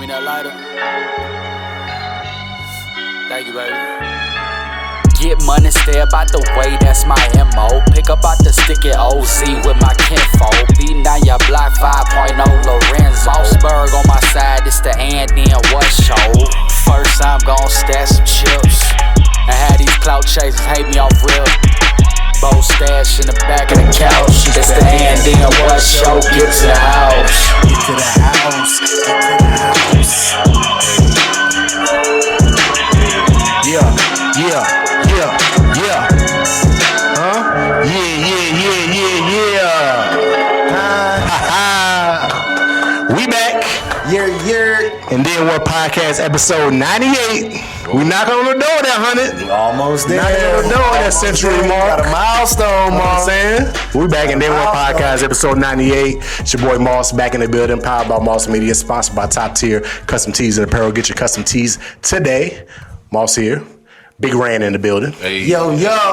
me that lighter. Thank you, baby. Get money, stay about the way, that's my MO. Pick up out the sticky OZ with my kinfolk. Beating down your block 5.0 Lorenzo. Mossberg on my side, it's the and then what show. First I'm gon' stash some chips. I had these clout chasers hate me off real. Bow stash in the back of the couch. It's the and then what show. Get to the house. Get to the house. Get to the house. Yeah. Huh? Yeah. We back. And then what podcast episode 98. We knocking on the door at that 100. Almost there. Knocking on the door at that century mark. Got a milestone, Mark. Saying? We back in Day One Podcast, episode 98. It's your boy Moss back in the building. Powered by Moss Media, sponsored by Top Tier Custom Tees and Apparel. Get your custom tees today. Moss here. Big Rand in the building. Hey, yo.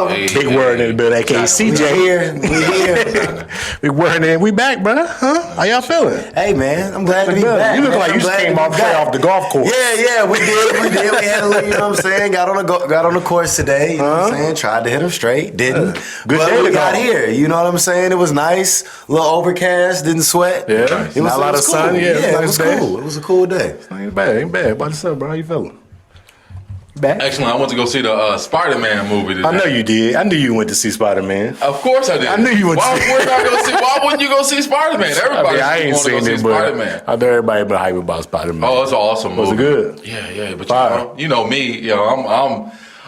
Hey, Big Word in the building, aka CJ. We here. Big Word in. We back, bro. Huh? How y'all feeling? Hey, man. I'm glad to be back. You look like you just came off the golf course. Yeah, we did. We had a little, you know what I'm saying? Got on the course today. You know what I'm saying? Tried to hit him straight. Didn't. Good but day we to got go. here. You know what I'm saying? It was nice. A little overcast. Didn't sweat. Yeah. It was Not a lot of cool. sun. Yeah, it was cool. It was a cool day. Ain't bad. What's up, bro? How you feeling? Back? Excellent. I went to go see the Spider-Man movie today. I know you did. I knew you went to see Spider-Man. Of course I did. I knew you went to see Why wouldn't you go see Spider-Man? Everybody I ain't seen it, but Spider-Man. I know everybody been hype about Spider-Man. Oh, it's an awesome movie. Was it good? Yeah. But Fire. you know me,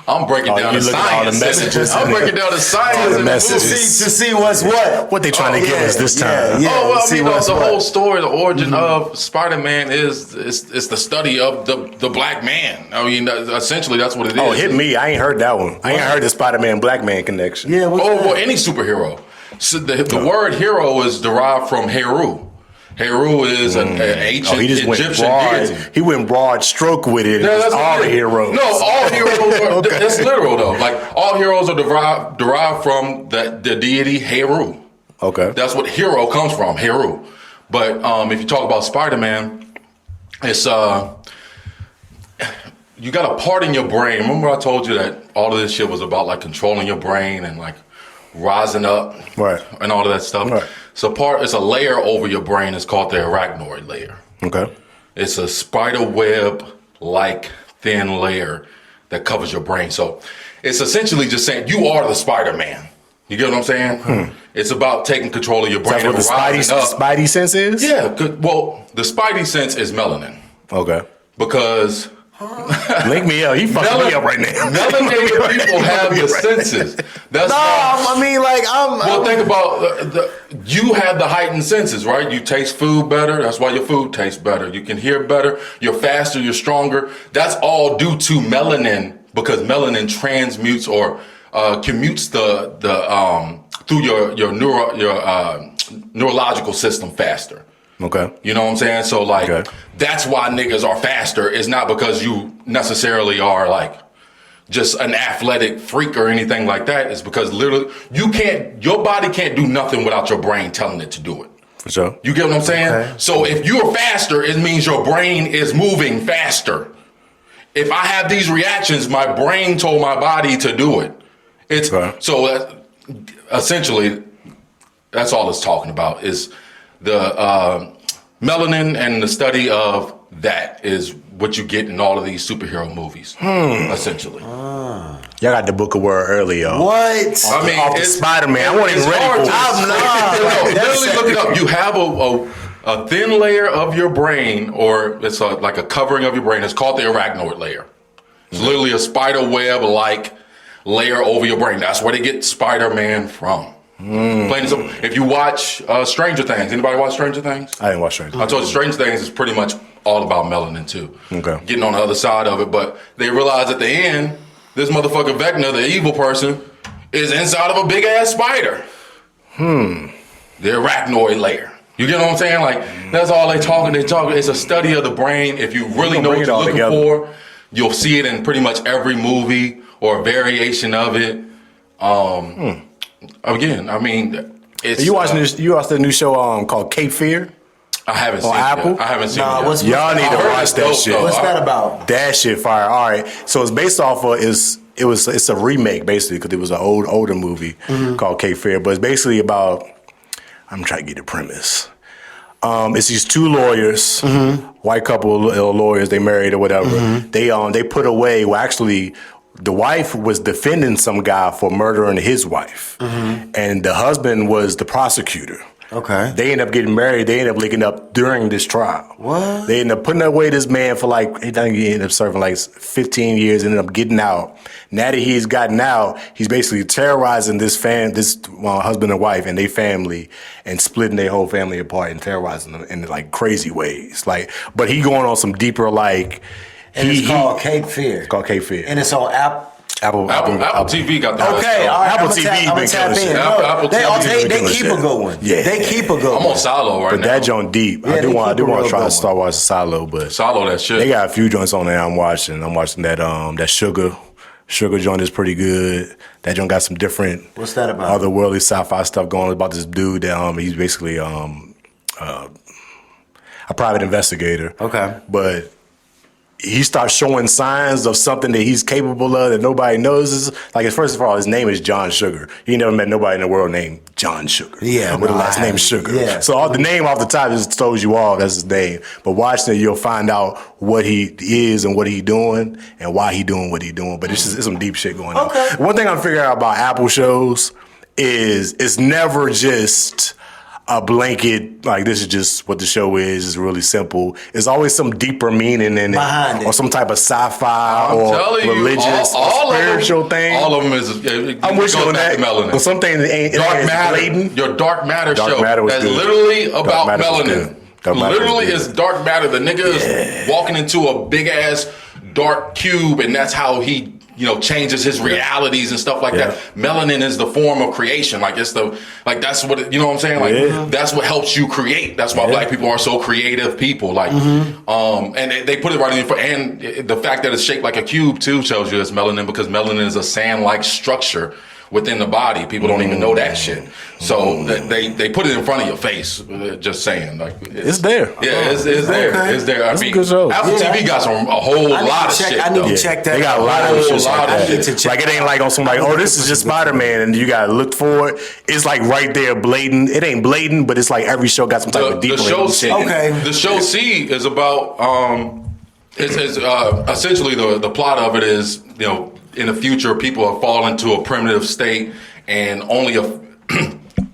I'm breaking down you the looking at all the science. messages I'm in it. breaking down the science All the in the messages. movie. To see what's what. What they trying to give us this time? Yeah. Oh, well, I mean, what's the what. whole story, the origin of Spider-Man is the study of the black man. I mean, essentially, that's what it is. Oh, hit me. I ain't heard that one. I ain't heard the Spider-Man Black Man connection. Yeah, what's that? well, any superhero. So the word hero is derived from Heru. Heru is an ancient He just Egyptian went broad. deity. He went broad stroke with it. Yeah, that's all what the it is. heroes. No, all heroes are, Okay. it's literal though. Like all heroes are derived from the deity Heru. Okay. That's what hero comes from, Heru. But if you talk about Spider-Man, it's you got a part in your brain. Remember I told you that all of this shit was about like controlling your brain and like rising up, Right. and all of that stuff. Right. It's a layer over your brain. It's called the arachnoid layer. Okay. It's a spider web-like thin layer that covers your brain. So it's essentially just saying you are the Spider-Man. You get what I'm saying? It's about taking control of your brain. That's what the and rising up. Spidey sense is? Yeah. Well, the Spidey sense is melanin Okay. because Link me up. He fucking me up right now. melanated people have the senses. That's why. I mean, like, Well, think about you have the heightened senses, right? You taste food better. That's why your food tastes better. You can hear better. You're faster. You're stronger. That's all due to melanin because melanin transmutes or commutes the through your neurological system faster. Okay. You know what I'm saying? So like that's why niggas are faster. It's not because you necessarily are like just an athletic freak or anything like that. It's because literally your body can't do nothing without your brain telling it to do it. For sure. You get what I'm saying? Okay. So if you're faster, it means your brain is moving faster. If I have these reactions, my brain told my body to do it. Essentially, that's all it's talking about is the melanin, and the study of that is what you get in all of these superhero movies, essentially. Y'all got the book of word early, y'all. what? I mean, Off the Spider-Man. I wasn't even ready for it. I'm not. Literally look it up. You have a thin layer of your brain, or it's like a covering of your brain. It's called the arachnoid layer. It's literally a spider web-like layer over your brain. That's where they get Spider-Man from. Plain and simple. If you watch Stranger Things, anybody watch Stranger Things? I didn't watch Stranger. I told you Stranger Things is pretty much all about melanin too. Okay. Getting on the other side of it, but they realize at the end, this motherfucker Vecna, the evil person, is inside of a big ass spider. The arachnoid layer. You get what I'm saying? Like that's all they talking. It's a study of the brain. If you really know what you're looking for, you'll see it in pretty much every movie or a variation of it. Again, I mean, it's You watched the new show called Cape Fear? I I haven't On seen Apple? it. I haven't seen Nah, it. what's- Y'all need I to heard watch it's that dope, shit. though. What's that about? That shit fire. All right. So it's based off of it's a remake basically because it was an older movie called Cape Fear, but it's basically about. I'm trying to get the premise. It's these two lawyers, white couple lawyers. They married or whatever. They put away. Well, actually, the wife was defending some guy for murdering his wife, and the husband was the prosecutor. Okay. They end up getting married. They end up linking up during this trial. What? They end up putting away this man for I think he ended up serving like 15 years, ended up getting out. Now that he's gotten out, he's basically terrorizing this husband and wife and their family and splitting their whole family apart and terrorizing them in like crazy ways. But he going on some deeper And it's called Cape Fear. It's called Cape Fear. And it's on Apple TV got the Okay, all right. Apple I'ma TV tap been killing shit. Apple They TV they keep a good one. Yeah. They keep a good I'm one. on Silo right But now. that joint deep. Yeah, I they do want keep a to real try good to start watching Silo, but Silo that shit. they got a few joints on there I'm watching. I'm watching that Sugar joint is pretty good. That joint got some different What's that about? otherworldly sci-fi stuff going on about this dude that he's basically a private investigator. Okay. But he starts showing signs of something that he's capable of that nobody knows. Like, first of all, his name is John Sugar. You never met nobody in the world named John Sugar. Yeah, with no, the last I name haven't. Sugar. Yeah. So the name off the top just throws you off. That's his name. But watching it, you'll find out what he is and what he doing and why he doing what he doing. But it's some deep shit going on. Okay. One thing I'm figuring out about Apple shows is it's never just a blanket, like this is just what the show is. It's really simple. There's always some deeper meaning in it. Behind it. Or some type of sci-fi I'm or telling you, religious or spiritual thing. All of them is. I'm with you on that. Melanin. But some things ain't Dark Matter. blatant. Your Dark Matter Dark show. Matter was That's good. literally about Matter was melanin. good. Dark Matter was Literally, good. it's Dark Matter. The nigga is walking into a big ass dark cube, and that's how he, changes his realities and stuff like that. Melanin is the form of creation. That's what you know what I'm saying. That's what helps you create. That's why black people are so creative people. And they put it right in front. And the fact that it's shaped like a cube too shows you it's melanin because melanin is a sand-like structure within the body. People don't even know that shit. So they put it in front of your face. Just saying, It's there. Yeah, it's there. Okay. It's there. I mean, good show. Apple TV got a whole lot of shit. I need though. to check that. They got a out. lot of shit like I that. need to check. Like, it ain't like on somebody, this is just Spider-Man and you gotta look for it. It's like right there, blatant. It ain't blatant, but it's like every show got some type of deeper The show C, shit. Okay. The show C is about it's essentially the plot of it is in the future people are falling into a primitive state and only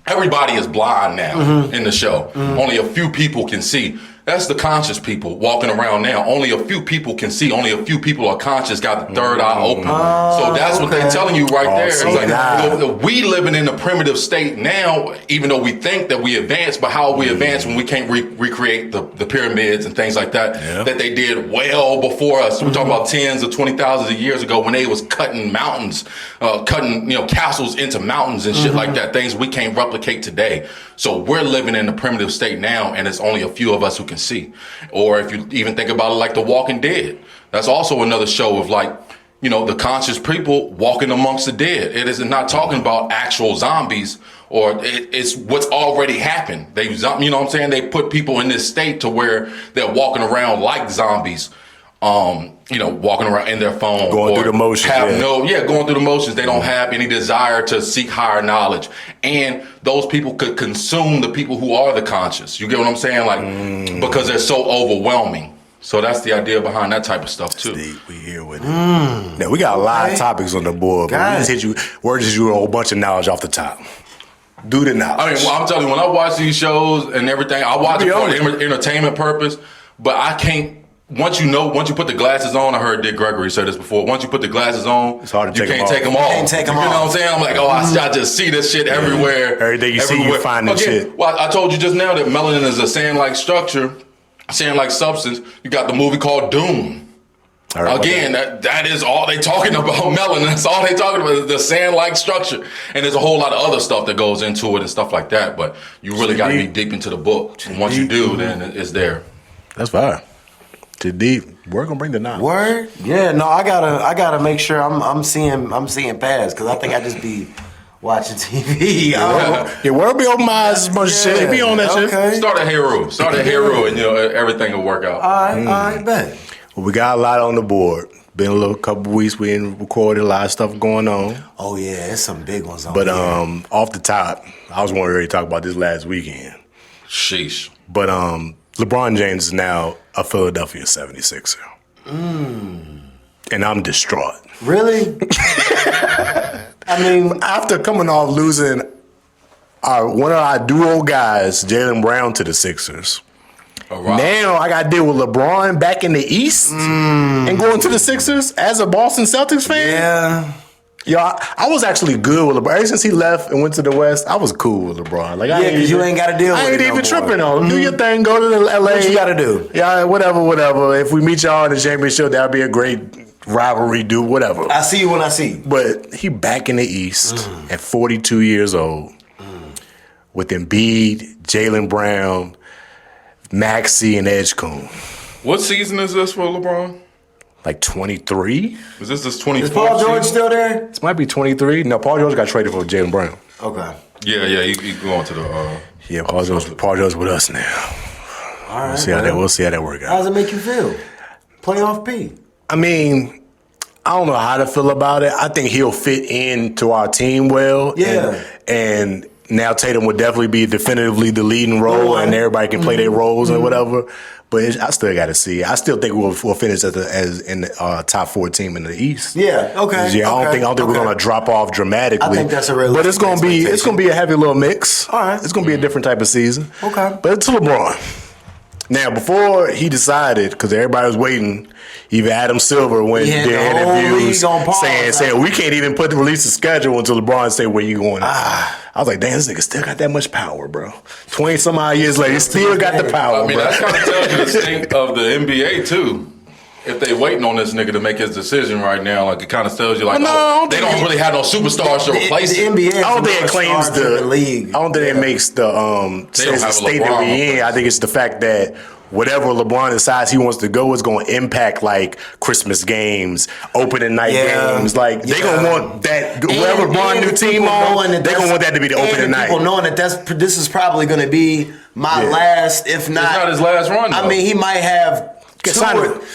everybody is blind now in the show. Only a few people can see. That's the conscious people walking around now. Only a few people can see. Only a few people are conscious, got the third eye open. So that's what they're telling you right there. It's see, like we living in a primitive state now, even though we think that we advance, but how we advance when we can't recreate the pyramids and things like that that they did well before us. We're talking about tens of 20,000 of years ago when they was cutting mountains, cutting castles into mountains and shit like that. Things we can't replicate today. So we're living in a primitive state now, and it's only a few of us who can see. Or if you even think about it like The Walking Dead, that's also another show of the conscious people walking amongst the dead. It is not talking about actual zombies, or it's what's already happened. They, you know what I'm saying? They put people in this state to where they're walking around like zombies. Walking around in their phone, Going through the motions, going through the motions. They don't have any desire to seek higher knowledge, and those people could consume the people who are the conscious. You get what I'm saying? Because they're so overwhelming. So that's the idea behind that type of stuff too. We here with it. Now we got a lot of topics on the board, but we just hit you. We're just you a whole bunch of knowledge off the top. Do the knowledge. I mean, I'm telling you, when I watch these shows and everything, I watch it for entertainment purpose, but I can't. Once you put the glasses on, I heard Dick Gregory say this before. Once you put the glasses on, it's hard to you can't take them off. You can't take them off. You know what I'm saying? I'm like, I just see this shit everywhere. Everything you see, you find this shit. Well, I told you just now that melanin is a sand-like structure, sand-like substance. You got the movie called Doom. Again, that is all they talking about, melanin. That's all they talking about, the sand-like structure. And there's a whole lot of other stuff that goes into it and stuff like that. But you really got to be deep into the book. And once you do, then it's there. That's fine. Too deep. We're gonna bring the knowledge. Word? Yeah, no, I gotta make sure I'm seeing past because I think I just be watching TV. Your world be open my eyes a bunch of shit. They be on that shit. Start at Hero. Start at Hero, and everything will work out. All right, bet. Well, we got a lot on the board. Been a couple weeks. We ain't recorded a lot of stuff going on. Oh yeah, there's some big ones on. But off the top, I was wanting to talk about this last weekend. Sheesh. But LeBron James is now a Philadelphia 76er. And I'm distraught. Really? I mean, after coming off losing one of our duo guys, Jaylen Brown, to the Sixers. Now I got to deal with LeBron back in the East and going to the Sixers as a Boston Celtics fan. Yeah. Yo, I was actually good with LeBron. Ever since he left and went to the West, I was cool with LeBron. Like, because you ain't got to deal with it. I ain't even tripping on him. Do your thing. Go to the LA. What you got to do? Yeah, whatever. If we meet y'all in the championship, that'll be a great rivalry, dude. Whatever. I see you when I see you. But he back in the East at 42 years old with Embiid, Jaylen Brown, Maxey, and Edgecombe. What season is this for LeBron? Like 23? Is this 24? Is Paul George still there? This might be 23. No, Paul George got traded for Jaylen Brown. Okay. Yeah, he going to the. Yeah, Paul George with us now. All right. We'll see how that works out. How does it make you feel? Playoff P. I mean, I don't know how to feel about it. I think he'll fit into our team well. Yeah. And now Tatum would definitely be definitively the leading role, and everybody can play their roles and whatever. But I still got to see. I still think we'll finish as in the top 4 team in the East. Yeah. Okay. Yeah. I don't think we're gonna drop off dramatically. I think that's a realistic But it's gonna be a heavy little mix. All right. It's gonna be a different type of season. Okay. But it's LeBron. Now, before he decided, because everybody was waiting, even Adam Silver went did interviews saying we can't even release the schedule until LeBron say where you going. I was like, damn, this nigga still got that much power, bro. 20 some odd years later, he still got the power. I mean, bro. that kind of tells you the state of the NBA too. If they waiting on this nigga to make his decision right now, like it kind of tells you like, they don't really have no superstars to replace the him. NBA. I don't think it claims the league. I don't think it makes the state that we in. I think it's the fact that whatever LeBron decides he wants to go is going to impact like Christmas games, opening night games. Like they gonna want that. Whoever LeBron new team on, they gonna want that to be the opening night. People knowing that this is probably going to be my last, if not, it's not his last run. I mean, he might have.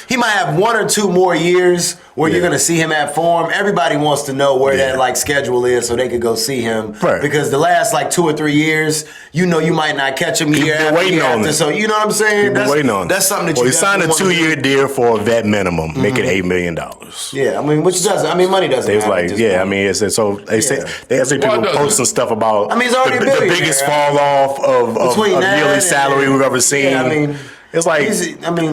He might have 1 or 2 more years where you're going to see him at form. Everybody wants to know where that like schedule is so they could go see him. Right. Because the last like 2 or 3 years, you might not catch him year after. So you know what I'm saying? That's something that you. Well, he signed a 2-year deal for a vet minimum, making $8 million. Yeah, I mean, which doesn't. I mean, money doesn't. They was like, I mean, it's so they say people posting stuff about. I mean, it's already the biggest fall off of yearly salary we've ever seen. Yeah, I mean. It's like,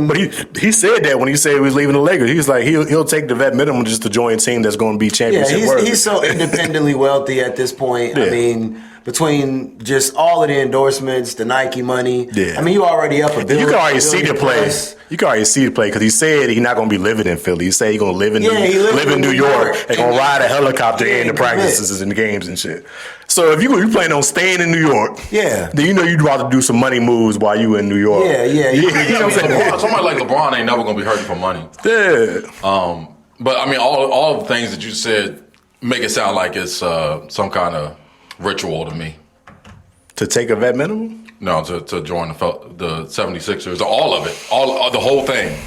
but he said that when he said he was leaving the Lakers. He was like, he'll take the vet minimum just to join a team that's going to be championship worthy. He's so independently wealthy at this point. Yeah. I mean, between just all of the endorsements, the Nike money. Yeah. I mean, you already up a billion. You can already see the play. You can already see the play because he said he's not going to be living in Philly. He said he's going to live in New York and going to ride a helicopter in the practices and the games and shit. So if you plan on staying in New York, then you'd rather do some money moves while you in New York. You know what I'm saying? Somebody like LeBron ain't never gonna be hurting for money. Yeah. But I mean, all the things that you said make it sound like it's some kind of ritual to me. To take a vet minimum? No, to join the 76ers. All of it. The whole thing.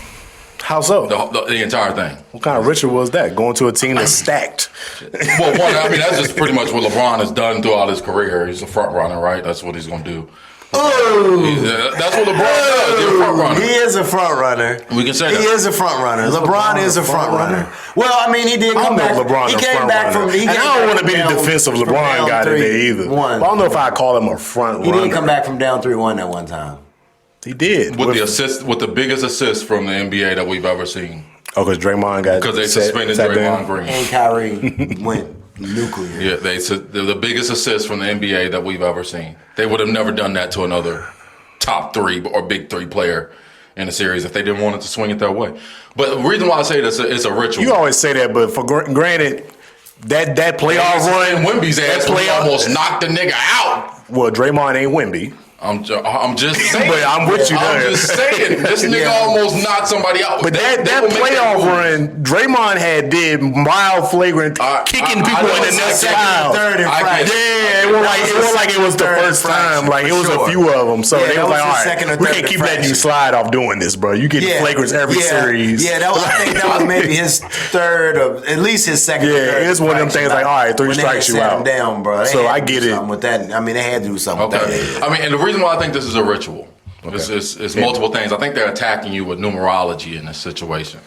How so? The entire thing. What kind of ritual was that? Going to a team that's stacked? Well, that's just pretty much what LeBron has done throughout his career. He's a front runner, right? That's what he's going to do. That's what LeBron does. He's a front runner. He is a front runner. We can say that. He is a front runner. LeBron is a front runner. Well, I mean, he did come back. He came back from. And I don't want to be the defensive LeBron guy today either. I don't know if I call him a front runner. He didn't come back from down 3-1 that one time. He did with the biggest assist from the NBA that we've ever seen. Oh, because Draymond they suspended Draymond Green and Kyrie went nuclear. Yeah, they're the biggest assist from the NBA that we've ever seen. They would have never done that to another top 3 or big 3 player in a series if they didn't want it to swing it that way. But the reason why I say this, it's a ritual. You always say that, but for granted, that playoff run, Wemby's ass almost knocked the nigga out. Well, Draymond ain't Wemby. I'm just saying. But I'm with you there. I'm just saying. This nigga almost knocked somebody out. But that playoff run, Draymond did mild flagrant kicking people in the next round. Yeah, it wasn't like it was the first time. Like it was a few of them. So they was like, all right, we can't keep letting you slide off doing this, bro. You get flagrants every series. Yeah, I think that was maybe his third, or at least his second. Yeah, it's one of them things like, all right, 3 strikes you out. Down, bro. So I get it. With that, I mean, they had to do something. Okay. With that. I mean, and the reason why I think this is a ritual is multiple things. I think they're attacking you with numerology in this situation.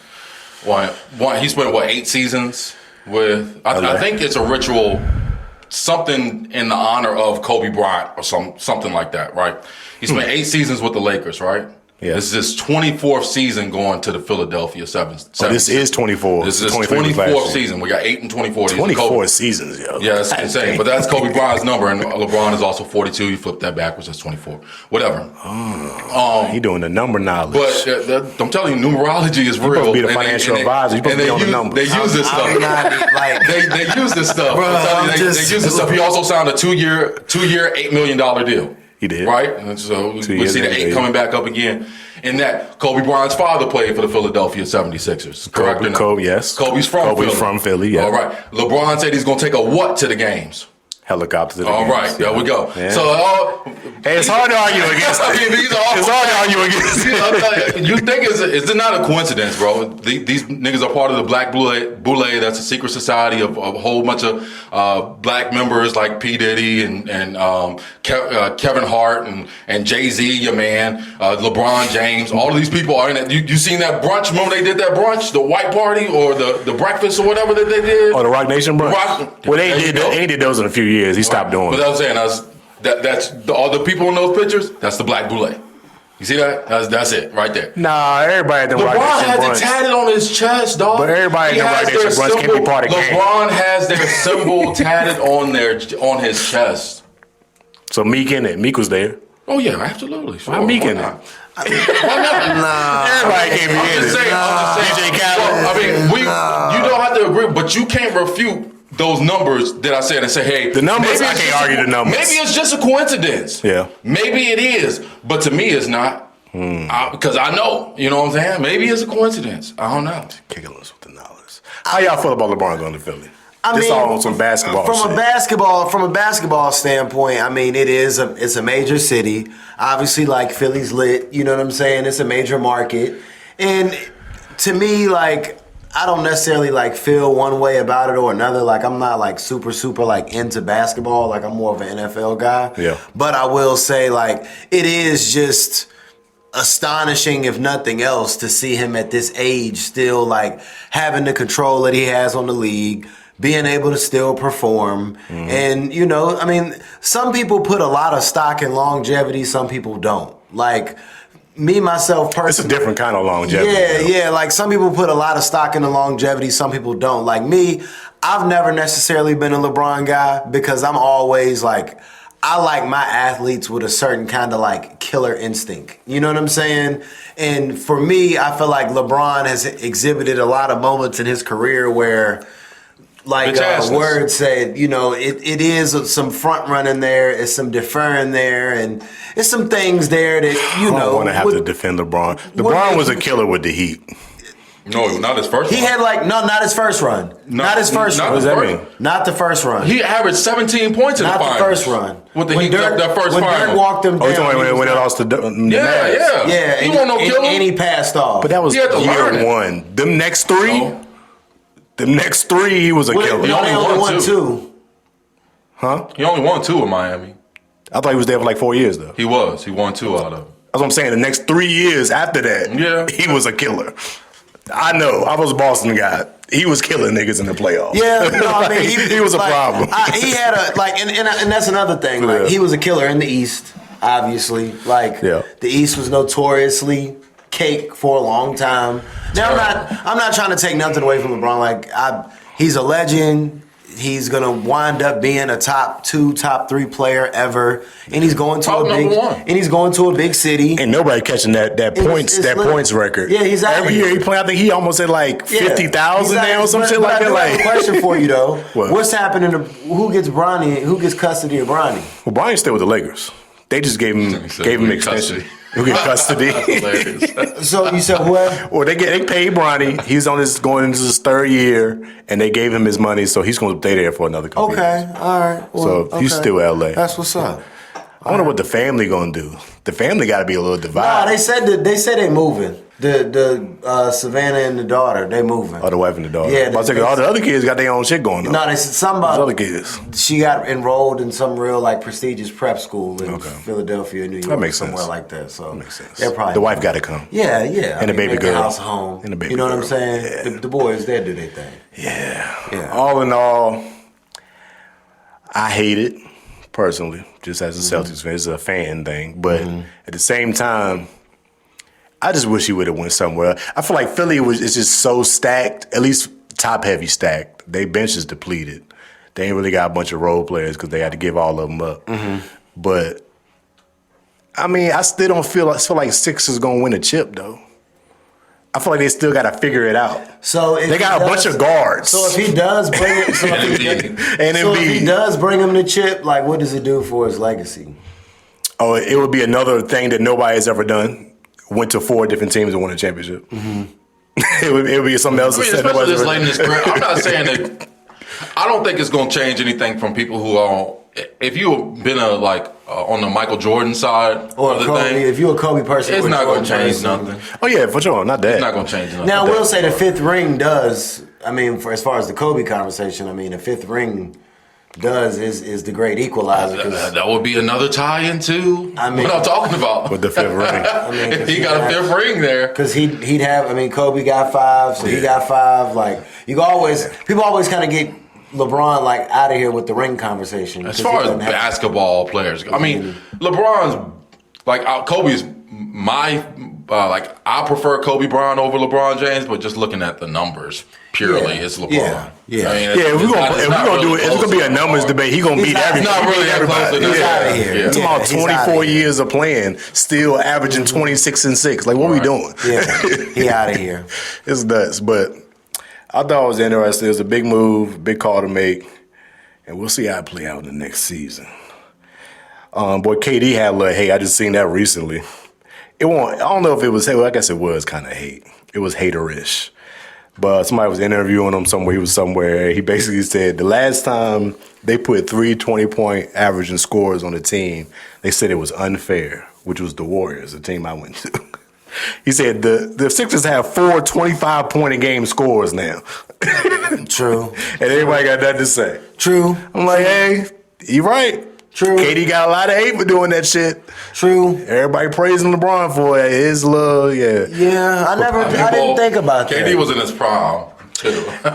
One, he spent 8 seasons with. I think it's a ritual, something in the honor of Kobe Bryant or something like that, right? He spent 8 seasons with the Lakers, right? Yeah. This is his 24th season going to the Philadelphia 7. Oh, this is 24. This is his 24th season. We got 8 and 24. 24 seasons, yo. Yeah, that's insane. But that's Kobe Bryant's number, and LeBron is also 42. You flip that backwards, that's 24. Whatever. He doing the number knowledge. But I'm telling you, numerology is real. You're supposed to be the financial advisor. You're supposed to be on the numbers. They use this stuff. They use this stuff. They use this stuff. He also signed a 2-year, $8 million deal. He did. Right? And so we see the 8 coming back up again. And that Kobe Bryant's father played for the Philadelphia 76ers. Correct? Kobe, yes. Kobe's from Philly. From Philly, yeah. All right. LeBron said he's going to take a what to the games? Helicopter to the All games. right, there we go. Yeah. So, hey, it's hard to argue against. It's hard to argue against. You think it's not a coincidence, bro? These niggas are part of the Black Boule. That's a secret society of a whole bunch of black members like P. Diddy and Kevin Hart and Jay-Z, your man, LeBron James. All of these people are in it. You seen that brunch? Remember they did that brunch, the white party or the breakfast or whatever that they did? Oh, the Rock Nation brunch. Well, they did those in a few years. He stopped doing. But I was saying, that's all the people in those pictures. That's the Black Boule. You see that? That's it right there. Nah, everybody at the Rock LeBron Nation brunch. has it tatted on his chest, dog. But everybody at the Rock Nation brunch can't be part of the game. LeBron has their symbol tatted on his chest. So Meek in it. Meek was there. Oh yeah, absolutely. Sure. Why Meek in it? Nah. Everybody can't be in it. DJ Khaled. Well, I mean, you don't have to agree, but you can't refute those numbers that I said and say, hey, the numbers, I can't argue the numbers. Maybe it's just a coincidence. Yeah. Maybe it is, but to me, it's not. Because I know, you know what I'm saying? Maybe it's a coincidence. I don't know. Kicking us with the knowledge. How y'all feel about LeBron going to Philly? I mean, all on some basketball from a basketball standpoint, I mean, it's a major city. Obviously, like Philly's lit. You know what I'm saying? It's a major market, and to me, like, I don't necessarily like feel one way about it or another. Like, I'm not like super like into basketball. Like, I'm more of an NFL guy. Yeah. But I will say, like, it is just astonishing, if nothing else, to see him at this age still like having the control that he has on the league, being able to still perform. And, you know, I mean, some people put a lot of stock in longevity, some people don't. Like, me, myself, personally. It's a different kind of longevity. Yeah. Like, some people put a lot of stock in the longevity, some people don't. Like me, I've never necessarily been a LeBron guy because I'm always like, I like my athletes with a certain kind of like killer instinct. You know what I'm saying? And for me, I feel like LeBron has exhibited a lot of moments in his career where, like Word said, you know, it is some front running there, it's some deferring there, and it's some things there that, you know. I don't want to have to defend LeBron. LeBron was a killer with the Heat. No, not his first run. He had like, not his first run. Not his first run. What does that mean? Not the first run. He averaged 17 points in the finals. Not the first run. With the Heat, that first when final. Dirk walked him down. When they lost to the Mavs. Yeah. He wasn't no killer. And he passed off. But that was year one. Them next three, he was a killer. He only won two. Huh? He only won 2 in Miami. I thought he was there for like 4 years, though. He was. He won 2 out of them. That's what I'm saying. The next 3 years after that, he was a killer. I know. I was a Boston guy. He was killing niggas in the playoffs. Yeah, no, I mean, he was a problem. He had and that's another thing. Like, he was a killer in the East, obviously. Like, the East was notoriously cake for a long time. Now, I'm not trying to take nothing away from LeBron. Like, he's a legend. He's gonna wind up being a top 2, top 3 player ever, and he's going to a big city. Ain't nobody catching that points record. Yeah, he's every year he play. I think he almost at like 50,000 now or some shit like that. I have a question for you though. What's happening to who gets custody of Bronny? Well, Bronny's still with the Lakers. They just gave him extension. He'll get custody. So you said what? Well, they paid Bronny. He's going into his third year, and they gave him his money, so he's going to stay there for another couple years. Okay, all right. Well, So he's still LA. That's what's up. I wonder what the family going to do. The family got to be a little divided. No, they said they moving. The Savannah and the daughter, they moving. Oh, the wife and the daughter. Yeah, I was thinking all the other kids got their own shit going on. No, they said somebody. Those other kids. She got enrolled in some real like prestigious prep school in Philadelphia, New York, That makes somewhere sense. like that. So That makes sense. they're probably The wife got to come. Yeah. And the baby make girl. the house a home. And the baby you know what I'm girl. saying? Yeah. The boys, they do their thing. Yeah. All in all, I hate it personally, just as a Celtics fan. It's a fan thing. But at the same time, I just wish he would have went somewhere. I feel like Philly is just so stacked, at least top heavy stacked. They bench is depleted. They ain't really got a bunch of role players because they had to give all of them up. But I mean, I still don't feel like Six is gonna win a chip though. I feel like they still got to figure it out. So if they got a bunch of guards. So if he does bring it, if he does bring him the chip, like what does it do for his legacy? Oh, it would be another thing that nobody has ever done. Went to 4 different teams and won a championship. it would be something else. I mean, especially this late in his career. I'm not saying that. I don't think it's going to change anything from people who are. If you've been on the Michael Jordan side or of the Kobe, thing, if you're a Kobe person, it's not going to change nothing. Oh yeah, for sure, not that. It's not going to change nothing. Now I will say the 5th ring does. I mean, for as far as the Kobe conversation, I mean the 5th ring is the great equalizer. That would be another tie-in to what I'm talking about. With the 5th ring. I mean, he got a 5th ring there. Because he'd have, I mean, Kobe got 5, so he got 5. Like, people always kind of get LeBron, like, out of here with the ring conversation. As far as basketball players go, I mean, LeBron's, like, Kobe's my, I prefer Kobe Bryant over LeBron James, but just looking at the numbers purely, it's LeBron. Yeah. I mean, If we're gonna do it, it's gonna be a numbers debate. He's gonna beat everybody. Not really everybody. He's out of here. It's about 24 years of playing, still averaging 26 and 6. Like, what are we doing? Yeah, he out of here. It's nuts, but I thought it was interesting. It was a big move, big call to make, and we'll see how it play out in the next season. Boy, KD had a little hate. I just seen that recently. I don't know if it was hate. Well, I guess it was kind of hate. It was hater-ish. But somebody was interviewing him somewhere. He was somewhere. He basically said the last time they put 3 20-point averaging scores on the team, they said it was unfair, which was the Warriors, the team I went to. He said the Sixers have 4 25-point-a-game scores now. True. And everybody got nothing to say. True. I'm like, hey, you right. True. KD got a lot of hate for doing that shit. True. Everybody praising LeBron for it. His love, yeah. Yeah, I didn't think about that. KD was in his prime, too.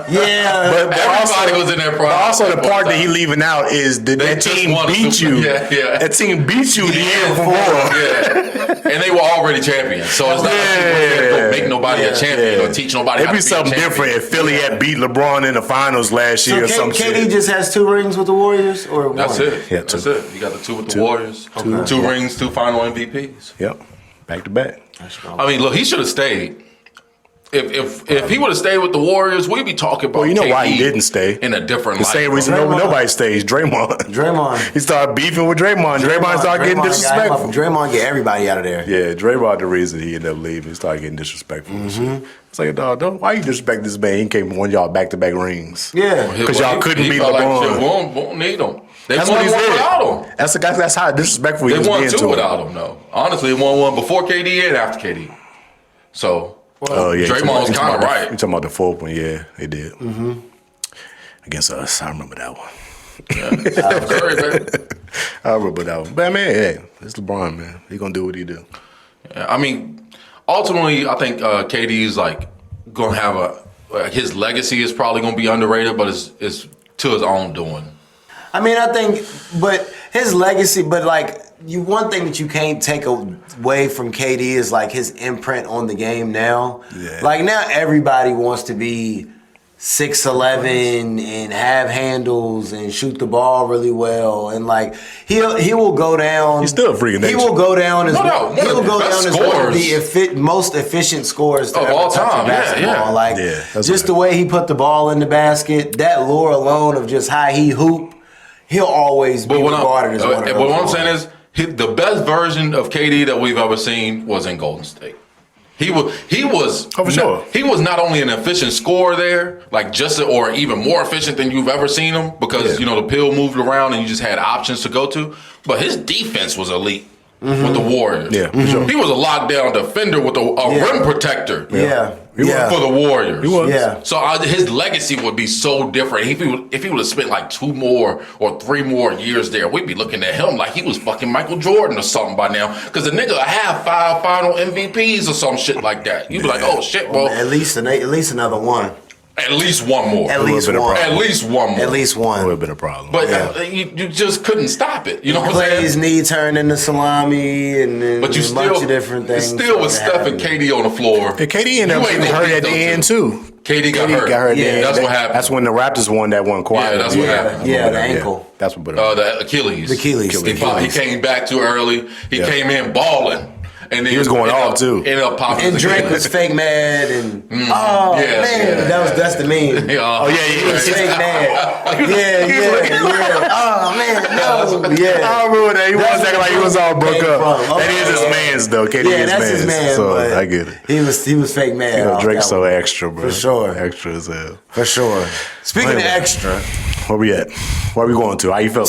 Yeah. But Everybody was in their prime. But also the part that he time. leaving out is that just team won a beat Super- you. Yeah. That team beat you the year before. Yeah. And they were already champions. So it's not like don't make nobody a champion or teach nobody It'd how be to be something a champion. different if Philly had beat LeBron in the finals last year or some KD shit. just has 2 rings with the Warriors, or one? That's it. Yeah, That's 2. it. You got the 2 with the Warriors. 2 rings, 2 final MVPs. Yep. Back to back. I mean, look, he should have stayed. If he would have stayed with the Warriors, we'd be talking about. Well, you know KD why he didn't stay? in a different The light. same reason nobody stays. Draymond. He started beefing with Draymond. Draymond started getting disrespectful. Draymond get everybody out of there. Yeah, Draymond the reason he ended up leaving. He started getting disrespectful. And shit. It's like, dog, why you disrespect this man? He came and won y'all back-to-back rings. Yeah. Because y'all couldn't beat felt LeBron. Like, shit, won't need him. They That's won what he one said. without him. That's how disrespectful he They was won being 2 to him. without him, though. Honestly, they won 1 before KD and after KD. So, Yeah, Draymond was kind of right. You talking about the 4th one? Yeah, they did. Against us, I remember that one. I remember that one. But man, hey, it's LeBron, man. He gonna do what he do. Yeah, I mean, ultimately, I think KD's like gonna have his legacy is probably gonna be underrated, but it's to his own doing. I mean, I think, but his legacy, but like, one thing that you can't take away from KD is like his imprint on the game now. Yeah. Like now everybody wants to be 6'11" and have handles and shoot the ball really well, and like he will go down. He's still a freak of nature. He will go down as one of best the most efficient scorers to of ever all touch time. a basketball. Yeah. Like that's just the way he put the ball in the basket, that lure alone of just how he hoop, he'll always be regarded as one of those. But what I'm saying is, the best version of KD that we've ever seen was in Golden State. He was for sure. He was not only an efficient scorer there, like just or even more efficient than you've ever seen him because the pill moved around and you just had options to go to. But his defense was elite with the Warriors. Yeah, for sure. He was a lockdown defender with a rim protector. For the Warriors. He was. Yeah. So his legacy would be so different. If he would have spent like 2 more or 3 more years there, we'd be looking at him like he was fucking Michael Jordan or something by now. Because the nigga have 5 final MVPs or some shit like that. You'd be like, oh shit, bro. At least another one. At least one more. At least one. At least one more. At least one. That would have been a problem. But you just couldn't stop it. You know what I'm saying? Clay's knee turned into salami and But you a bunch of different things. Still with Steph and KD on the floor. And KD ended up getting hurt at the end too. KD got hurt. Yeah, that's what happened. That's when the Raptors won that one quiet. Yeah, that's what happened. Yeah, the ankle. That's what put it. The Achilles. The Achilles. He came back too early. He came in balling. And he was going off too. Ended up popping. And Drake was fake mad and that's the meme. He was fake mad. Oh man, no. I remember that. He was acting like he was all broke up. That is his man's though. KD is that's his man. So I get it. He was fake mad. Drake's so extra, bro. For sure. Extra as hell. For sure. Speaking of extra, where we at? Where we going to? How you feeling?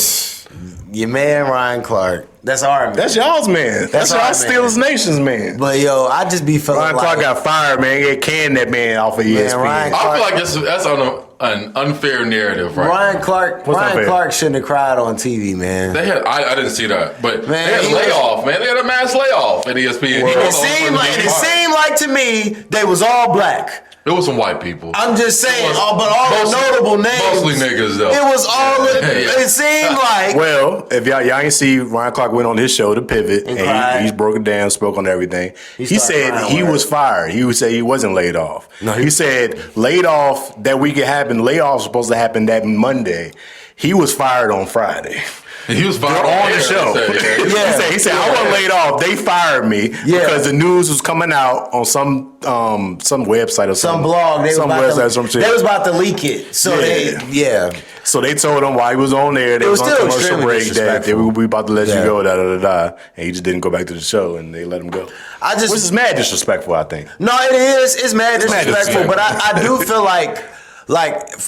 Your man Ryan Clark. That's our man. That's y'all's man. That's y'all Steelers Nation's man. But yo, I just be feeling Ryan Clark got fired, man. They canned that man off of ESPN. Ryan Clark, I feel like that's on an unfair narrative, right? Ryan Clark shouldn't have cried on TV, man. They had I didn't see that, but Man, they had a layoff, man. They had a mass layoff at ESPN. It seemed like to me they was all black. There was some white people. I'm just saying, but all the notable names. Mostly niggas, though. It was all. It seemed like. Well, if y'all ain't see, Ryan Clark went on his show, The Pivot, and he's broke it down, spoke on everything. He said he was fired. He would say he wasn't laid off. No, he said laid off that week it happened. Layoff was supposed to happen that Monday. He was fired on Friday. He was fired on the show. He said, I wasn't laid off. They fired me because the news was coming out on some website or some blog. They was about to leak it. So So they told him while he was on there, they was on commercial break that we were about to let you go, and he just didn't go back to the show, and they let him go. Which is mad disrespectful, I think. No, it is. It's mad disrespectful. But I do feel like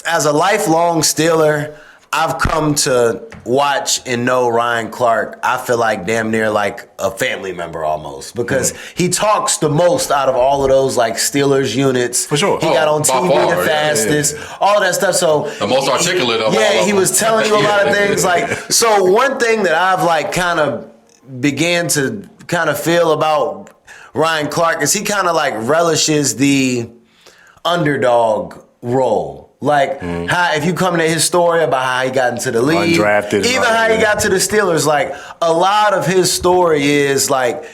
as a lifelong Steeler, I've come to watch and know Ryan Clark, I feel like damn near like a family member almost because he talks the most out of all of those like Steelers units. For sure. He got on TV the fastest, all that stuff. So the most articulate of all of them. He was telling you a lot of things. So one thing that I've like kind of began to kind of feel about Ryan Clark is he kind of like relishes the underdog role. Like how if you come into his story about how he got into the league, undrafted, even how he got to the Steelers, like a lot of his story is like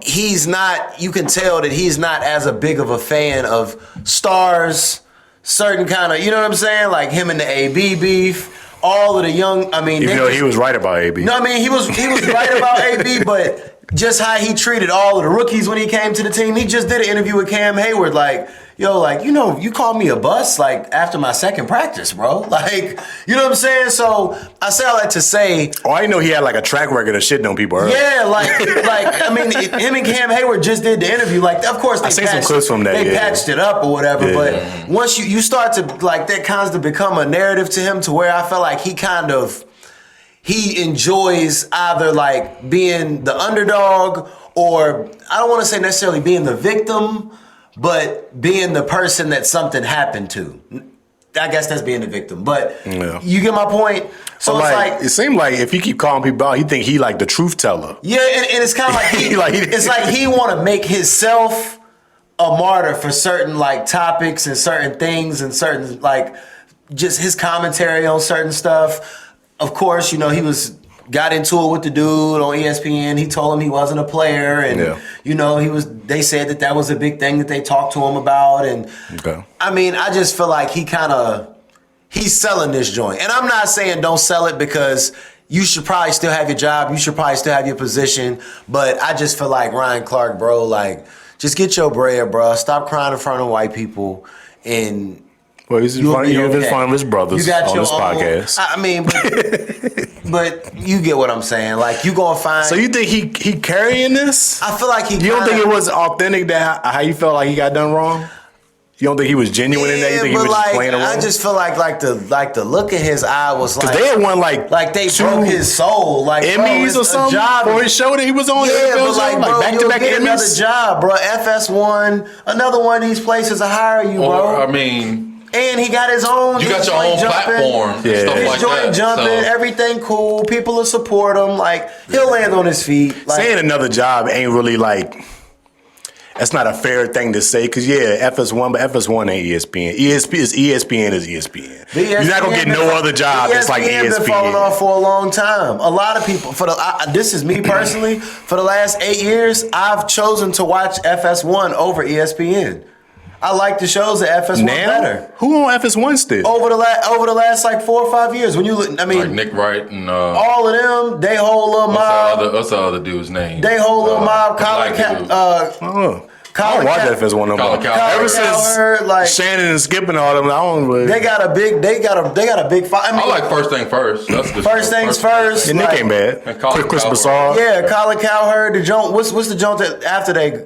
he's not. You can tell that he's not as a big of a fan of stars, certain kind of, you know what I'm saying, like him and the AB beef, all of the young. I mean, even though he was right about AB. No, I mean he was right about AB, but just how he treated all of the rookies when he came to the team. He just did an interview with Cam Hayward, like. Yo, like, you called me a bust, like, after my second practice, bro. Like, you know what I'm saying? So, I say all that to say... Oh, I know he had, like, a track record of shitting on people earlier. Yeah, I mean, him and Cam Hayward just did the interview. Like, of course, I seen some clips from that, they patched it up or whatever, but once you start to, like, that kind of become a narrative to him to where I feel like he enjoys either, like, being the underdog or, I don't want to say necessarily being the victim, but being the person that something happened to. I guess that's being the victim. But you get my point? So it's like... It seemed like if he keep calling people out, he think he like the truth teller. Yeah, and it's kind of like... it's like he want to make himself a martyr for certain like topics and certain things and certain like... Just his commentary on certain stuff. Of course, he got into it with the dude on ESPN. He told him he wasn't a player, and they said that was a big thing that they talked to him about. And I mean, I just feel like he's selling this joint. And I'm not saying don't sell it because you should probably still have your job. You should probably still have your position. But I just feel like Ryan Clark, bro, like just get your bread, bro. Stop crying in front of white people and. Well, he's in front of his brothers on this podcast. I mean, but But you get what I'm saying. Like, you gonna find. So you think he carrying this? I feel like he. You don't think it was authentic that how you felt like he got done wrong? You don't think he was genuine in that? You think he was just playing around? I just feel like the look in his eye was like. Because they had won like they broke his soul. Like, Emmys bro, or something for his show that he was on. Yeah, but like, bro, back-to-back you'll get Emmys. another job, bro. FS1, another one of these places will hire you, bro. I mean. And he got his own. You got your own platform, stuff his like joint that. Jumping, everything cool. People will support him. Like, he'll land on his feet. Like, saying another job ain't really like. That's not a fair thing to say because FS1, but FS1 ain't ESPN. ESPN is ESPN. You're not gonna get no other job that's like ESPN. Been falling off for a long time. A lot of people. This is me personally. For the last 8 years, I've chosen to watch FS1 over ESPN. I like the shows at FS1 better. Who on FS1 still? Over the last like 4 or 5 years. When you look, I mean, like Nick Wright and all of them, they whole little mob. What's the other dude's name? They whole little mob. I don't watch FS1 no more. Ever since like Shannon and Skip and all them, I don't really. They got a big fight. I like First Thing First. That's good. First Things First. And Nick ain't bad. Chris Bassard. Yeah, Colin Cowherd. The joint. What's the joint that after they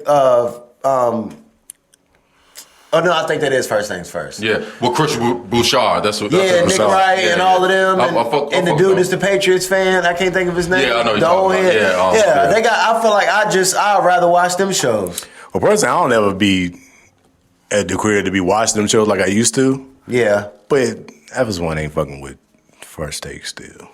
Oh no, I think that is First Things First. Yeah, well, Chris Bouchard. That's Nick Wright and all of them, and the dude is the Patriots fan. I can't think of his name. Yeah, I know you're talking about. They got. I feel like I'd rather watch them shows. Well, personally, I don't ever be at the career to be watching them shows like I used to. Yeah, but FS1 ain't fucking with First Take still.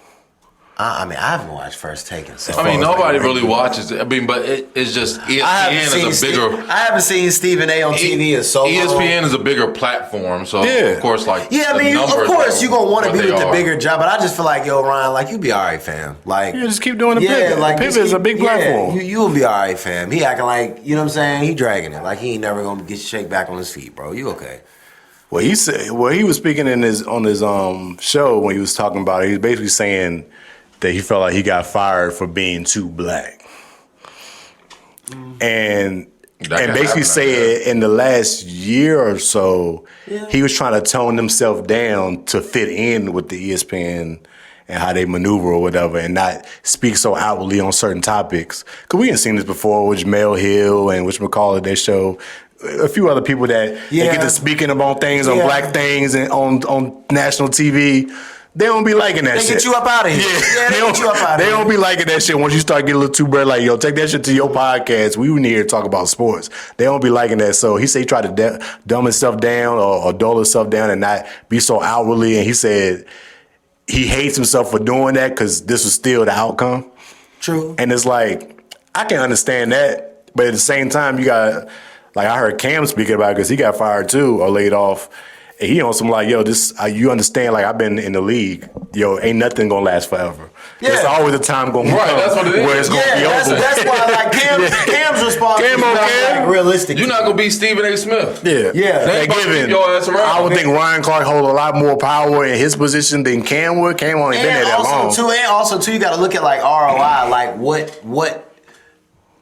I mean, I haven't watched First Take in so I mean, nobody really watches it. I mean, but it's just ESPN is a bigger. I haven't seen Stephan A on TV in so long. ESPN is a bigger platform, so of course, like I mean, of course, you're gonna want to be with the bigger job, but I just feel like, yo, Ryan, like you be all right, fam. Like, just keep doing the pivot. Like, pivot is a big platform. You'll be all right, fam. He acting like, you know what I'm saying? He dragging it, like he ain't never gonna get shake back on his feet, bro. You okay? Well, he said, he was speaking on his show when he was talking about it. He was basically saying that he felt like he got fired for being too black. And basically said in the last year or so, he was trying to tone himself down to fit in with the ESPN and how they maneuver or whatever and not speak so outwardly on certain topics. Because we ain't seen this before with Jamel Hill and whatchamacallit, they show a few other people that they get to speaking about things on black things and on national TV. They don't be liking that shit. They get you up out of here. Yeah, they get you up out of here. They don't be liking that shit once you start getting a little too bright. Like, yo, take that shit to your podcast. We were here to talk about sports. They don't be liking that. So he said he tried to dumb himself down or dull himself down and not be so outwardly. And he said he hates himself for doing that because this was still the outcome. True. And it's like, I can understand that. But at the same time, you got, like I heard Cam speaking about it because he got fired too or laid off. And he on some like, yo, this you understand, like I've been in the league, yo, ain't nothing gonna last forever. Yeah. There's always a time gonna come that's what it is. where it's gonna be over. That's why like Cam's response is like realistic. You're not gonna be Stephen A. Smith. Yeah. They given your ass around. I would think Ryan Clark hold a lot more power in his position than Cam would. Cam only been there that long. And also too, you gotta look at like ROI, like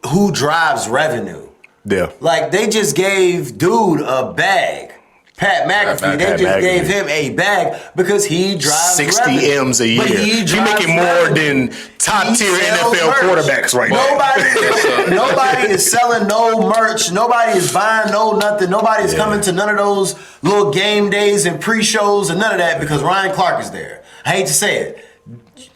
who drives revenue. Yeah. Like they just gave dude a bag. Pat McAfee, they just gave him a bag because he drives 60 revenue. M's a year. But he making more than top tier NFL quarterbacks right now. Nobody is selling no merch. Nobody is buying no nothing. Nobody is coming to none of those little game days and pre-shows and none of that because Ryan Clark is there. I hate to say it.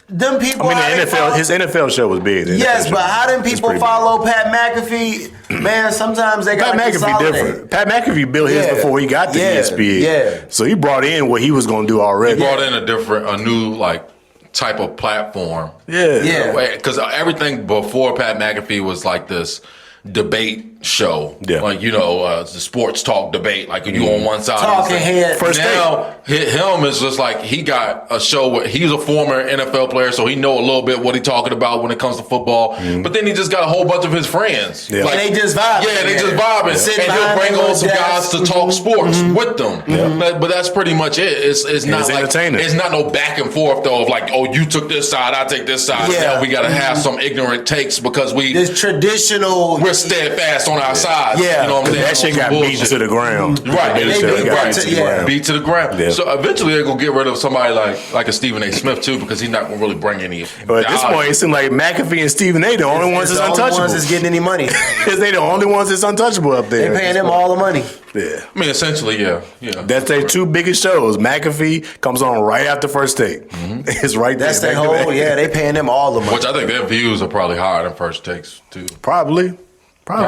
Them people. I mean, his NFL show was big. Yes, but how them people follow Pat McAfee? Man, sometimes they got Pat McAfee different. Pat McAfee built his before he got to ESPN. Yeah. So he brought in what he was going to do already. He brought in a new like type of platform. Yeah. Because everything before Pat McAfee was like this debate show, like the sports talk debate, like you on one side, talking head. Now him is just like he got a show where he's a former NFL player, so he know a little bit what he talking about when it comes to football. But then he just got a whole bunch of his friends, like, and they just vibing. Yeah, they just vibing, and he'll bring on some guys to talk sports with them. But that's pretty much it. It's not like it's not no back and forth though of like, oh, you took this side, I take this side. Now we got to have some ignorant takes because this traditional. We're steadfast on our side. Yeah. You know what I'm saying? That shit got beat to the ground. Right. Beat to the ground. So eventually they're gonna get rid of somebody like a Stephen A. Smith too, because he's not gonna really bring any. But at this point, it seems like McAfee and Stephen A. the only ones that's untouchable. The only ones that's getting any money. Because they the only ones that's untouchable up there. They paying them all the money. Yeah. I mean, essentially, yeah. That's their two biggest shows. McAfee comes on right after first take. Mm-hmm. It's right there. That's their whole. Yeah, they paying them all the money. Which I think their views are probably higher than First Takes too. Probably. Oh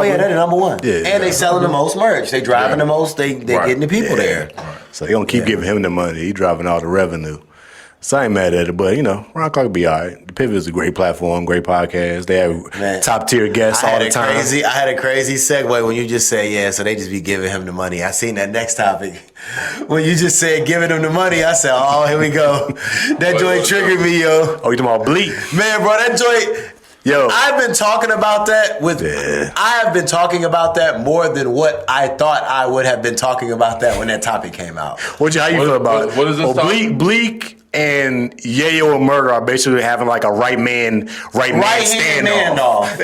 yeah, they're the number one. Yeah, and they selling the most merch. They driving the most. They getting the people there. Right. So they gonna keep giving him the money. He driving all the revenue. So I ain't mad at it, but Ron Clark will be all right. The Pivot is a great platform, great podcast. They have top tier guests all the time. I had a crazy segue when you just said so they just be giving him the money. I seen that next topic. When you just said giving him the money, I said, oh, here we go. That joint triggered me, yo. Oh, you talking about Bleek? Man, bro, that joint. Yo, I've been talking about that I have been talking about that more than what I thought I would have been talking about that when that topic came out. How you feel about it? What is this topic? Bleek and Yayo and Murda are basically having like a right man standoff.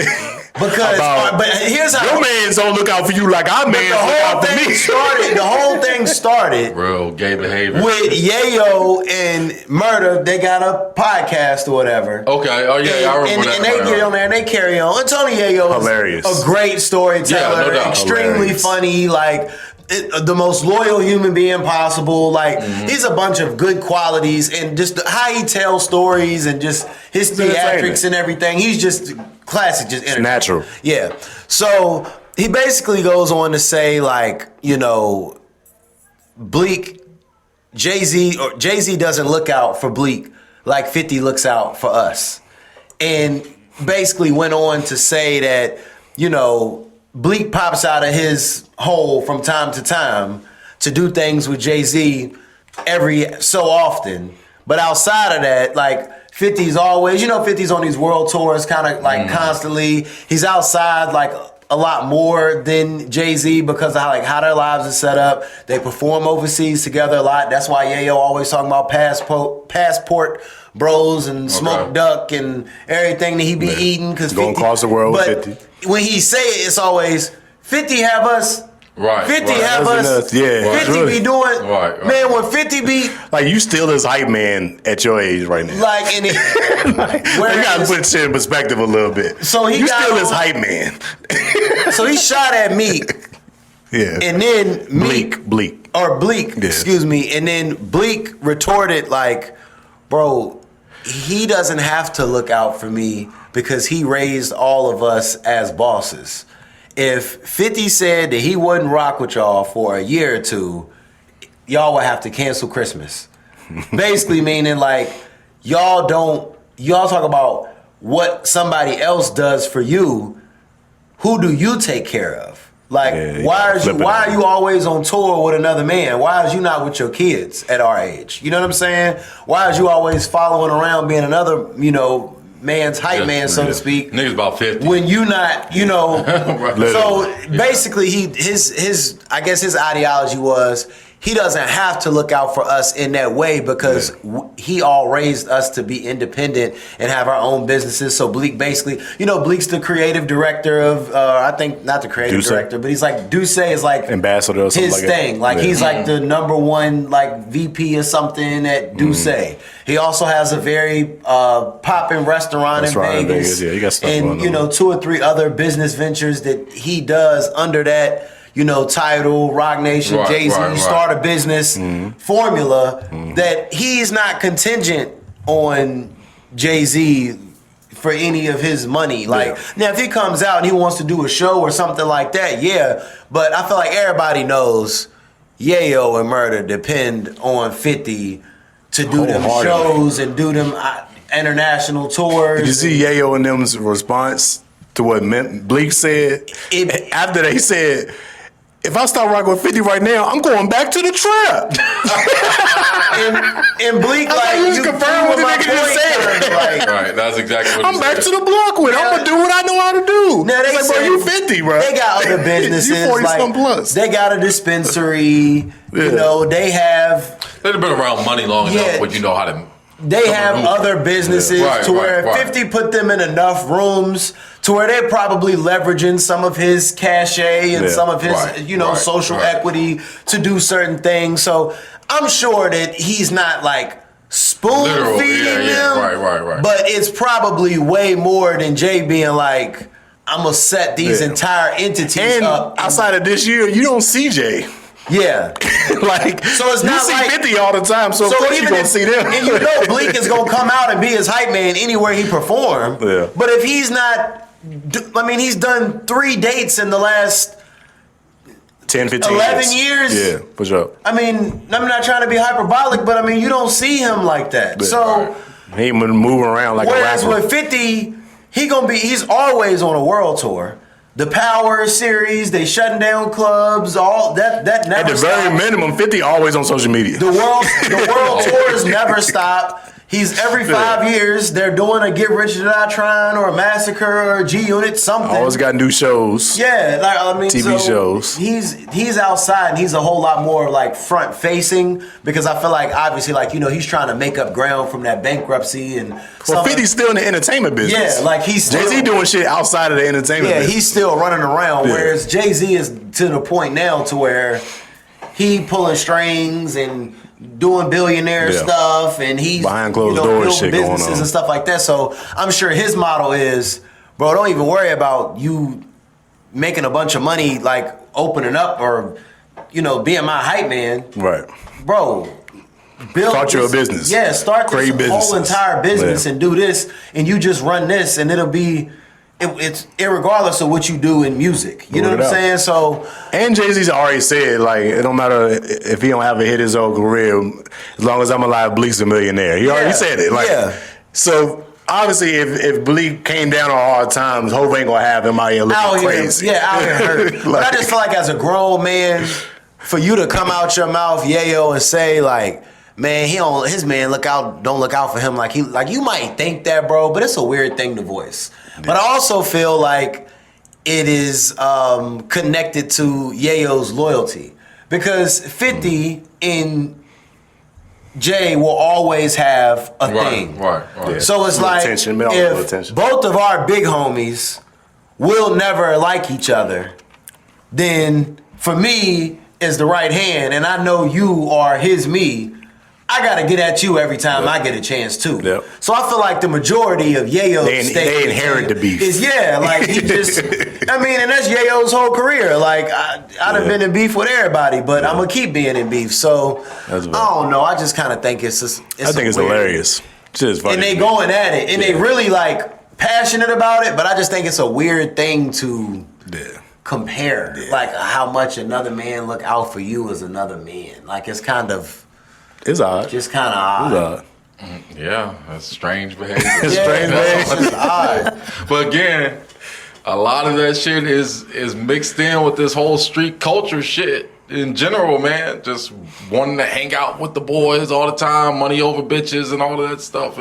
Because, but here's how your mans don't look out for you like our mans look out for me. The whole thing started real gay behavior with Yayo and Murda. They got a podcast or whatever. Okay, oh yeah, I remember that. And they get on there and they carry on. And Tony Yayo is hilarious, a great storyteller, no doubt. extremely funny, like. The most loyal human being possible. Like he's a bunch of good qualities, and just how he tells stories and just his theatrics and everything. He's just classic, just natural. Yeah. So he basically goes on to say, like, Bleek, Jay-Z doesn't look out for Bleek like 50 looks out for us, and basically went on to say that Bleek pops out of his hole from time to time to do things with Jay-Z every so often. But outside of that, like 50's always, 50's on these world tours kind of like constantly. He's outside like a lot more than Jay-Z because of how their lives are set up. They perform overseas together a lot. That's why Yayo always talking about passport bros and smoked duck and everything that he be eating. Cause going across the world with 50. When he say it, it's always 50 have us. Right. 50 have us. Yeah. 50 be doing. Right. Man, when 50 be. Like, you still his hype man at your age right now. Like, and it. You gotta put shit in perspective a little bit. So you still his hype man. So he shot at Meek. Yeah. And then Bleek. Or Bleek, excuse me. And then Bleek retorted like, bro, he doesn't have to look out for me because he raised all of us as bosses. If 50 said that he wouldn't rock with y'all for a year or two, y'all would have to cancel Christmas. Basically meaning like, y'all talk about what somebody else does for you. Who do you take care of? Like, why are you always on tour with another man? Why is you not with your kids at our age? You know what I'm saying? Why is you always following around being another, man's hype man, so to speak? Niggas about 50. When you not, Right. So basically, his I guess his ideology was he doesn't have to look out for us in that way because he all raised us to be independent and have our own businesses. So Bleek basically, Bleek's the creative director of, I think not the creative director, but he's like, Duce is like ambassador or something his thing. Like he's like the number one like VP or something at Duce. He also has a very poppin' restaurant in Vegas. Yeah, he got stuff and going on. 2 or 3 other business ventures that he does under that. Title, Rock Nation, Jay-Z, start a business formula that he's not contingent on Jay-Z for any of his money. Like, now if he comes out and he wants to do a show or something like that, but I feel like everybody knows Yayo and Murda depend on 50 to do them shows and do them international tours. Did you see Yayo and them's response to what Bleek said? After they said, if I start rocking with 50 right now, I'm going back to the trap. and Bleek, you confirm what the nigga just said. Right, that's exactly what I'm back to the block with. I'm gonna do what I know how to do. Now they say, bro, you 50, bro. They got other businesses. You 40 some plus. They got a dispensary. They have. They've been around money long enough, but you know how to they have other businesses to where 50 put them in enough rooms to where they're probably leveraging some of his cachet and some of his, social equity to do certain things. So I'm sure that he's not like spoon feeding them. Right. But it's probably way more than Jay being like, I'm gonna set these entire entities up. Outside of this year, you don't see Jay. Yeah. Like, so it's not you see like 50 all the time, so of course you're going to see them. And Bleek is going to come out and be his hype man anywhere he perform. Yeah. But if he's not, he's done 3 dates in the last 10, 15 11 years. Yeah, for sure. I'm not trying to be hyperbolic, but you don't see him like that. Yeah. So he ain't moving around like a rapper. Whereas with 50, he's always on a world tour. The Power series, they shutting down clubs, all that never At the very stops. minimum, 50 always on social media. The world tours never stop. He's every 5 years, they're doing a Get Rich or Die Trying or a Massacre or a G-Unit, something. Always got new shows. Yeah, TV shows. He's outside and he's a whole lot more like front facing because I feel like obviously he's trying to make up ground from that bankruptcy and. Well, 50's still in the entertainment business. Yeah, like he's still, Jay-Z doing shit outside of the entertainment business. Yeah, he's still running around. Whereas Jay-Z is to the point now to where he pulling strings and doing billionaire stuff, and he's behind closed doors shit businesses going on and stuff like that. So I'm sure his model is, bro, don't even worry about you making a bunch of money, like opening up or being my hype man, right, bro. Start your business. Yeah, start this whole entire business and do this, and you just run this, and it'll be. It's irregardless of what you do in music. You know what I'm saying? So, and Jay-Z's already said, like, it don't matter if he don't have a hit his own career, as long as I'm alive, Bleek's a millionaire. He already said it. Like, so obviously, if Bleek came down on hard times, Hov ain't gonna have him out here looking crazy. Out here hurt. But I just feel like as a grown man, for you to come out your mouth, Yayo, and say like, man, his man don't look out for him like you might think that, bro, but it's a weird thing to voice. But I also feel like it is connected to Yayo's loyalty because 50 and Jay will always have a thing. Right. Yeah. So it's like if both of our big homies will never like each other, then for me is the right hand, and I know you are his me. I gotta get at you every time I get a chance too. Yep. So I feel like the majority of Yayo's they inherit the beef. Is like he just. And that's Yayo's whole career. Like I'd have been in beef with everybody, but I'm gonna keep being in beef. So I don't know. I just kind of think it's hilarious. Just funny. And they going at it, and they really like passionate about it. But I just think it's a weird thing to compare, like how much another man look out for you as another man. Like it's kind of. It's odd. Just kind of odd. Yeah, that's strange behavior. Strange behavior. It's odd. But again, a lot of that shit is mixed in with this whole street culture shit in general, man. Just wanting to hang out with the boys all the time, money over bitches and all of that stuff.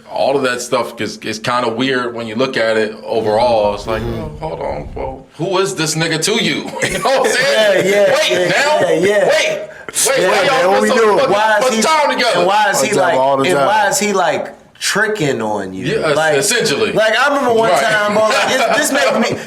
All of that stuff is kind of weird when you look at it overall. It's like, hold on, well, who is this nigga to you? You know what I'm saying? Wait. What we doing? Why is he like tricking on you? Yeah, essentially. Like I remember one time, bro. Like,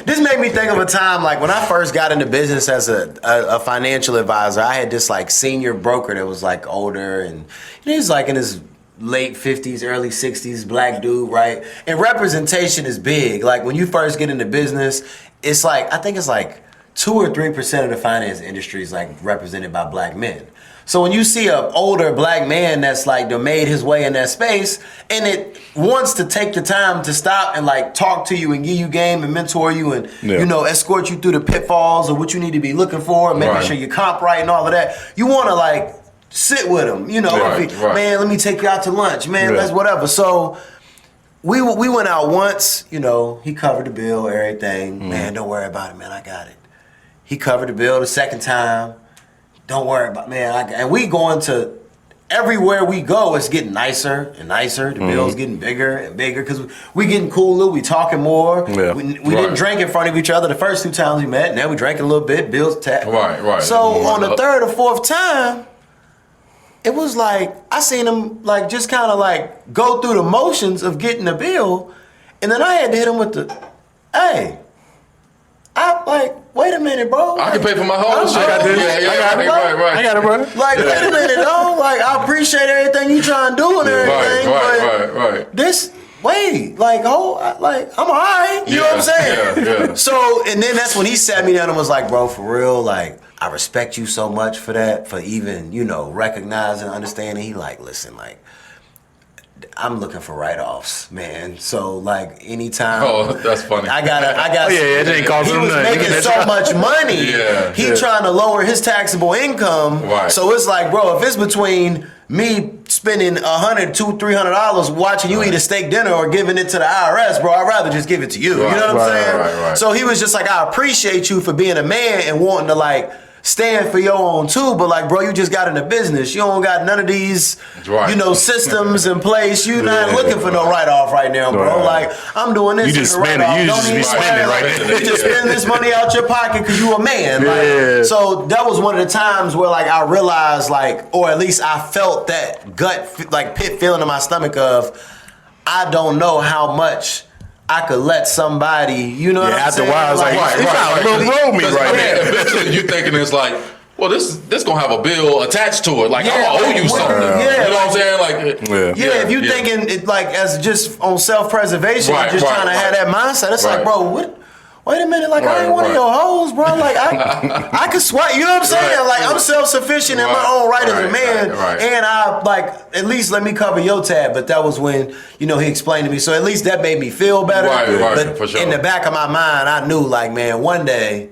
this made me think of a time like when I first got into business as a financial advisor. I had this like senior broker that was like older, and he was like in his late 50s, early 60s, black dude, right? And representation is big. Like when you first get into business, it's like I think it's like 2 or 3% of the finance industry is like represented by black men. So when you see an older black man that's like made his way in that space and it wants to take the time to stop and like talk to you and give you game and mentor you and escort you through the pitfalls of what you need to be looking for and making sure you comp right and all of that, you want to like sit with him, man, let me take you out to lunch, man, let's whatever. So we went out once, he covered the bill, everything. Man, don't worry about it, man, I got it. He covered the bill the second time. Don't worry about it, man. And we going to everywhere we go, it's getting nicer and nicer. The bill's getting bigger and bigger because we getting cooler. We talking more. Yeah. We didn't drink in front of each other the first 2 times we met. Now we drank a little bit. Bills tapped. Right. So on the 3rd or 4th time, it was like I seen him like just kind of like go through the motions of getting the bill, and then I had to hit him with the, hey, I like, wait a minute, bro. I can pay for my whole shit. I got this. Yeah, I got it. right. I got it, brother. Like, wait a minute, though. Like, I appreciate everything you trying to do and everything, Right. this, wait, like, like, I'm all right. You know what I'm saying? Yeah. So, and then that's when he sat me down and was like, bro, for real, like, I respect you so much for that, for even, you know, recognizing, understanding. He like, listen, like, I'm looking for write-offs, man. So, like, anytime. Oh, that's funny. I got. Oh, yeah, it didn't cost He him was nothing. making so much money. Yeah. He trying to lower his taxable income. Right. So it's like, bro, if it's between me spending $100, $200, $300 watching you eat a steak dinner or giving it to the IRS, bro, I'd rather just give it to you. Right, You know what I'm saying? right. So he was just like, I appreciate you for being a man and wanting to like stand for your own too, but like, bro, you just got in the business. You don't got none of these, Right. you know, systems in place. You not looking for no write-off right now, bro. Right. Like, I'm doing this. You just as a spend it. write-off. You Don't just even be spending swear. right Like, there. you just spend this money out your pocket because you a man. Yeah. Like, so that was one of the times where like I realized like, or at least I felt that gut, like pit feeling in my stomach of, I don't know how much I could let somebody, you know what I'm after a saying? while, it's like, you trying to little roll me right now. Eventually, you're thinking it's like, well, this gonna have a bill attached to it. Like, Yeah, I'm gonna owe you like, something. yeah, You know what I'm saying? Like, Yeah, if you thinking it like as just on self-preservation, Right, just right, trying to have that mindset, it's like, Right. bro, what? Wait a minute, like I Right, ain't one of right. your hoes, bro. Like I could swipe. You know what I'm saying? Right. Like I'm self-sufficient in my Right, own right as a right, man, right. and I like at least let me cover your tab. But that was when he explained to me, so at least that made me feel better. Right, but for sure. in the back of my mind, I knew like, man, one day.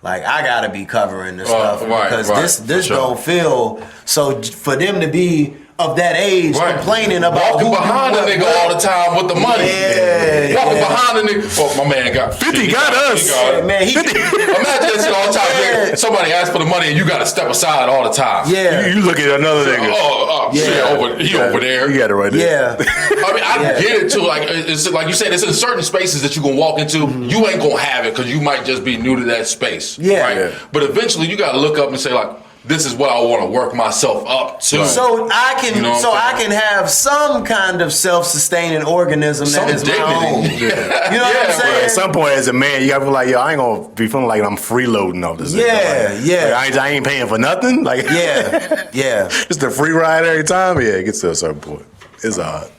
Like I gotta be covering this stuff right, because right, this for sure. don't feel so. For them to be of that age complaining about walking who behind do the what, nigga all the time with the money. Yeah, Walking behind the nigga. Oh, my man got 50 got us. He got it. man, Imagine that shit all the time. Yeah. Nigga. Somebody asks for the money and you got to step aside all the time. yeah, You look at another nigga. Shit, over there. You got it right there. yeah, I mean, I get it too. Like it's like you said, it's in certain spaces that you can walk into. You ain't gonna have it because you might just be new to that space. Yeah. Right? Yeah. But eventually, you got to look up and say like, this is what I want to work myself up to. So I can, You know what I'm saying? have some kind of self-sustaining organism Some that is dignity. my own. Yeah. You know what I'm Yeah, saying? At some point, as a man, you gotta feel like, yo, I ain't gonna be feeling like I'm freeloading off this. Yeah, Like, yeah. Like, I ain't paying for nothing. Like, Yeah. just a free ride every time. Yeah, it gets to a certain point. It's odd.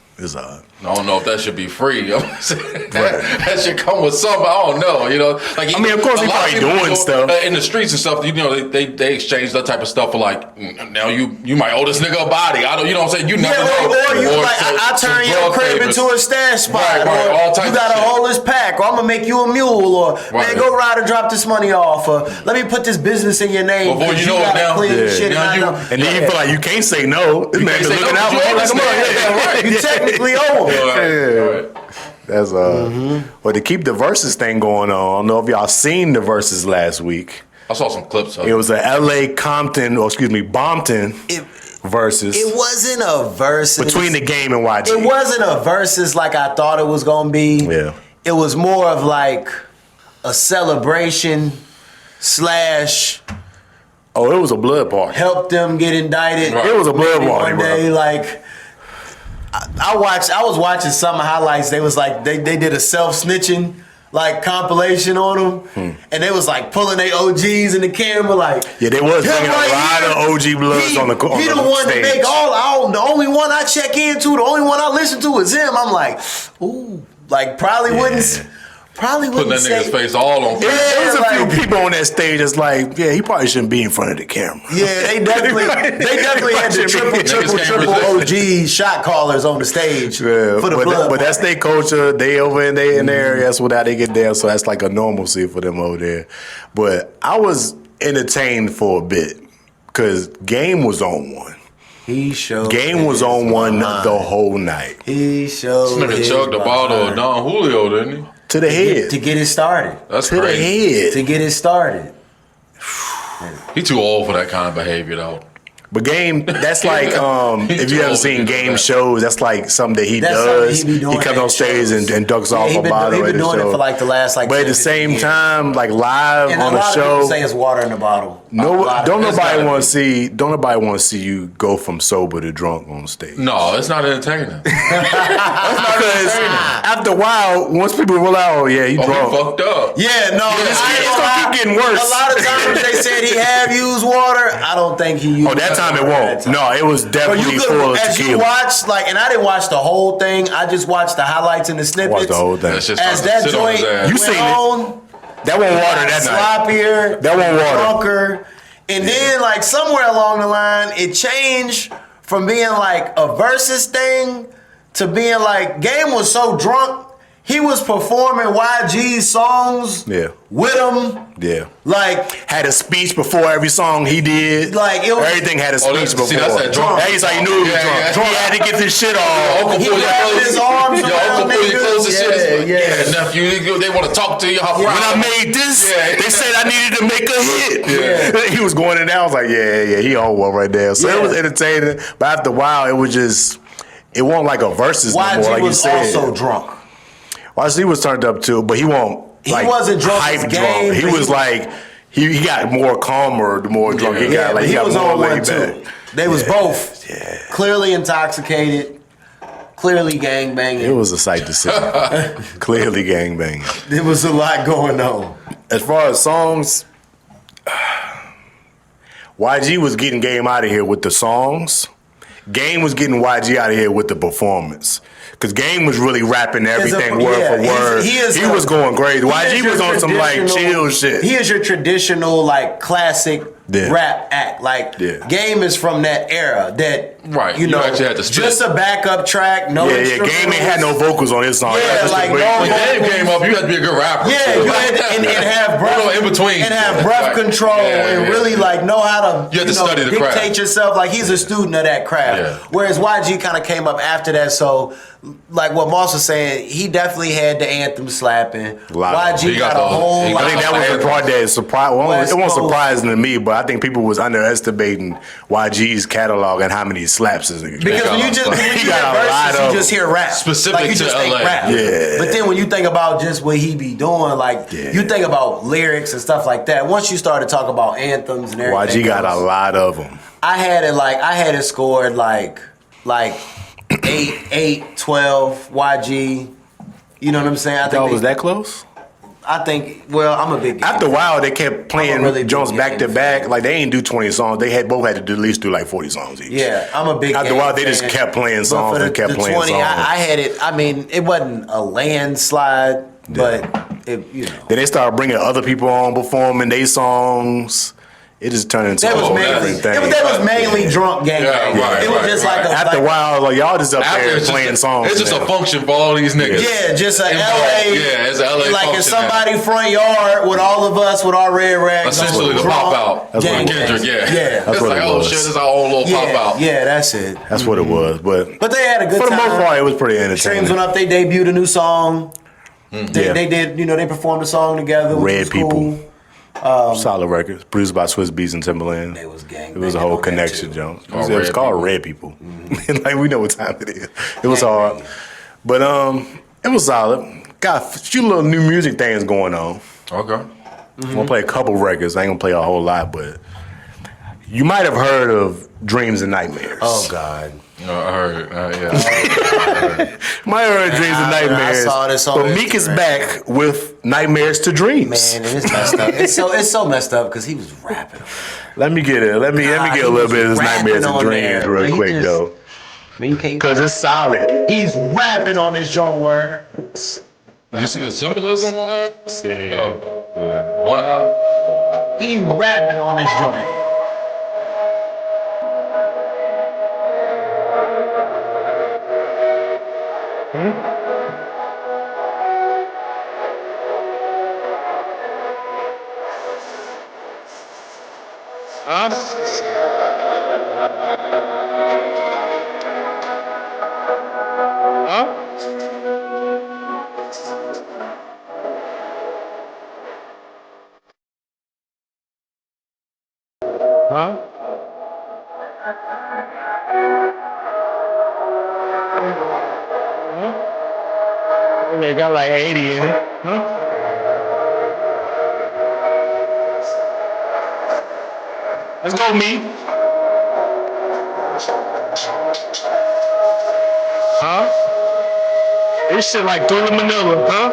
I don't know if that should be free. That should come with something. I don't know. Like I mean, of course, a he lot probably people doing stuff in the streets and stuff. They exchange that type of stuff for like, now you might owe this nigga a body. I don't. You know what I'm saying? You never know. Or you like some- I some turn your drug crib favors. into a stash spot, Right, or all types you got of a shit. whole this pack, or I'm gonna make you a mule, or man, Right. go ride and drop this money off, or let me put this business in your name. Before 'cause you know it gotta now, clean yeah. shit Now and you- I know. And then you feel like you can't say no. This man can't is say looking no, out but for you you like a owe this mother. man. You technically owe him. Right. That's But to keep the versus thing going on, I don't know if y'all seen the versus last week. I saw some clips of It was a LA Bompton It versus wasn't a versus between the game and YG. It wasn't a versus like I thought it was gonna be. Yeah. It was more of like a celebration / Oh, it was a blood party. help them get indicted. Right. It was a blood Maybe party, one bro. day, like I was watching some highlights. They was like they did a self-snitching like compilation on them, and they was like pulling their OGs in the camera, like Yeah, they was him bringing a lot here, of OG bloods on the he the on the one stage. to make the only one I check into, the only one I listen to is him. I'm like, ooh, like probably wouldn't putting that say, nigga's face all on. Yeah, There was a like- few people on that stage that's like, yeah, he probably shouldn't be in front of the camera. Yeah, they definitely had the triple OG shot callers on the stage Yeah, for the but, blood. but that's their culture. They over in their area. That's what how they get down. So that's like a normalcy for them over there. But I was entertained for a bit because Game was on one. He showed Game was on one the whole night. He showed This nigga chugged the bottle of Don Julio, didn't he? To the head. to get it started. That's To the crazy. head. To get it started. He too old for that kind of behavior, though. But Game, that's like if you ever seen Game shows, that's like something that he That's does. something he be doing He comes on at stage shows. and ducks off he a been, bottle. he been at the doing it show. for like the last like. But at 10, the 15 same years. time, like live And on a a lot of show, people say it's water in the bottle. no, don't It's nobody gotta want be. to see. Don't nobody want to see you go from sober to drunk on stage. No, it's not entertaining. Because after a while, once people realize, oh yeah, he Oh, drunk. he fucked up. Yeah, no, It's I ain't gonna gonna keep lie. getting worse. A lot of times they said he have used water. I don't think he used. Oh, that time it water won't. that time. No, it was But definitely you full of could, as you tequila. watch, like, and I didn't watch the whole thing. I just watched the highlights and the snippets. Watch the whole thing. That shit As started to that sit on his joint ass. You went seen it. on, That won't water that night. sloppier, That won't water. drunker, and then like somewhere along the line, it changed from being like a versus thing to being like Game was so drunk. He was performing YG's songs Yeah. with him. Yeah. Like, Had a speech before every song he did. Like, it was- everything had a Oh, speech see, before. that's that drunk. That he's like, he knew he was Yeah, drunk. yeah. Drunk. He had to get this shit off. Uncle He pull your wrapped clothes. his arms Yo, around Uncle pull your niggas. clothes and shit. It's like, Yeah, yeah, nephew, they want to talk to you. How When proud. I made this, Yeah. they said I needed to make a hit. Yeah. He was going in there. I was like, yeah, he on one right there. So Yeah. it was entertaining. But after a while, it was just, it wasn't like a versus no more, YG like you was said. also drunk. YG was turned up too, but he won't. He Like, wasn't drunk as hype Game, drunk. He but was he- like, he got more calmer the more drunk he Yeah, got. but Like he got was more on one laid too. back. They was both clearly intoxicated, clearly gang banging. It was a sight to see. Clearly gangbanging. There was a lot going on. As far as songs, YG was getting Game out of here with the songs. Game was getting YG out of here with the performance. Because Game was really rapping everything word for word. He was going crazy. YG was on some like chill shit. He is your traditional like classic Yeah. rap act. Like Yeah. Game is from that era that Right, you you know actually had to spit. just a backup track, no Yeah, Game ain't had no vocals on his song. Yeah, That's just like, the way- no When Game came up, you had to be a good rapper. Yeah, you had to, and have breath You know, in between. and have breath Like, control yeah, and yeah. really like know how to You had to study the dictate craft. yourself. Like he's a student of that craft. Yeah. Whereas YG kind of came up after that. So like what Moss was saying, he definitely had the anthem slapping. Lot of them. YG He got got a the- whole. he lot I think of that was the flavor. part that surprised. Well, West it wasn't Coast. surprising to me, but I think people was underestimating YG's catalog and how many slaps is it. Because when you just when He you got hear a lot verses, of you just hear rap. Specific like you to just think LA. rap. Yeah. But then when you think about just what he be doing, like you think about lyrics and stuff like that. Once you start to talk about anthems and everything, YG got a else, lot of them. I had it scored like 8, 12, YG. You know what I'm saying? I think Y'all was that close? I think. Well, I'm a big. After a while, they kept playing really big Jones back to Game back. fan. Like they ain't do 20 songs. They had both had to do, at least do like 40 songs each. Yeah, I'm a big. After a Game while, they just fan. kept playing But songs for and kept playing 20, songs. I had it. I mean, it wasn't a landslide, but it, you know. Then they started bringing other people on performing their songs. It just turned into That a was whole mainly. different thing. That was mainly drunk gang. Yeah, banging. right, It was right, just right. like a, After a like, while, like y'all just up After there it's playing just, songs. It's just now. a function for all these niggas. Yeah, just a Involved. LA. Yeah, it's a LA like in function somebody front yard with all of us with our red rags. Essentially on, the drunk, pop out. That's what gang it was. Kendrick, yeah. Yeah. That's It's what like, it oh was. shit, this is our own little pop Yeah, out. yeah, that's it. That's what it was. But But they had a good for the time. most part, it was pretty entertaining. Streams went up. They debuted a new song. They, Yeah. they did. You know, they performed a song together. Which Red was People. Cool. Solid records, produced by Swiss Beats and Timberland. They was gang It was a banging whole on that connection, too. Jones. Oh, It was Red called People. Red People. Like we know what time it is. It was Gang hard, banging. but it was solid. Got a few little new music things going on. Okay. I'm gonna play a couple records. I ain't gonna play a whole lot, but you might have heard of Dreams and Nightmares. Oh God. No, I heard it. Yeah. Might have heard of Dreams and I Nightmares. saw this on But Meek is Instagram. back with Nightmares to Dreams. Man, and it's messed up. It's so messed up because he was rapping. Let me get it. Let me get a he little was bit of this rapping Nightmares and on Dreams there. real He quick just- though. I mean, you can't. Cause it's solid. He's rapping on his joint words. You see the symbolism on that? Yeah. Wow. He rapping on his joint. They got like 80 in it. Huh? Let's go, Meek. Huh? This shit like Thriller Manila, huh?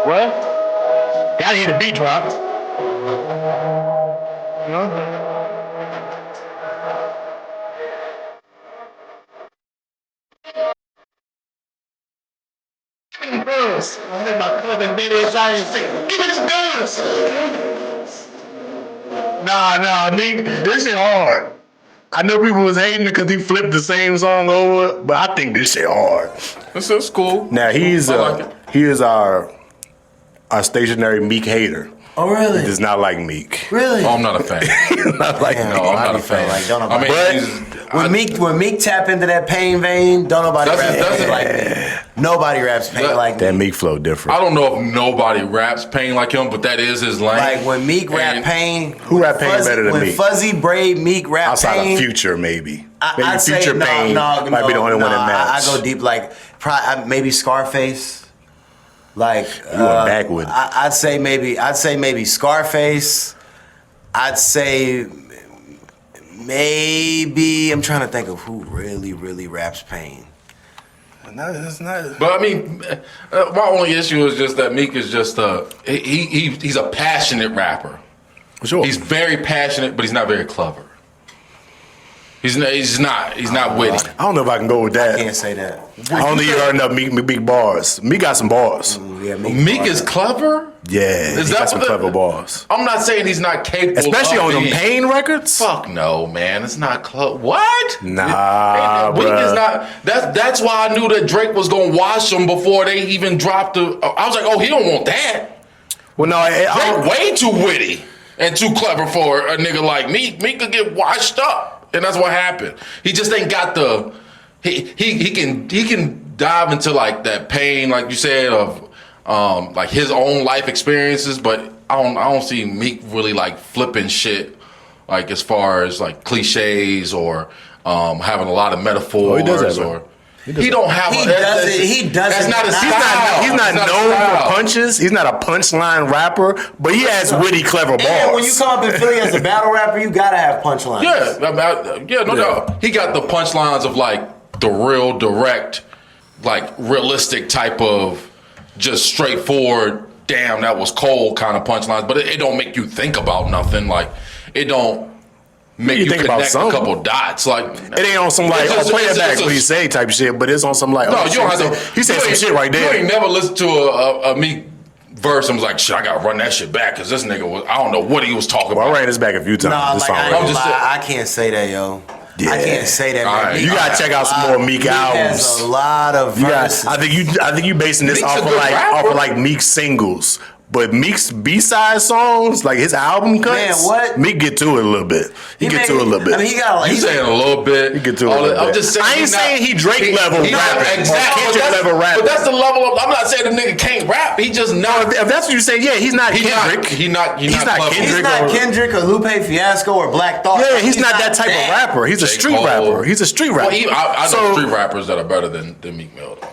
What? Gotta hear the beat drop. Huh? Guns. I made my cousin did it. I ain't say, give me some guns. Nah, nigga, this shit hard. I know people was hating because he flipped the same song over, but I think this shit hard. That's cool. Now he is our stationary Meek hater. Oh really? He does not like Meek. Really? Oh, I'm not a fan. Not like Damn, Meek. No, I'm not a fan. Like, don't I nobody. mean, When Meek tap into that pain vein, don't nobody rap pain like me. Nobody raps pain like That me. Meek flow different. I don't know if nobody raps pain like him, but that is his lane. Like when Meek rap And pain. Who rap pain better than when Meek? Fuzzy Braid Meek rap Outside pain. of Future, maybe. I'd say Future Pain might be the only one that matters. I go deep, like maybe Scarface. Like You went back with it. I'd say maybe Scarface. I'd say maybe I'm trying to think of who really raps pain. No, it's not. But I mean, my only issue is just that Meek is just he's a passionate rapper. Sure. He's very passionate, but he's not very clever. He's not witty. I don't know if I can go with that. I can't say that. I don't think you heard enough Meek bars. Meek got some bars. Yeah, Meek is clever. Yeah, Is he that got some what clever bars. I'm not saying he's not capable, Especially of on them being- Pain records. Fuck no, man. It's not close. What? Nah, Meek bruh. is not. That's why I knew that Drake was gonna wash him before they even dropped the. I was like, oh, he don't want that. Well, no, Drake way too witty and too clever for a nigga like Meek. Meek could get washed up, and that's what happened. He just ain't got the. He can dive into like that pain, like you said, of like his own life experiences, but I don't see Meek really like flipping shit, like as far as like cliches or having a lot of metaphors. he does that, or He don't have. He a, doesn't. That's not his He's style. not It's his known style. for punches. He's not a punchline rapper, but he has witty, clever bars. And when you come up in Philly as a battle rapper, you gotta have punchlines. Yeah, no doubt. He got the punchlines of like the real direct, like realistic type of just straightforward, damn, that was cold kind of punchlines. But it don't make you think about nothing. Like it don't make you think about connect a something. couple dots. Like It ain't on some like, It's just- play it's that back just what a- he say type shit, but it's on some like, no, oh, you don't shit, have to. he said some shit right You there. ain't never listened to a Meek verse and was like, shit, I gotta run that shit back because this nigga was, I don't know what he was talking Well, I about. ran this back a few times. Nah, This like song I, right ain't here. gonna just- lie, I can't say that, yo. Yeah. I can't say that. All Man. right. Meek You gotta has check out a some lot- more Meek albums. Has a lot of You got, verses. I think you basing this Meek's off a of good like rapper. Meek singles. But Meek's B-side songs, like his album cuts, Man, what? Meek get to it a little bit. He get to it a little bit. I mean, he got. You saying a little bit. You get to it a little I'm bit. just saying. I ain't he's not- saying he Drake level he not- rapping or Exactly. Kendrick But that's- level rapping. But that's the level of. I'm not saying the nigga can't rap. He just not. if that's what you're saying, yeah, he's not Kendrick. He's not He's not clever. Kendrick. He's not or- Kendrick or Lupe Fiasco or Black Thought. Yeah, he's not that type of rapper. He's a J. street Cole. rapper. He's a street rapper. Well, I know So- street rappers that are better than Meek Mill, though.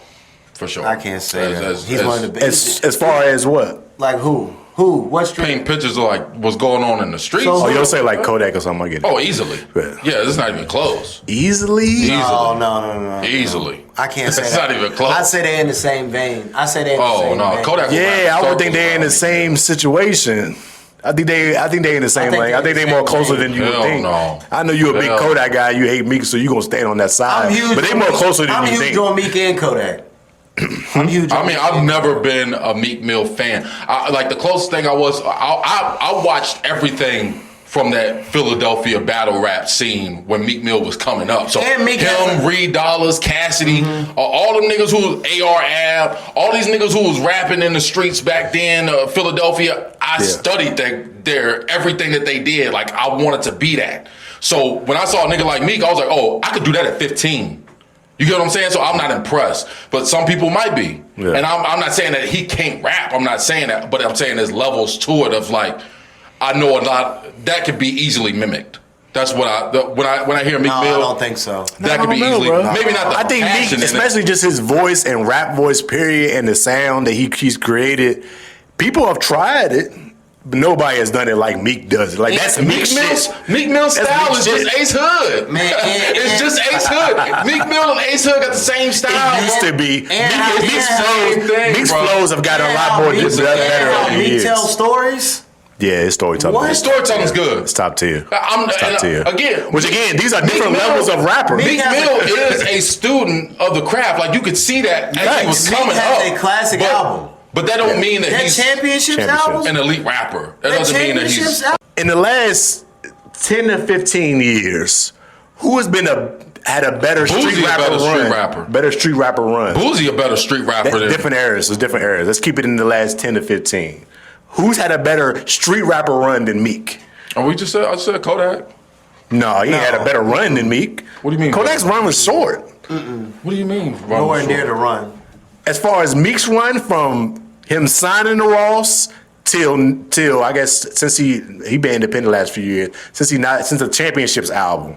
For sure. I can't say that. He's one of the best. As far as what? Like who? Who? What street? Paint pictures of like what's going on in the streets. So- Oh, you'll say like Kodak or something. I get it. Oh, easily. Yeah. Yeah, it's not even close. Easily? No. Easily. I can't say It's that. not even close. I'd say they're in the same vein. I say they're in the Oh same no, vein. Kodak. will Yeah, rap I would think circles they're in the around same situation. I think they in the same think lane. they're I think in they the more same closer lane. than you would Hell think. no. I know you're a big Hell. Kodak guy. You hate Meek, so you gonna stand on that side. I'm huge. But they more closer than I'm you huge think. on Meek and Kodak. I'm huge. I on mean, Meek I've and never Kodak. been a Meek Mill fan. Like the closest thing I was, I watched everything from that Philadelphia battle rap scene when Meek Mill was coming up. So And Meek has him, a- Reed Dollars, Cassidy, all them niggas who was AR Ab, all these niggas who was rapping in the streets back then, Philadelphia. I studied their everything that they did. Like I wanted to be that. So when I saw a nigga like Meek, I was like, oh, I could do that at 15. You get what I'm saying? So I'm not impressed, but some people might be. Yeah. And I'm not saying that he can't rap. I'm not saying that, but I'm saying there's levels to it of like, I know a lot that could be easily mimicked. That's what when I hear Meek Mill. I don't think so. That could be easily, maybe not the I think passion Meek, in it. especially just his voice and rap voice, period, and the sound that he's created. People have tried it, but nobody has done it like Meek does it. Like that's Meek shit. Meek Mill's style Meek is shit. just Ace Hood. Man, it's just Ace Hood. Meek Mill and Ace Hood got the same style. It used to be. And Meek's flows have gotten a lot more better over the Meek years. tell stories. Yeah, his storytelling. What? is- Storytelling's good. It's top tier. It's top tier. Which again, these are different Meek Mill- levels of rapper. Meek has Mill a- is a student of the craft. Like you could see that as he was Meek coming has up. a classic album. But that don't mean that That he's championships Championships. album. an elite rapper. That doesn't mean that he's. In the last 10 to 15 years, who has had a better Boozy street a rapper better run? street rapper. Better street rapper run. Boozy a better street rapper than Different eras. There's different eras. Let's keep it in the last 10 to 15. Who's had a better street rapper run than Meek? Oh, I said Kodak. No, he had a better run than Meek. What do you mean? Kodak's run was short. What do you mean? Nowhere near the run. As far as Meek's run, from him signing to Ross till I guess since he been independent the last few years, since the Championships album,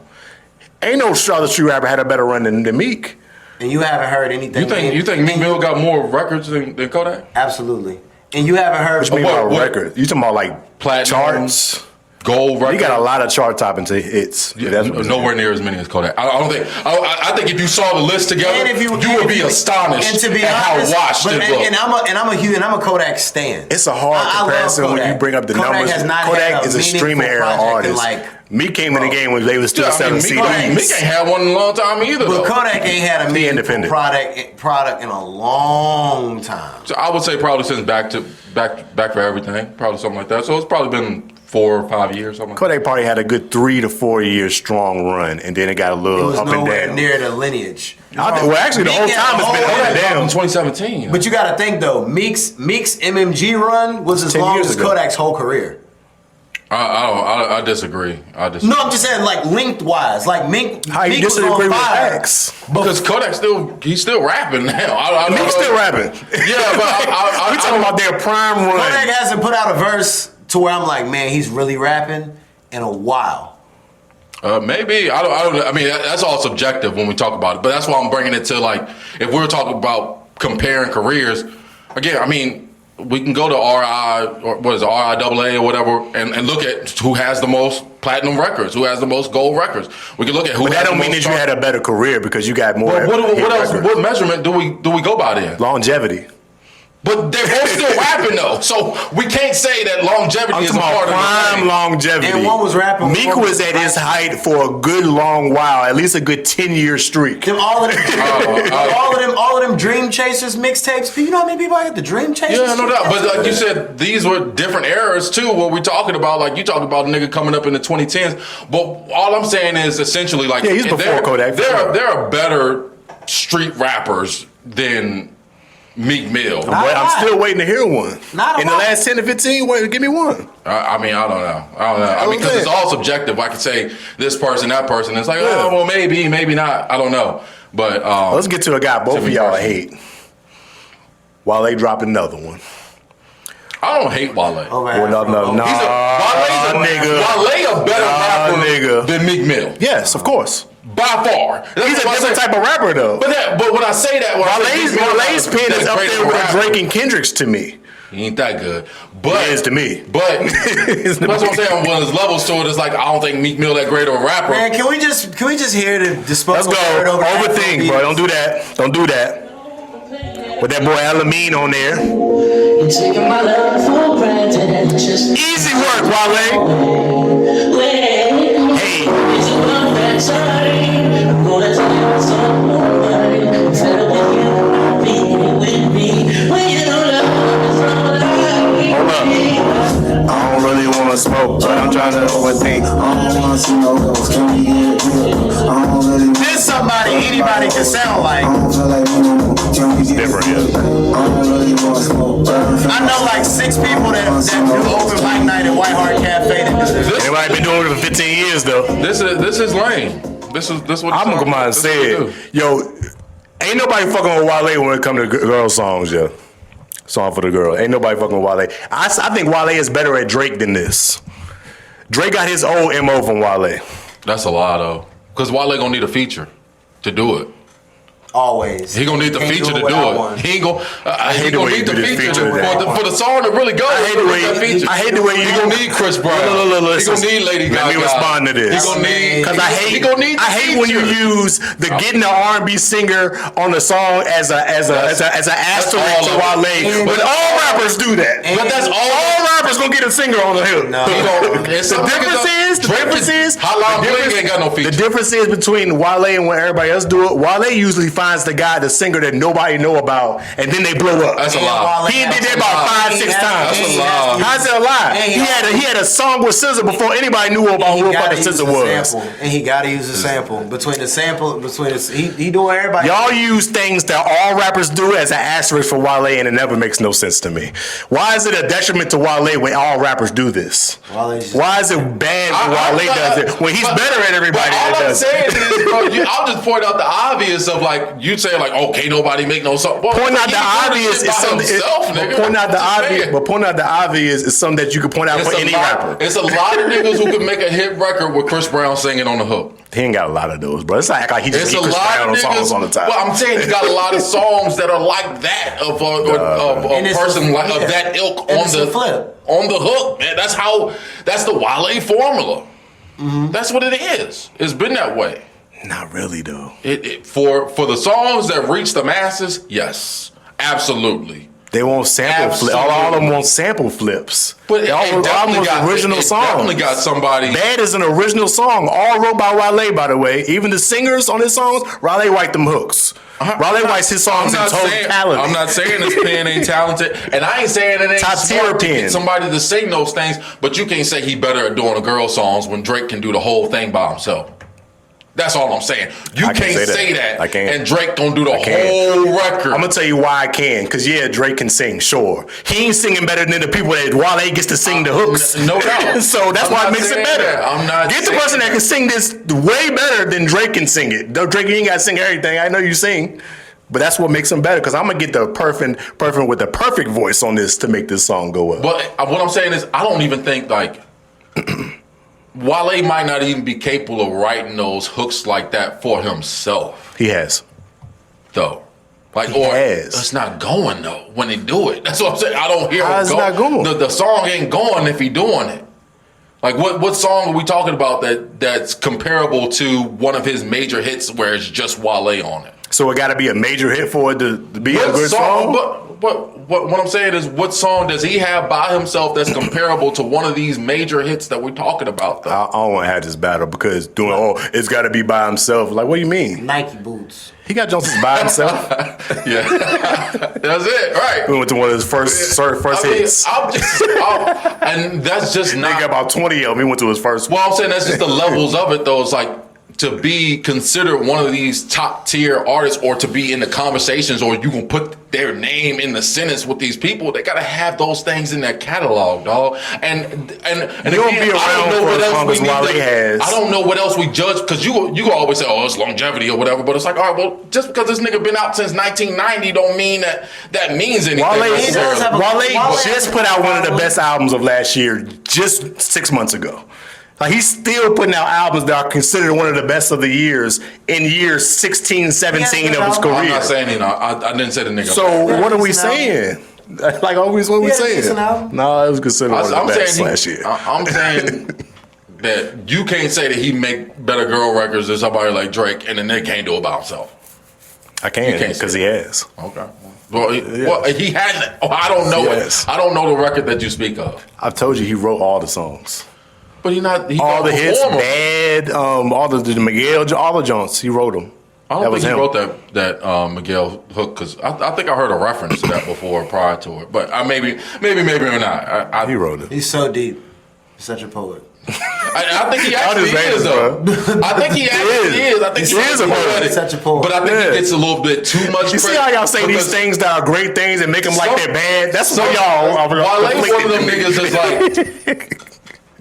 ain't no other street rapper had a better run than Meek. And you haven't heard anything. You think Meek Mill got more records than Kodak? Absolutely. And you haven't heard. What you mean what- about record? You talking about like Platinum, charts? Gold records? He got a lot of chart topping to hits. Yeah, That's what- nowhere near as many as Kodak. I don't think. I think if you saw the list together, And if you would be astonished and to be at honest, how washed but, it looked. and I'm a Kodak stan. It's a hard I love comparison when Kodak. you bring up the Kodak numbers. has not had Kodak a is a streaming meaningful era project in, artist. like, Meek came in the game when they was still Yeah, selling Meek ain't CDs. had one in a long time either. But Though. Kodak ain't had a meaningful independent. product in a long time. So I would say probably since back for everything, probably something like that. So it's probably been 4 or 5 years. Something like Kodak probably had a good 3 to 4 year strong run, and then it got a It little was up and nowhere down. near the lineage. Well, actually, the Meek whole had time a it's been whole- up and that. In down. 2017. But you got to think though, Meek's MMG run was as 10 long years as ago. Kodak's whole career. I disagree. No, I'm just saying like lengthwise. Like Meek How you was disagree on with fire. facts? Because Kodak he's still rapping now. Meek's still rapping. Yeah, but we talking about their prime run. Kodak hasn't put out a verse to where I'm like, man, he's really rapping in a while. Maybe I don't. I mean, that's all subjective when we talk about it. But that's why I'm bringing it to like if we're talking about comparing careers. Again, I mean, we can go to RIAA or whatever, and look at who has the most platinum records, who has the most gold records. We can look at who. But that has don't the mean most that you had a better career because you got more. What hit else? records. What measurement do we go by then? Longevity. But they're both still rapping though, so we can't say that longevity I'm is a talking part about of the prime thing. longevity. And one was rapping. Meek one was at his height for a good long while, at least a good 10-year streak. All of them Dream Chasers mixtapes. You know how many people I got the Dream Chasers? Yeah, no doubt. But like you said, these were different eras too. What we're talking about, like you talking about a nigga coming up in the 2010s. But all I'm saying is essentially like Yeah, he's before Kodak. There are better street rappers than Meek Mill. But I'm still waiting to hear one. Not a In the lot. last 10 to 15, give me one. I mean, I don't know. I mean, because it's all subjective. I could say this person, that person. It's like, oh, well, maybe not. I don't know. But Let's get to a guy both of y'all hate. Wale dropped another one. I don't hate Wale. Well, no. Wale a better rapper nigga. than Meek Mill. Yes, of course. By far. He's a different type of rapper, though. But when I say that, Wale's pen is up there with Drake and Kendrick's to me. He ain't that good. But It is to me. But that's what I'm saying. When there's levels to it, it's like I don't think Meek Mill that great of a rapper. Man, can we just hear the disposable Let's go. word over Overthink, bro. Don't do that. Don't do that. With that boy Alameen on there. You're taking my love for granted. Just Easy work, Wale. Hey. it's a perfect time. I'm gonna tell you what's on my mind. Fed up with you, being with me. When you don't love, it's all Hold up. I don't really want to smoke, but I'm trying to overthink. I don't want to smoke. Can we get real? I don't really want There's somebody anybody can sound like. different, yeah. I know like 6 people that do open mic night at White Hart Cafe that do this. Anybody been doing it for 15 years, though. This is lame. This what I'm gonna come out and this say what we it. Yo, ain't nobody fucking with Wale when it comes to girl songs, yo. Song for the girl. Ain't nobody fucking with Wale. I think Wale is better at Drake than this. Drake got his old MO from Wale. That's a lot, though. Because Wale gonna need a feature to do it. Always. He gonna need the feature to do it. He ain't gonna. He gonna need the feature for the song to really go. I hate the way you gonna need Chris Brown. He gonna need Lady Gaga. Let me respond to this. He gonna need because I hate when you use the getting the R&B singer on the song as an asterisk to Wale. But all rappers do that. But that's all rappers gonna get a singer on the hook. No. The difference is Hotline Bling ain't got no feature. The difference is between Wale and when everybody else do it. Wale usually finds the guy, the singer that nobody know about, and then they blow up. That's a lie. He did that about 5-6 times. That's a lie. How's that a lie? He had a song with SZA before anybody knew about who the fucking SZA was. And he gotta use a sample. He doing everybody. Y'all use things that all rappers do as an asterisk for Wale, and it never makes no sense to me. Why is it a detriment to Wale when all rappers do this? Why is it bad when Wale does it when he's better at everybody that does it? All I'm saying is, bro, I'll just point out the obvious of like you saying like, oh, can't nobody make no song. Point out the obvious is something. Point out the obvious is something that you can point out for any rapper. It's a lot of niggas who can make a hit record with Chris Brown singing on the hook. He ain't got a lot of those, bro. It's not like he just Chris Brown on songs all the time. Well, I'm saying he got a lot of songs that are like that of a person like of that ilk on the hook, man. That's the Wale formula. Mm-hmm. That's what it is. It's been that way. Not really, though. For the songs that reach the masses, yes, absolutely. They want sample flips. All of them want sample flips. But all original songs. Definitely got somebody. Bad is an original song, all wrote by Wale, by the way. Even the singers on his songs, Wale write them hooks. Wale writes his songs in totality. I'm not saying his pen ain't talented, and I ain't saying it ain't top smart to pen. Get somebody to sing those things. But you can't say he better at doing the girl songs when Drake can do the whole thing by himself. That's all I'm saying. You can't say that. I can't. And Drake gonna do the whole record. I'm gonna tell you why I can. Because Drake can sing, sure. He ain't singing better than the people that Wale gets to sing the hooks. No doubt. So that's why it makes it better. Get the person that can sing this way better than Drake can sing it. Though Drake, you ain't gotta sing everything. I know you sing. But that's what makes him better. Because I'm gonna get the perfect with the perfect voice on this to make this song go up. But what I'm saying is, I don't even think like Wale might not even be capable of writing those hooks like that for himself. He has. Though. It's not going though when they do it. That's what I'm saying. I don't hear How's it not going? The song ain't going if he doing it. Like what song are we talking about that's comparable to one of his major hits where it's just Wale on it? So it got to be a major hit for it to be a good song? What I'm saying is, what song does he have by himself that's comparable to one of these major hits that we're talking about, though? I don't want to have this battle because it's got to be by himself. Like, what do you mean? Nike boots. He got Johnson's by himself. Yeah. That's it, right. We went to one of his first hits. And that's just not... He got about 20 of them. He went to his first one. Well, I'm saying that's just the levels of it, though. It's like, to be considered one of these top tier artists or to be in the conversations or you can put their name in the sentence with these people, they gotta have those things in their catalog, dog. And again, I don't know what else we need I don't know what else we judge, because you always say, oh, it's longevity or whatever, but it's like, all right, well, just because this nigga been out since 1990 don't mean that means anything. Wale just put out one of the best albums of last year, just 6 months ago. Like, he's still putting out albums that are considered one of the best of the years in years 16, 17 of his career. I'm not saying I didn't say the nigga. So what are we saying? Like, always what are we saying? No, it was considered one of the best last year. I'm saying that you can't say that he make better girl records than somebody like Drake, and then they can't do it by himself. I can, because he has. Okay. Well, he hasn't. I don't know it. I don't know the record that you speak of. I've told you he wrote all the songs. But all the hits, Bad, all the Miguel, all the Jones, he wrote them. I don't think he wrote that Miguel hook, because I think I heard a reference to that before prior to it. But maybe or not. He wrote it. He's so deep. He's such a poet. I think he actually is, though. I think he actually is. I think he is a poet. Such a poet. But I think he gets a little bit too much credit. You see how y'all say these things that are great things and make them like they're bad? That's what y'all are. Wale, one of them niggas is like...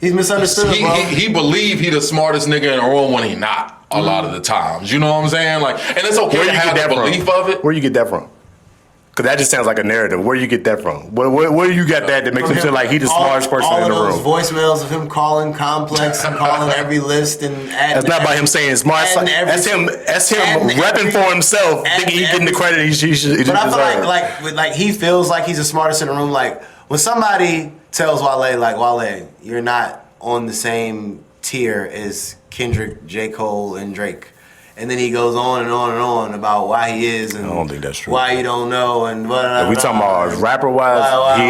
He's misunderstood. He believe he the smartest nigga in the room when he not a lot of the times. You know what I'm saying? Like, and it's okay to have the belief of it. Where you get that from? Because that just sounds like a narrative. Where do you get that from? Where do you got that makes him feel like he's the smartest person in the room? All of those voicemails of him calling Complex and calling every list and adding. That's not about him saying smart. That's him repping for himself, thinking he's getting the credit he should. But I feel like he feels like he's the smartest in the room. Like when somebody tells Wale, like, Wale, you're not on the same tier as Kendrick, J. Cole, and Drake. And then he goes on and on and on about why he is and I don't think that's true. Why you don't know and if we talking about rapper wise, he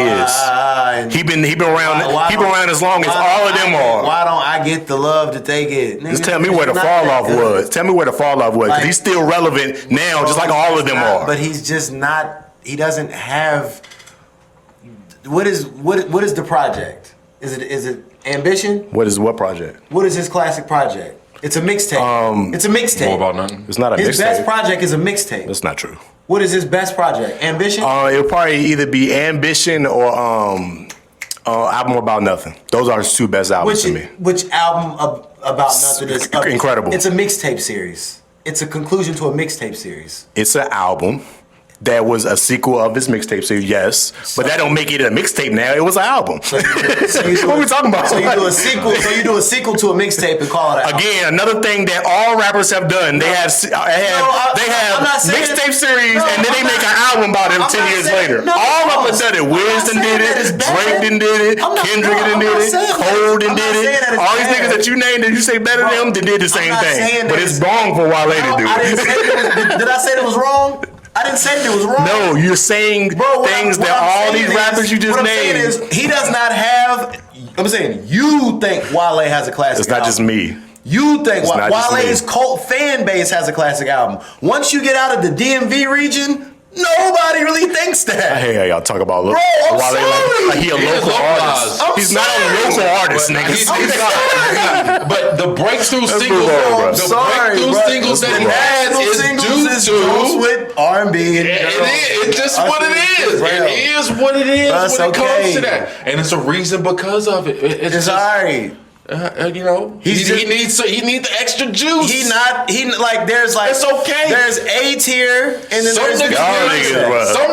is. He been around as long as all of them are. Why don't I get the love that they get? Just tell me where the fall off was. Tell me where the fall off was. Like, he's still relevant now, just like all of them are. But he's just not. He doesn't have. What is the project? Is it Ambition? What project? What is his classic project? It's a mixtape. It's a mixtape. More about nothing. It's not a mixtape. His best project is a mixtape. That's not true. What is his best project? Ambition? It'll probably either be Ambition or Album About Nothing. Those are his two best albums to me. Which album about nothing is incredible? It's a mixtape series. It's a conclusion to a mixtape series. It's an album that was a sequel of his mixtape series, yes. But that don't make it a mixtape now. It was an album. So what are we talking about? So you do a sequel. So you do a sequel to a mixtape and call it an album. Again, another thing that all rappers have done. They have mixtape series, and then they make an album about it 10 years later. All of them have done it. Wiz done did it. Drake done did it. Kendrick done did it. Cole done did it. All these niggas that you named that you say better than them, they did the same thing. But it's wrong for Wale to do it. Did I say it was wrong? I didn't say it was wrong. No, you're saying things that all these rappers you just named. What I'm saying is, he does not have. I'm saying you think Wale has a classic. It's not just me. You think Wale's cult fan base has a classic album. Once you get out of the DMV region, nobody really thinks that. I hear y'all talk about Wale like he a local artist. He's not a local artist, nigga. But the breakthrough singles, singles that he has is due to with R&B. It's just what it is. It is what it is when it comes to that, and it's a reason because of it. It's alright. He needs the extra juice. There's okay. There's A tier and then some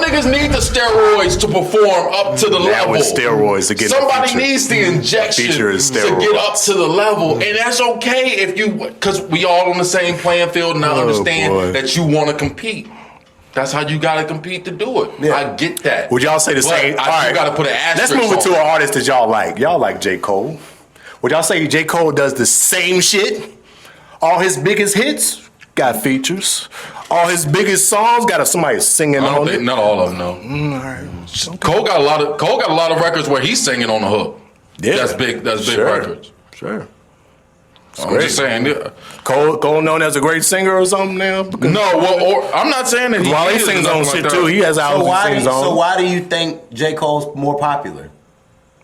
niggas need the steroids to perform up to the level. With steroids to get somebody needs the injection to get up to the level, and that's okay because we all on the same playing field, and I understand that you want to compete. That's how you gotta compete to do it. Yeah. I get that. Would y'all say the same? All right, you gotta put an asterisk. Let's move it to an artist that y'all like. Y'all like J. Cole. Would y'all say J. Cole does the same shit? All his biggest hits got features. All his biggest songs got somebody singing on it. Not all of them, no. Right. Cole got a lot of records where he's singing on the hook. Yeah, that's big records. Sure. I'm just saying. Cole known as a great singer or something now? I'm not saying that Wale sings on shit too. He has albums he sings on. So why do you think J. Cole's more popular?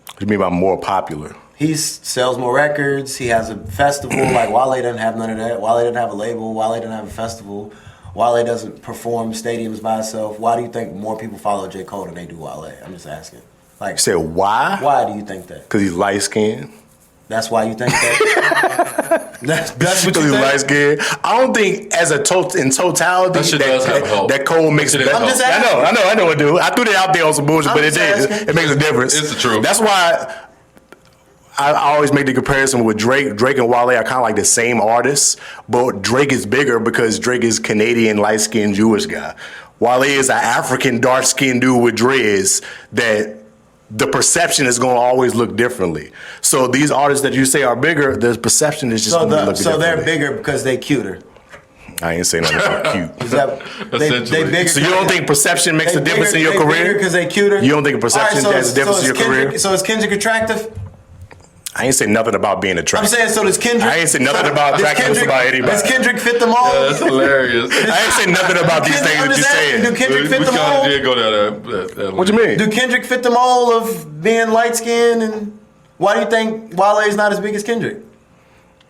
What do you mean by more popular? He sells more records. He has a festival. Like Wale doesn't have none of that. Wale doesn't have a label. Wale doesn't have a festival. Wale doesn't perform stadiums by himself. Why do you think more people follow J. Cole than they do Wale? I'm just asking. Like, you said why? Why do you think that? Because he's light skinned. That's why you think that. that's what you think. He's light skinned. I don't think in totality that Cole makes it. I'm just asking. I know it do. I threw that out there on some bullshit, but it did. It makes a difference. It's the truth. That's why I always make the comparison with Drake. Drake and Wale are kind of like the same artists, but Drake is bigger because Drake is Canadian, light-skinned Jewish guy. Wale is an African, dark-skinned dude with dreads that the perception is going to always look differently. So these artists that you say are bigger, the perception is just going to look differently. So they're bigger because they cuter. I ain't saying nothing about cute. They bigger. So you don't think perception makes a difference in your career? Because they cuter? You don't think perception has a difference in your career? So is Kendrick attractive? I ain't say nothing about being attractive. I'm saying, so does Kendrick. I ain't say nothing about attractiveness about anybody. Does Kendrick fit them all? Yeah, that's hilarious. I ain't say nothing about these things that you're saying. Do Kendrick fit them all? We did go that what you mean? Do Kendrick fit them all of being light skinned? And why do you think Wale is not as big as Kendrick?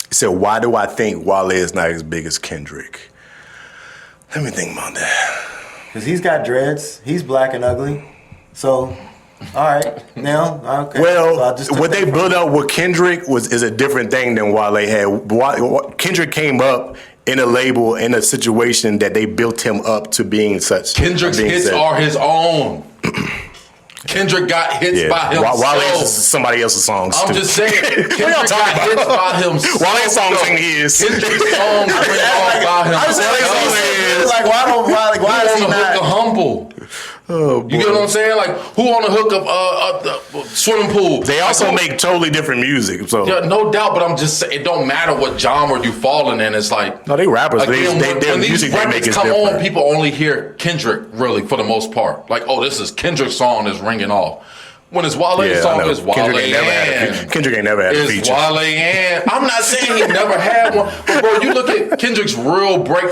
He said, why do I think Wale is not as big as Kendrick? Let me think about that. Because he's got dreads. He's black and ugly. So All right, now okay. Well, So what they built up with Kendrick is a different thing than Wale had. Kendrick came up in a label, in a situation that they built him up to being such. Kendrick's hits are his own. Kendrick got hits by himself. Wale is somebody else's songs. I'm just saying, Kendrick got hits by himself. Wale's songs ain't his. Kendrick's songs went off by himself. Why is he on the hook not? of Humble? Oh, boy. You get what I'm saying? Like, who on the hook of the swimming pool? They also make totally different music. So Yeah, no doubt, but I'm just saying, it don't matter what genre you falling in. It's like, no, they rappers. again, Their when these music they make records is come different. on, people only hear Kendrick, really, for the most part. Like, oh, this is Kendrick's song that's ringing off. When it's Wale's song, it's Wale Kendrick ain't never had a It's feature. Wale and I'm not saying he never had one, but bro, you look at Kendrick's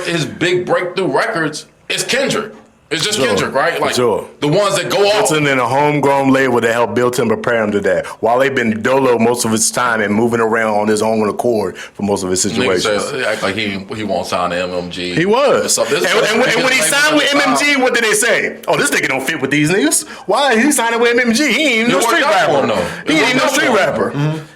his big breakthrough records. It's Kendrick. It's just Kendrick, right? Like the ones that go off. It's in a homegrown label that helped build him, prepare him to that. While they've been dolo most of his time and moving around on his own accord for most of his situations. Niggas act like he won't sign to MMG. He was. And And when he signed with MMG, what did they say? Oh, this nigga don't fit with these niggas. Why he signing with MMG? He ain't even no street rapper. He ain't even no street rapper.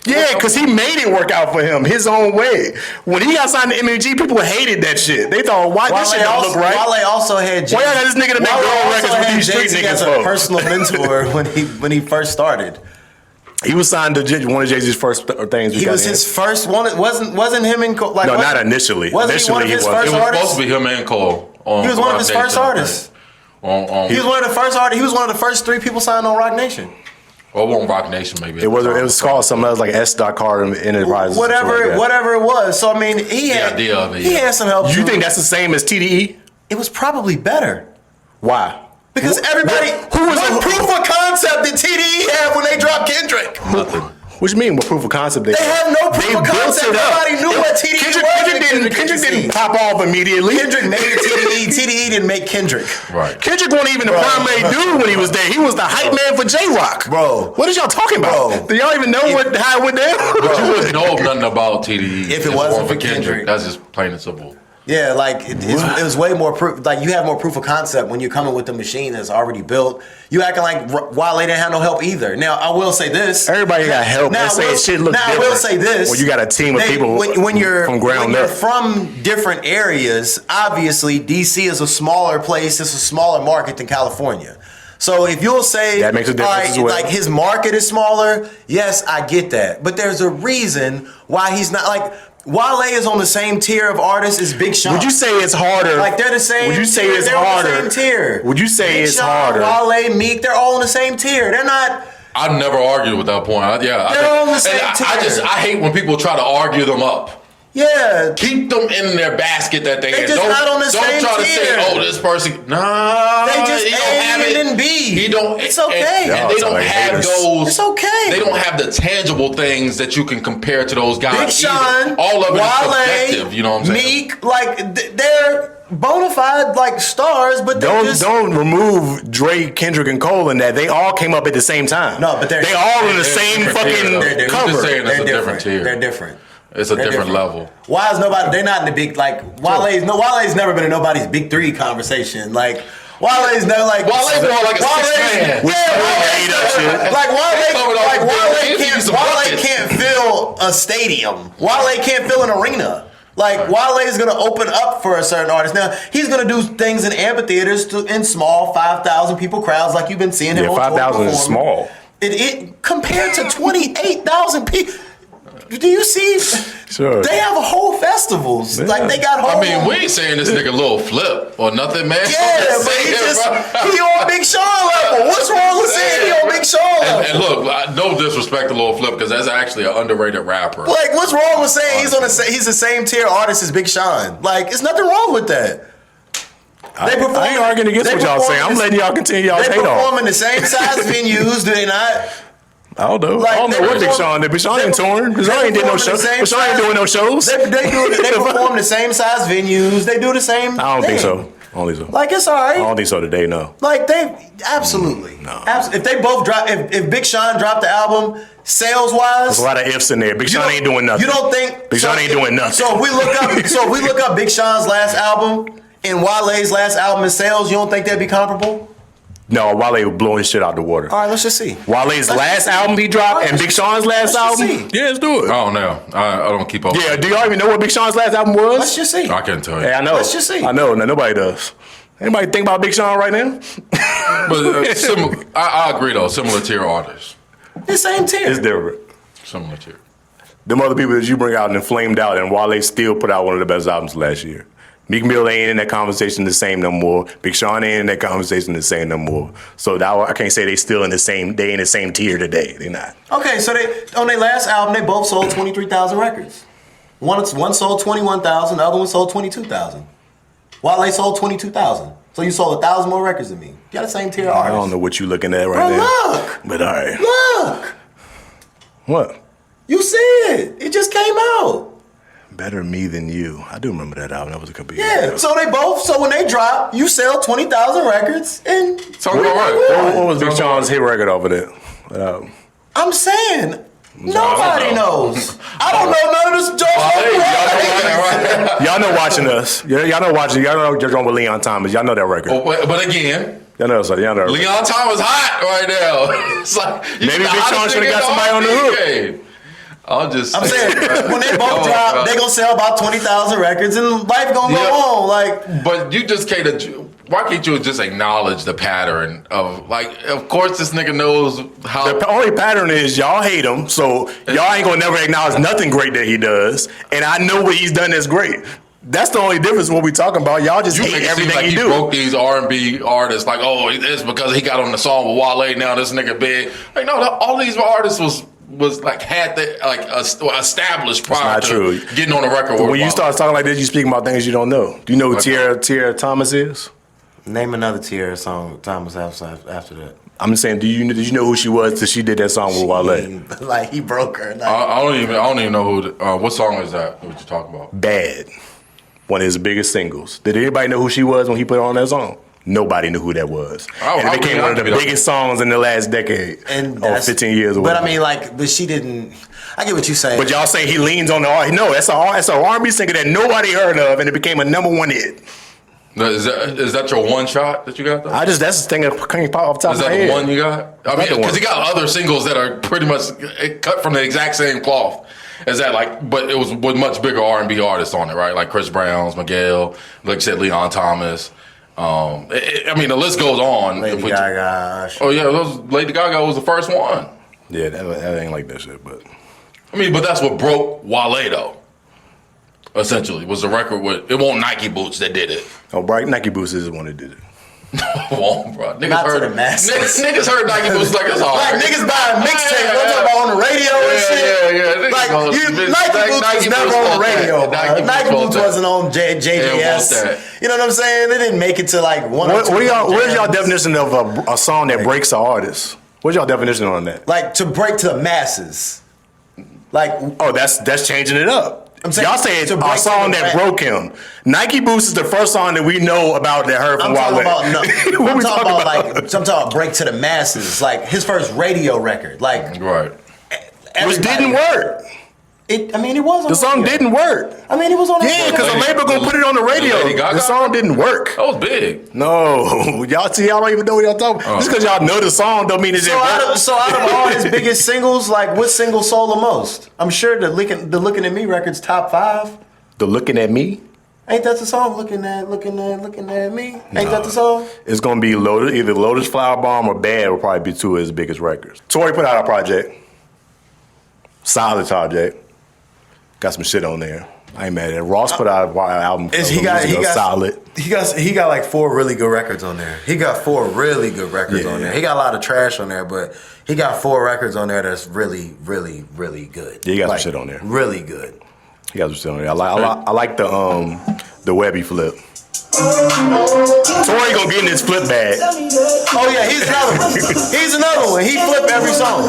Yeah, because he made it work out for him his own way. When he got signed to MMG, people hated that shit. They thought, why this shit don't look right? Wale also had Why y'all got this nigga to make gold records with these street niggas as a personal mentor when he first started. He was signed to one of Jay-Z's first things. He was his first one. It wasn't him and Cole. Like, no, not initially. Wasn't he one of his first It was artists? supposed to be him and Cole. He was one of his first artists. He was one of the first artists. He was one of the first 3 people signed on Rock Nation. Or on Rock Nation, maybe. It was called something else like S. Carter Enterprises. Whatever it was. So I mean, he had some help. You think that's the same as TDE? It was probably better. Why? Because everybody, what proof of concept did TDE have when they dropped Kendrick? Nothing. What you mean? What proof of concept they have no proof of concept. Everybody knew what TDE was. Kendrick didn't pop off immediately. Kendrick made TDE. TDE didn't make Kendrick. Right. Kendrick wasn't even the primary dude when he was there. He was the hype man for J-Rock. Bro. What is y'all talking about? Do y'all even know how it went down? But you wouldn't know nothing about TDE if it wasn't for Kendrick. That's just plain and simple. Yeah, like it was way more proof. Like you have more proof of concept when you're coming with the machine that's already built. You acting like Wale didn't have no help either. Now I will say this: everybody got help. Now shit looks different. I will say this: well, you got a team of people when you're from ground up. You're from different areas. Obviously, DC is a smaller place. It's a smaller market than California. So if you'll say that makes a difference as well. Like his market is smaller, yes, I get that. But there's a reason why he's not like. Wale is on the same tier of artists as Big Sean. Would you say it's harder? Like they're the same. Would you say it's they're harder? On the same tier. Would you say Big it's Sean, harder? Wale, Meek, they're all on the same tier. They're not. I've never argued with that point. They're on the same tier. I hate when people try to argue them up. Yeah. Keep them in their basket that they just not on the same tier. Don't try to say, oh, this person. Nah. They just he don't have A it. and B. He don't. It's okay. And they don't have those. It's okay. They don't have the tangible things that you can compare to those guys. Big Sean, all of it Wale, is subjective. You know what I'm saying? Meek, like they're bona fide like stars, but don't remove Drake, Kendrick, and Cole in that. They all came up at the same time. No, but they're all in the same fucking cover. Just saying it's a different tier. They're different. It's a different level. Why is nobody? They're not in the big like Wale's never been in nobody's big 3 conversation. Like Wale's never like Wale's more like a 6 man. Wale can't fill a stadium. Wale can't fill an arena. Like Wale is gonna open up for a certain artist. Now he's gonna do things in amphitheaters in small 5,000 people crowds, like you've been seeing him. Yeah, 5,000 is small. It compared to 28,000 people. Do you see? Sure. They have whole festivals. Yeah. Like they got whole. I mean, we ain't saying this nigga little flip or nothing, man. Yeah, but he on Big Sean level. What's wrong with saying he on Big Sean level? And look, no disrespect to Lil Flip because that's actually an underrated rapper. Like, what's wrong with saying he's the same tier artist as Big Sean? Like, it's nothing wrong with that. I ain't arguing against what y'all saying. I'm letting y'all continue y'all hate on. They perform in the same size venues, do they not? I don't know. I don't know what Big Sean did. Big Sean ain't touring. Big Sean ain't did no shows. Big Sean ain't doing no shows. They perform the same size venues. They do the same I don't think so. I don't think so. Like, it's all right. I don't think so today, no. Like, they absolutely. No. If they both drop, if Big Sean dropped the album, sales-wise. There's a lot of ifs in there. Big Sean ain't doing nothing. You don't think? Big Sean ain't doing nothing. So if we look up Big Sean's last album and Wale's last album in sales, you don't think they'd be comparable? No, Wale was blowing shit out the water. All right, let's just see. Wale's last album he dropped and Big Sean's last album. Yeah, let's do it. I don't know. I don't keep up. Yeah, do y'all even know what Big Sean's last album was? Let's just see. I can't tell you. Hey, I know. Let's just see. I know. No, nobody does. Anybody think about Big Sean right now? But similar, I agree though. Similar tier artists. The same tier. It's different. Similar tier. Them other people that you bring out and flamed out, and Wale still put out one of the best albums last year. Meek Mill ain't in that conversation the same no more. Big Sean ain't in that conversation the same no more. So that, I can't say they still in the same. They in the same tier today. They not. Okay, so they on their last album, they both sold 23,000 records. One sold 21,000, the other one sold 22,000. Wale sold 22,000. So you sold 1,000 more records than me. You got the same tier artist. I don't know what you looking at right now. Look. But all right. Look. What? You see it. It just came out. Better Me Than You. I do remember that album. That was a couple years ago. Yeah, so they both, so when they drop, you sell 20,000 records and... Sounds about right. What was Big Sean's hit record over there? I'm saying, nobody knows. I don't know none of this Joe. Y'all know watching us. Y'all know watching. Y'all know you're going with Leon Thomas. Y'all know that record. Oh, but again, Y'all know that record. Leon Thomas hot right now. It's like Maybe Big Sean should have got somebody on the hook. I'm saying, when they both drop, they gonna sell about 20,000 records and life gonna go on. Like, but you just can't. Why can't you just acknowledge the pattern of, like, of course this nigga knows how. The only pattern is y'all hate him, so y'all ain't gonna never acknowledge nothing great that he does. And I know what he's done that's great. That's the only difference what we talking about. Y'all just hate everything like he do. Broke these R&B artists like, oh, it's because he got on the song with Wale. Now this nigga big. Like, no, all these artists was like had the like established prior to getting on the record. When you start talking like this, you speaking about things you don't know. Do you know who Tierra Thomas is? Name another Tierra song Thomas after that. I'm saying, did you know who she was till she did that song with Wale? Like he broke her. Like, I don't even know who. What song is that? What you talking about? Bad, one of his biggest singles. Did anybody know who she was when he put on that song? Nobody knew who that was. And it became one of the biggest songs in the last decade, or 15 years. But I mean, like, but she didn't. I get what you're saying. But y'all saying he leans on the R. No, that's an R&B singer that nobody heard of, and it became a #1 hit. Is that your one shot that you got though? That's the thing that came off the top of my head. Is that the one you got? I mean, because he got other singles that are pretty much cut from the exact same cloth. Is that like? But it was with much bigger R&B artists on it, right? Like Chris Brown's, Miguel, like you said, Leon Thomas. I mean, the list goes on. Lady Gaga. Oh yeah, Lady Gaga was the first one. Yeah, that ain't like that shit, but I mean, but that's what broke Wale though. Essentially, was the record with it won't Nike boots that did it. Oh, right, Nike boots is the one that did it. Won't, bro. Not to the masses. Niggas heard Nike boots like it's hard. Like niggas buying mixtapes. I'm talking about on the radio and shit. Yeah. Like Nike boots was never on the radio. Nike boots wasn't on JJS. You know what I'm saying? They didn't make it to like one or two. Where's y'all definition of a song that breaks an artist? What's y'all definition on that? Like to break to the masses. Like, oh, that's changing it up. I'm saying, y'all say it's a song that broke him. Nike Boots is the first song that we know about that heard from Wale. I'm talking about break to the masses. Like his first radio record. Like right. Which didn't work. It was on the song radio. Didn't work. I mean, it was on the radio. Yeah, because the label gonna put it on the radio. The song didn't work. That was big. No, y'all don't even know what y'all talking about. Just because y'all know the song don't mean it didn't work. So out of all his biggest singles, like what single sold the most? I'm sure the Looking at Me record's top 5. The Looking at Me? Ain't that the song? Looking at me. Ain't that the song? It's gonna be either Lotus Flower Bomb or Bad will probably be 2 of his biggest records. Tory put out a project. Solid project. Got some shit on there. I ain't mad at it. Ross put out an album. He got solid. He got like 4 really good records on there. He got 4 really good records on there. He got a lot of trash on there, but he got 4 records on there that's really, really, really good. Yeah, he got some shit on there. Really good. He got some shit on there. I like the Webby flip. Tory gonna get in his flip bag. Oh yeah, he's another one. He flip every song.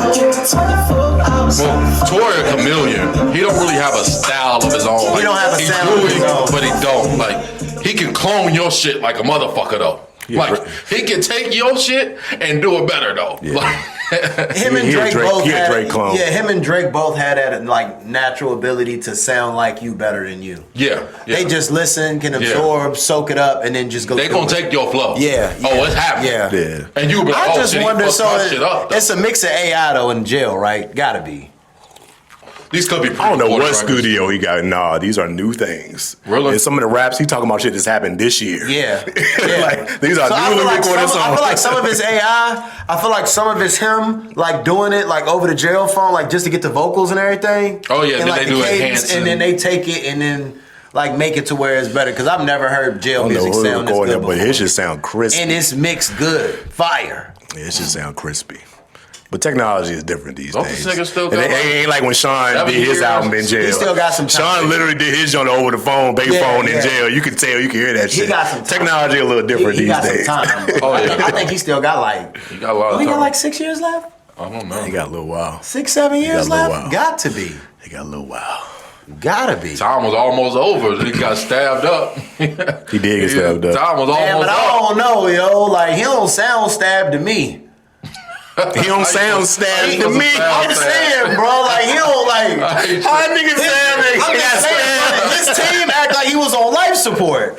Well, Tory a chameleon. He don't really have a style of his own. Like, he don't have a sound of his own. But he don't. Like he can clone your shit like a motherfucker though. Yeah, like he can take your shit and do it better though. Yeah. Like, him and Drake both he a had Drake clone. Yeah, him and Drake both had that like natural ability to sound like you better than you. Yeah. They just listen, can absorb, soak it up, and then just go. They gonna take your flow. Yeah. Oh, it's happening. Yeah. And you be like, I oh just shit, wonder. he So fucked my shit up. Though. it's a mix of AI though in jail, right? Gotta be. These could be. I don't know what records. studio he got. Nah, these are new things. Really? And some of the raps he talking about shit that's happened this year. Yeah. Like these are So I newly feel like recorded songs. I feel like some of it's AI. I feel like some of it's him like doing it like over the jail phone, like just to get the vocals and everything. Oh yeah, and then like they the do cadence, enhancing. and then they take it and then like make it to where it's better. Because I've never heard jail I don't know music who sound this recording good it, but before. his shit sound crispy. And it's mixed good, fire. Yeah, it should sound crispy. But technology is different these Don't days. this nigga still And got it ain't like when Sean 7 did his years? album in jail. He still got some time. Sean literally did his joint over the phone, phone in yeah. jail. You can tell, you can hear that He shit. got some time. Technology a little different He these got days. some time. Oh, yeah. I think he still got like. You got a lot of He time. got like 6 years left. I don't know. He got a little while. 6, 7 years got a little left. while. Got to be. He got a little while. Gotta be. Time was almost over. He got stabbed up. He did get stabbed up. Time was Man, almost but I up. don't know, yo. Like he don't sound stabbed to me. He don't sound stabbed to wasn't me. sound I'm stabbed. saying, bro. Like he don't like. How niggas sound like I'm he got just saying, stabbed? his team act like he was on life support.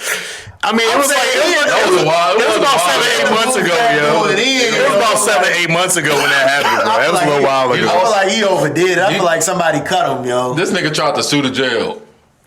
I mean, it was like That was a while. it was about 7-8 months ago, yo. It was about 7-8 months ago when that happened, bro. That was a little while I ago. feel like he overdid it. I You- feel like somebody cut him, yo. This nigga tried to sue the jail.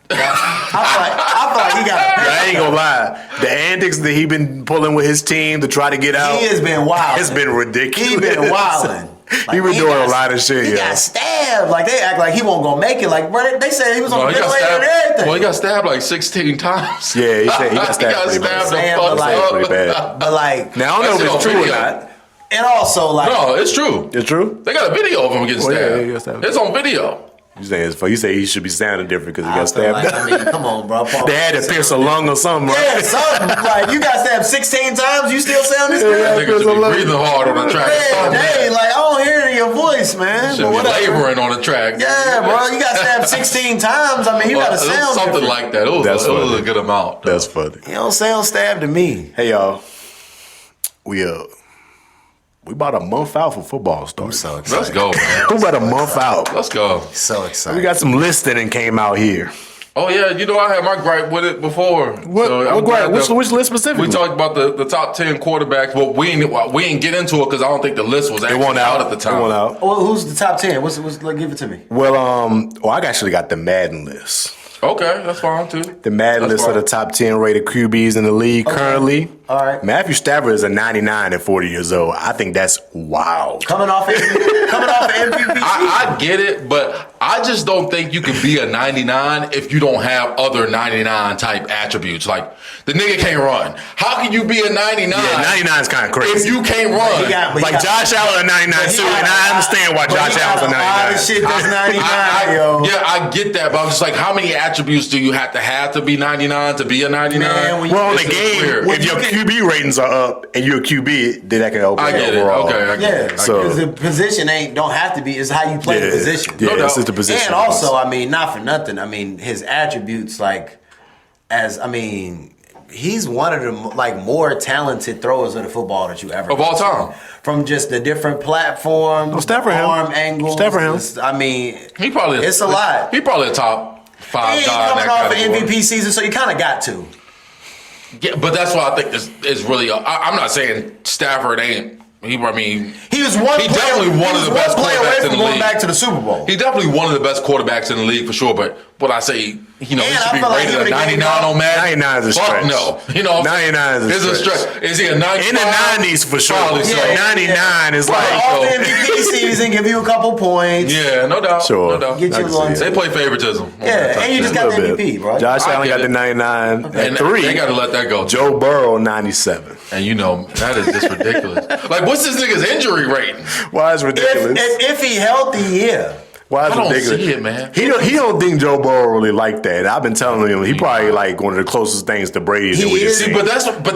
I feel like he got. I ain't gonna lie. The antics that he been pulling with his team to try to get out, He has been wild. it's been ridiculous. He been wilding. He been doing a lot of shit, He yo. got stabbed. Like they act like he won't gonna make it. Like bro, they said he was on No, the he got ventilator and stabbed. everything. Well, he got stabbed like 16 times. Yeah, he said he got stabbed pretty bad. the Saying, fuck but like- up. Pretty bad. But like, Now I don't know if That's it's on true or video. not. and also like, No, it's true. It's true. They got a video of him getting Oh, yeah, stabbed. he got stabbed. It's on video. You say he should be sounding different because he I got feel stabbed. like, I mean, come on, bro. Paul. They had to pierce a lung or something, Yeah, right? something. Like you got stabbed 16 times. You still sound this Yeah. good? Niggas should be breathing hard on the track. Man, dang, like I don't hear it in your voice, man. Should But be whatever. laboring on the track. Yeah, bro, you got stabbed 16 times. I mean, you Well, got to it was sound something different. like that. It was, That's it was funny. a good amount. though. That's funny. You don't sound stabbed to me. Hey y'all, we about a month out for football starting. So Let's go, man. We about a month out. Let's go. So excited. We got some listing and came out here. Oh yeah, you know I had my gripe with it before. What? So I'm What glad gripe? that- Which list specifically? We talked about the top 10 quarterbacks, but we ain't get into it because I don't think the list was actually won out at the time. It won out. Well, who's the top 10? What's like, give it to me. Well, I actually got the Madden list. Okay, that's fine too. The Madden That's list of fine. the top 10 rated QBs in the league currently. All right. Matthew Stafford is a 99 at 40 years old. I think that's wild. Coming off MVP. I get it, but I just don't think you can be a 99 if you don't have other 99 type attributes. Like the nigga can't run. How can you be a 99? Yeah, 99 is kind of crazy. if you can't run. He got- Like Josh Allen a 99 too, and I understand why Josh Allen's a A lot 99. of shit that's 99, yo. Yeah, I get that, but I'm just like, how many attributes do you have to be 99 to be a 99? Man, when you- Well, on the This is game, weird. if your QB ratings are up and you're a QB, then that can open I it get it. overall. Okay, I get Yeah, it. I So- get it. because the position don't have to be. It's how you play the position. Yeah, No this doubt. is the position. And also, I mean, not for nothing. I mean, his attributes, he's one of the more talented throwers of the football that you ever Of all seen. time. From just the different platforms, Oh, Stafford him. arm angles. Stafford him. I mean, He probably it's a lot. He probably a top 5 He ain't guy in coming that off an category. MVP season, so you kind of got to. Yeah, but that's why I think this is really. I'm not saying Stafford ain't. He was definitely one of the best player away quarterbacks from in the going league. back to the Super Bowl. He's definitely one of the best quarterbacks in the league for sure. But what I say, he And should I be feel like he rated a would've gave 99 on Madden. 99 is a Fuck stretch. no. 99 is a It's a stretch. stretch. Is he a 95? In the 90s for sure. Probably so. Yeah, 99 is Right. like, Off the so- MVP season, give you a couple points. Yeah, no doubt. Sure. No doubt. Get I you can a little. see They play favoritism. on Yeah, that type and you shit. just got the a little MVP, bit. bro. Josh I Allen get got the it. 99 at And 3. they got to let that go. Joe Burrow 97. And that is just ridiculous. Like, what's this nigga's injury rating? Why is ridiculous? If he healthy, yeah. Why is I don't ridiculous? see it, man. He don't think Joe Burrow really like that. I've been telling him he probably like one of the closest things to Brady that He we can is, see. But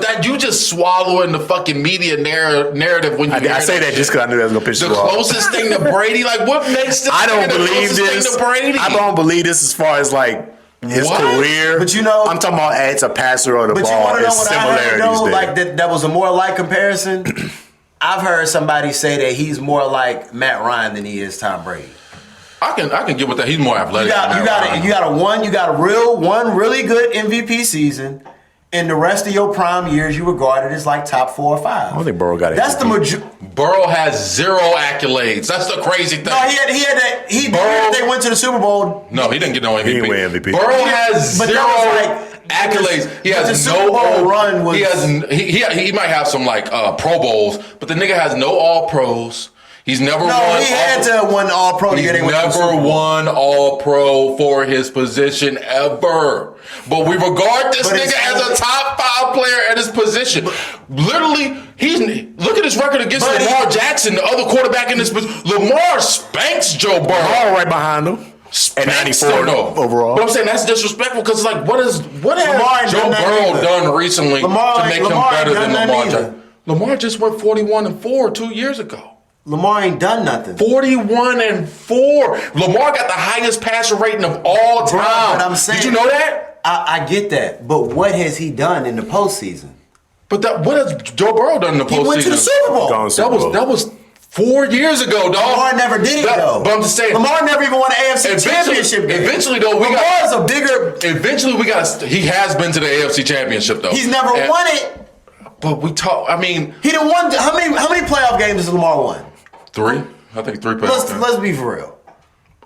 that you just swallowing the fucking media narrative when you. I say that just because I knew that was gonna piss the you off. closest thing to Brady. Like, what makes this? I don't nigga the believe closest this. Thing to Brady? I don't believe this as far as like his What? career. But you know- I'm talking about as a passer of the But you ball. want to know There's what I heard similarities though? there. Like that was a more like comparison. I've heard somebody say that he's more like Matt Ryan than he is Tom Brady. I can get with that. He's more athletic. You got one really good MVP season. In the rest of your prime years, you regarded as like top 4 or 5. I don't think Burrow got it. That's the majority. Burrow has 0 accolades. That's the crazy thing. No, he had that. They went to the Super Bowl. No, he didn't get no MVP. He didn't win MVP. Burrow has But 0 that was like, accolades. He has the Super Bowl run was. He might have some like Pro Bowls, but the nigga has no All Pros. He's never won. No, he had to have won All Pro. He's never won All Pro for his position ever. But we regard this nigga as a top 5 player at his position. Literally, look at his record against Lamar Jackson, the other quarterback in this position. Lamar spanks Joe Burrow. Lamar right behind him. At 94 overall. But I'm saying that's disrespectful because like what has Joe Burrow done recently to make him better than Lamar Jackson? Lamar just went 41-4 2 years ago. Lamar ain't done nothing. 41-4. Lamar got the highest passer rating of all time. But I'm saying, did you know that? I get that, but what has he done in the postseason? But what has Joe Burrow done in the postseason? He went to the Super Bowl. That was 4 years ago, dog. Lamar never did it though. But I'm just saying, Lamar never even won an AFC Championship game. Eventually, though, he has been to the AFC Championship though. He's never won it. But we talk. I mean, he didn't won. How many playoff games has Lamar won? 3. I think 3 playoff games. Let's be for real.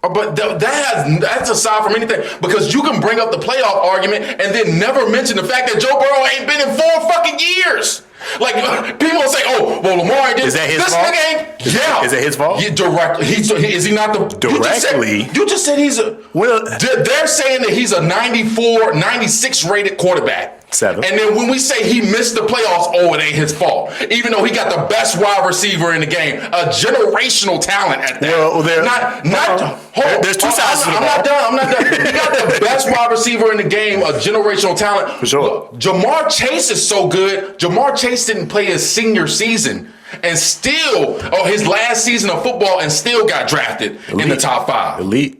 But that's aside from anything because you can bring up the playoff argument and then never mention the fact that Joe Burrow ain't been in 4 fucking years. Like people will say, "Oh, well, Lamar ain't." Is that his fault? Is it his fault? Yeah, directly. Is he not the directly? You just said he's a. Well, they're saying that he's a 94, 96 rated quarterback. 7. And then when we say he missed the playoffs, it ain't his fault. Even though he got the best wide receiver in the game, a generational talent at that. Well, there's 2 sides to the ball. I'm not done. He got the best wide receiver in the game, a generational talent. For sure. Look, Jamar Chase is so good. Jamar Chase didn't play his senior season and still, his last season of football and still got drafted in the top 5. Elite.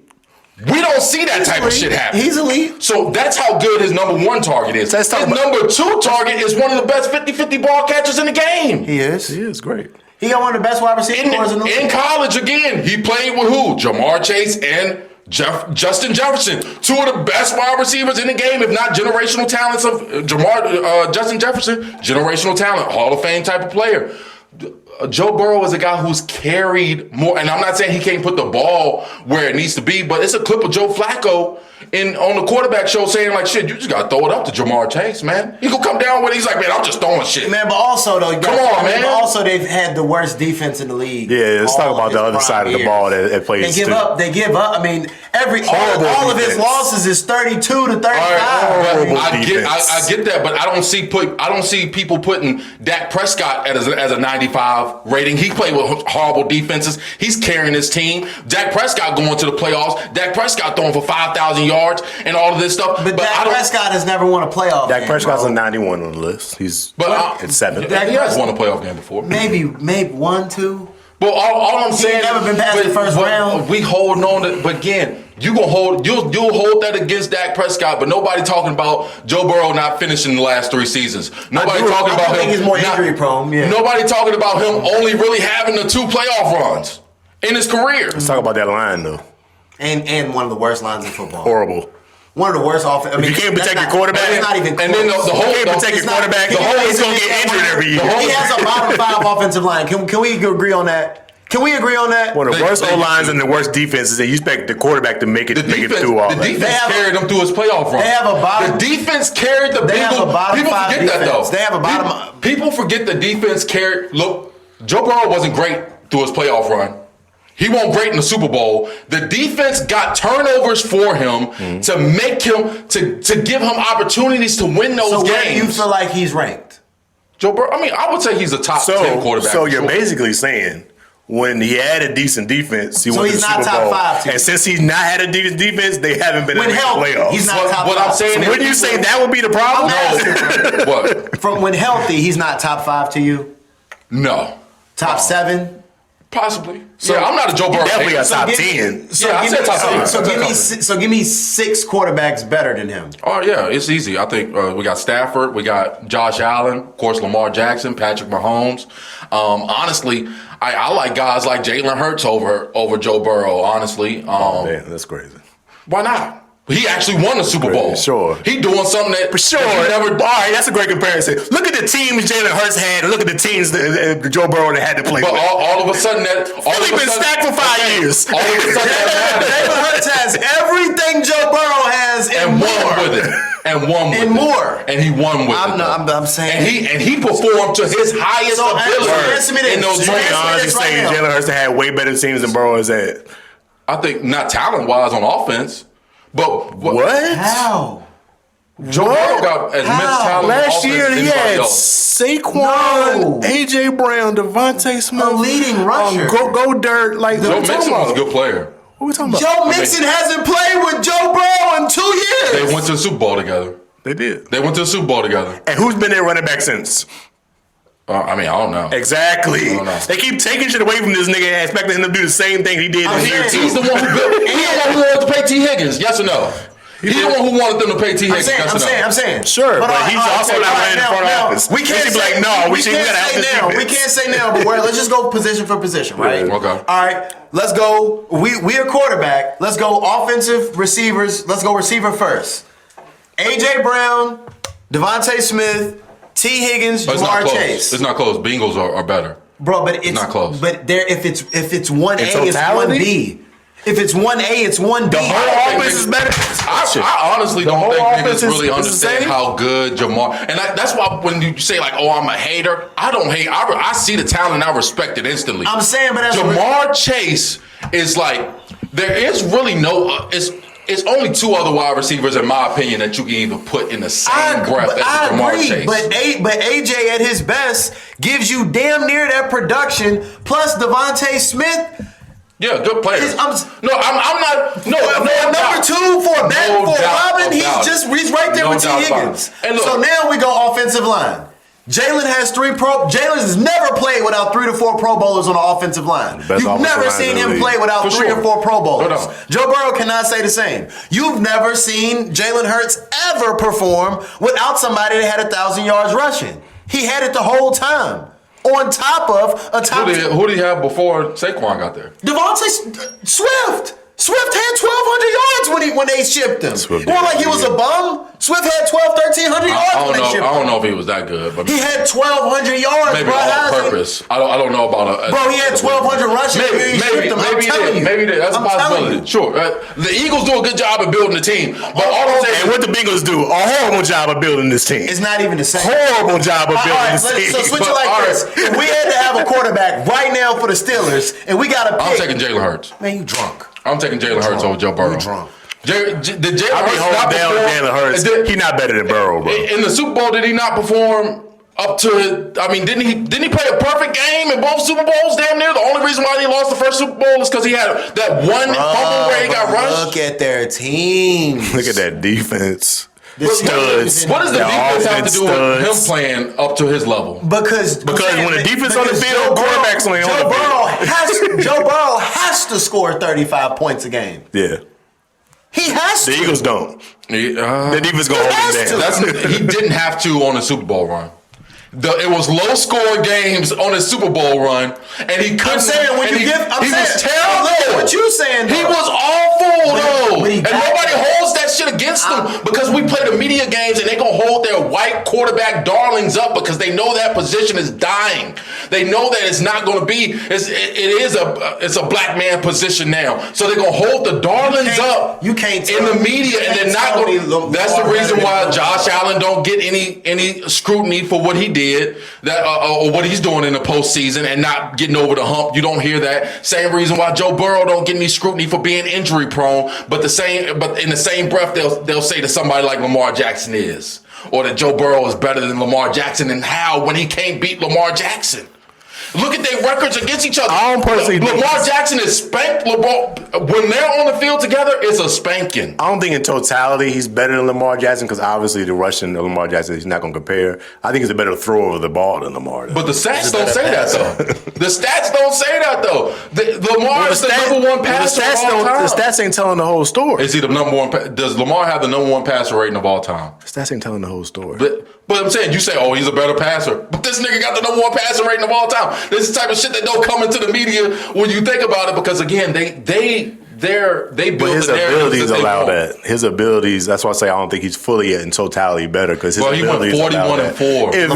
We don't see that type of shit happen. He's elite. So that's how good his number 1 target is. His number 2 target is one of the best 50-50 ball catchers in the game. He is. He is great. He got one of the best wide receivers in college. Again, he played with who? Jamar Chase and Justin Jefferson, 2 of the best wide receivers in the game, if not generational talents of Justin Jefferson, generational talent, Hall of Fame type of player. Joe Burrow is a guy who's carried more, and I'm not saying he can't put the ball where it needs to be, but it's a clip of Joe Flacco on the quarterback show saying like, shit, you just gotta throw it up to Jamar Chase, man. He gonna come down with it. He's like, man, I'm just throwing shit. Man, but also though, man. But also they've had the worst defense in the league. Yeah, let's talk about the other side of the ball that plays. They give up. I mean, all of his losses is 32 to 35. I get that, but I don't see people putting Dak Prescott as a 95 rating. He played with horrible defenses. He's carrying his team. Dak Prescott going to the playoffs. Dak Prescott throwing for 5,000 yards and all of this stuff. But Dak Prescott has never won a playoff game. Dak Prescott's a 91 on the list. He's at 7. He has won a playoff game before. Maybe 1, 2. But all I'm saying, never been past the first round. We holding on to, but again, you'll hold that against Dak Prescott, but nobody talking about Joe Burrow not finishing the last 3 seasons. Nobody talking about him. I think he's more injury prone. Yeah. Nobody talking about him only really having the 2 playoff runs in his career. Let's talk about that line though. And one of the worst lines in football. Horrible. One of the worst offense. I mean, if you can't protect your quarterback, it's not even close. And then the whole can't protect your quarterback, he's gonna get injured every year. He has a bottom 5 offensive line. Can we agree on that? Can we agree on that? One of the worst O-lines and the worst defenses that you expect the quarterback to make it through all that. The defense carried them through his playoff run. They have a bottom. The defense carried the Bengals. People forget that though. They have a bottom. People forget the defense carried. Look, Joe Burrow wasn't great through his playoff run. He wasn't great in the Super Bowl. The defense got turnovers for him to make him to give him opportunities to win those games. Where do you feel like he's ranked? Joe Burrow. I mean, I would say he's a top 10 quarterback. So you're basically saying, when he had a decent defense, he went to the Super Bowl. So he's not top 5. And since he's not had a decent defense, they haven't been in the playoffs. He's not top 5. I'm saying, wouldn't you say that would be the problem? No. What? From when healthy, he's not top 5 to you? No. Top 7? Possibly. I'm not a Joe Burrow. Definitely a top 10. I said top 10. So give me 6 quarterbacks better than him. Oh, yeah, it's easy. I think we got Stafford, we got Josh Allen, of course, Lamar Jackson, Patrick Mahomes. Honestly, I like guys like Jalen Hurts over Joe Burrow, honestly. Man, that's crazy. Why not? He actually won the Super Bowl. Sure. He doing something that Never. All right, that's a great comparison. Look at the teams Jalen Hurts had, and look at the teams that Joe Burrow had to play But with. all of a sudden Philly been stacked for 5 years. All of a sudden Jalen Hurts has everything Joe Burrow has and won more. with it. And won with And it. more. And he won with it. I'm saying. And he performed to his highest ability in those So games. I'm just saying Jalen Hurts had way better teams than Burrow has had. I think not talent-wise on offense, but What? How? Joe Burrow got as much talent Last on year offense as he anybody had else. Saquon, No. A.J. Brown, Devontae Smith, A leading rusher. Go Dirt. Like Joe what we talking Mixon was a about? good player. What we talking about? Joe Mixon hasn't played with Joe Burrow in 2 years. They went to the Super Bowl together. They did. They went to the Super Bowl together. And who's been their running back since? I don't know. Exactly. I don't know. They keep taking shit away from this nigga and expecting him to do the same thing he did I'm in year saying, He's two. the one who built. He's the one who wanted to pay T. Higgins. Yes or no? He's the one who wanted them to pay T. Higgins. I'm saying. Sure, but he's also not running the front office. We can't He'd be say, like, no, we can't gotta help say this now. defense. We can't say now, but let's just go position for position, right? Yeah. Okay. All right, let's go. We are quarterback. Let's go offensive receivers. Let's go receiver first. A.J. Brown, Devontae Smith, T. Higgins, But it's not Jamar close. Chase. It's not close. Bengals are better. Bro, but it's not close. But there, if it's 1A, it's totality? 1B. If it's 1A, it's 1B. The whole offense is better. I honestly don't whole think offense niggas is- really is the understand same? how good Jamar. And that's why when you say like, "Oh, I'm a hater," I don't hate. I see the talent and I respect it instantly. I'm saying, but as Jamar Chase is like there is really no. It's only 2 other wide receivers, in my opinion, that you can even put in the same breath as Jamar Chase. But AJ at his best gives you damn near that production. Plus Devontae Smith. Yeah, good player. I'm not. No, number 2 for Robin. He's right there No with T. doubt about Higgins. it. And look- So now we go offensive line. Jalen has 3 pro. Jalen has never played without 3 to 4 Pro Bowlers on the offensive line. Best You've offensive never line seen in the him league. play without For 3 sure. or 4 Pro Bowlers. No. Joe Burrow cannot say the same. You've never seen Jalen Hurts ever perform without somebody that had 1,000 yards rushing. He had it the whole time. On top of a top. Who did he have before Saquon got there? Devontae Swift. Swift had 1,200 yards when they shipped him. Swift Or like he was a bum. Swift had 1,300 yards when they shipped I him. don't know if he was that good, but He had 1,200 yards, maybe bro. on purpose. I don't know about Bro, he had 1,200 rushing. Maybe that's a possibility. Sure. The Eagles do a good job of building the team, but all I'm saying And what the Bengals do, a horrible job of building this team. It's not even the same. Horrible job of All building right, this team. so switch it But, like all right. this. If we had to have a quarterback right now for the Steelers, and we got to pick. I'm taking Jalen Hurts. Man, you drunk. I'm taking Jalen Hurts over Joe Burrow. You drunk. Did Jalen I be Hurts not holding down perform? Jalen Hurts. He not better than Burrow, bro. In the Super Bowl, did he not perform up to? I mean, didn't he play a perfect game in both Super Bowls? Damn near. The only reason why he lost the first Super Bowl is because he had that one fumble where he got rushed. Look at their team. Look at that defense. The Studs. What does the Their defense have to offense do with him studs. playing up to his level? Because when the defense on the field, quarterback's only on the field. Joe Burrow has to score 35 points a game. Yeah. He has to. The Eagles don't. The The defense gonna hold has him to. down. He didn't have to on the Super Bowl run. It was low scoring games on his Super Bowl run, and he couldn't. I'm saying when and he was saying, terrible. look at what you saying. He though. was awful though, when he and got nobody there. holds that shit against him because we play the media games and they gonna hold their white quarterback darlings up because they know that position is dying. They know that it's not gonna be. It's a black man position now, so they're gonna hold the darlings up. You can't in the media, and they're not tell me gonna. That's the Lamar reason better why than Josh Allen don't get any scrutiny for what he did. That or what he's doing in the postseason and not getting over the hump. You don't hear that. Same reason why Joe Burrow don't get any scrutiny for being injury prone. But in the same breath, they'll say to somebody like Lamar Jackson is, or that Joe Burrow is better than Lamar Jackson. And how when he can't beat Lamar Jackson? Look at their records against each other. I don't personally think Lamar Jackson is spanked. LeBron, when they're on the field together, it's a spanking. I don't think in totality he's better than Lamar Jackson because obviously the Russian Lamar Jackson he's not going to compare. I think he's a better thrower of the ball than Lamar. But the stats don't say that though. The stats don't say that though. Lamar is the number one passer of all time. The stats ain't telling the whole story. Is he the number one? Does Lamar have the number one passer rating of all time? The stats ain't telling the whole story. But I'm saying, you say, oh, he's a better passer. But this nigga got the number one passer rating of all time. This is the type of shit that don't come into the media when you think about it because, again, they build his the abilities that allow that. His abilities, that's why I say I don't think he's fully in totality better because his abilities he went 41-4. If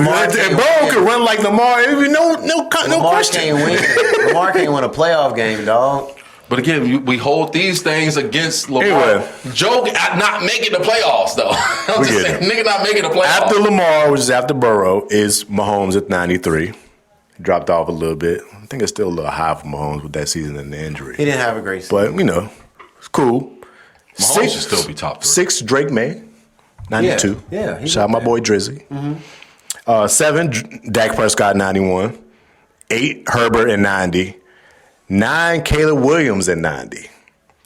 Bo could run like Lamar, it would be no Lamar question. can't win. Lamar can't win a playoff game, dog. But again, we hold these things against Lamar. Anyway. Joe not making the playoffs, though. I'm just saying, nigga not making the playoffs. After Lamar, which is after Burrow, is Mahomes at 93. Dropped off a little bit. I think it's still a little high for Mahomes with that season and the injury. He didn't have a great season. But, it's cool. Mahomes should still be top 3. 6, Drake May, 92. Yeah. Shout out my boy Drizzy. Mm-hmm. 7, Dak Prescott, 91. 8, Herbert at 90. 9, Caleb Williams at 90.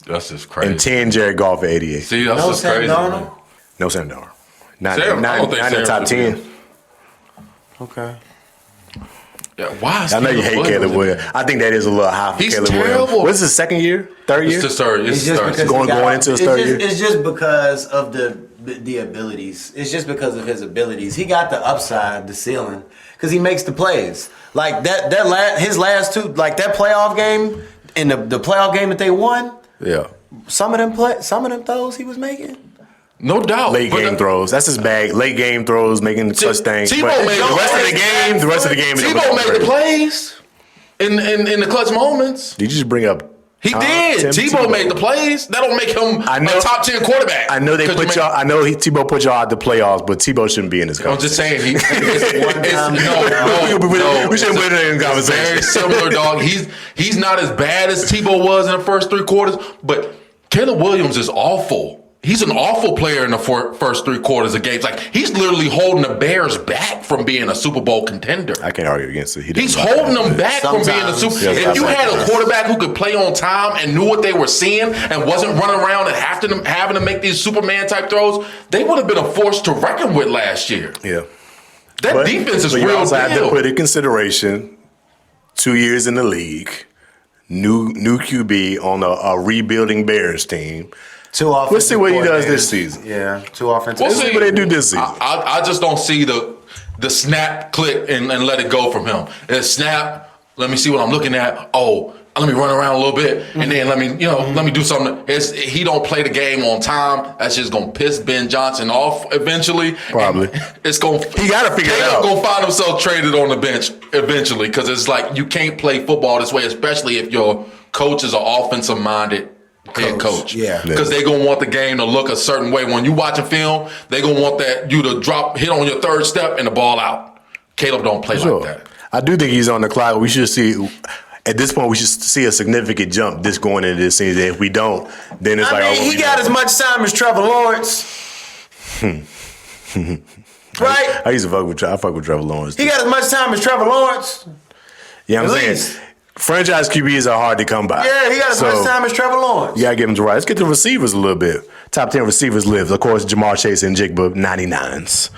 That's just crazy. And 10, Jared Goff at 88. See, that's just crazy. No Sam Darnold. Not in the top 10. Okay. Yeah, why is I know you hate Caleb Williams. I think that is a little high for He's Caleb terrible. Williams. What's his second year? Third year? It's his third. It's his third. Going into his third year? It's just because of the abilities. It's just because of his abilities. He got the upside, the ceiling, because he makes the plays. Like his last two, like that playoff game and the playoff game that they won. Yeah. Some of them throws he was making. No doubt. Late game throws. That's his bag. Late game throws, making the clutch things. Tebow made the rest of the game. Tebow made the plays in the clutch moments. Did you just bring up? He did. Tebow made the plays. That don't make him a top 10 quarterback. I know Tebow put y'all out the playoffs, but Tebow shouldn't be in this conversation. I'm just saying. We shouldn't put it in the conversation. Very similar, dog. He's not as bad as Tebow was in the first 3 quarters, but Caleb Williams is awful. He's an awful player in the first 3 quarters of games. Like, he's literally holding the Bears back from being a Super Bowl contender. I can't argue against it. He's holding them back from being a Super Bowl. If you had a quarterback who could play on time and knew what they were seeing and wasn't running around and having to make these Superman type throws, they would have been a force to reckon with last year. Yeah. That defense is real you also deal. have to put in consideration 2 years in the league, new QB on a rebuilding Bears team. 2 offensive. Let's see what he does this season. Yeah, 2 offensive. Let's see what they do this season. I just don't see the snap, click, and let it go from him. It's snap. Let me see what I'm looking at. Oh, let me run around a little bit, and then let me do something. He don't play the game on time. That's just gonna piss Ben Johnson off eventually. Probably. It's gonna. He gotta figure it out. Gonna find himself traded on the bench eventually because it's like you can't play football this way, especially if your coach is an offensive minded head coach. Yeah. Because they going to want the game to look a certain way. When you watch a film, they going to want you to hit on your third step and the ball out. Caleb don't play like that. I do think he's on the clock. We should see, at this point, we should see a significant jump going into this season. If we don't, then it's he got as much time as Trevor Lawrence. Right? I used to fuck with Trevor Lawrence. He got as much time as Trevor Lawrence. Yeah, I'm saying. Franchise QBs are hard to come by. Yeah, he got as much time as Trevor Lawrence. You got to give him the right. Let's get to the receivers a little bit. Top 10 receivers live. Of course, Jamar Chase and Jigba, 99s.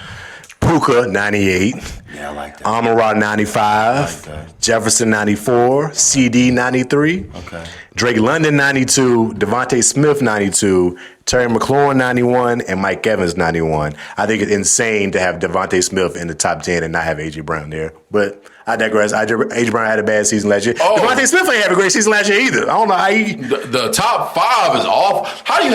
Puka, 98. Yeah, I like that. Amon-Ra, 95. Jefferson, 94. CD, 93. Okay. Drake London, 92. Devontae Smith, 92. Terry McLaurin, 91. And Mike Evans, 91. I think it's insane to have Devontae Smith in the top 10 and not have A.J. Brown there. But I digress. A.J. Brown had a bad season last year. Devontae Smith ain't had a great season last year either. I don't know how he... The top 5 is off. How do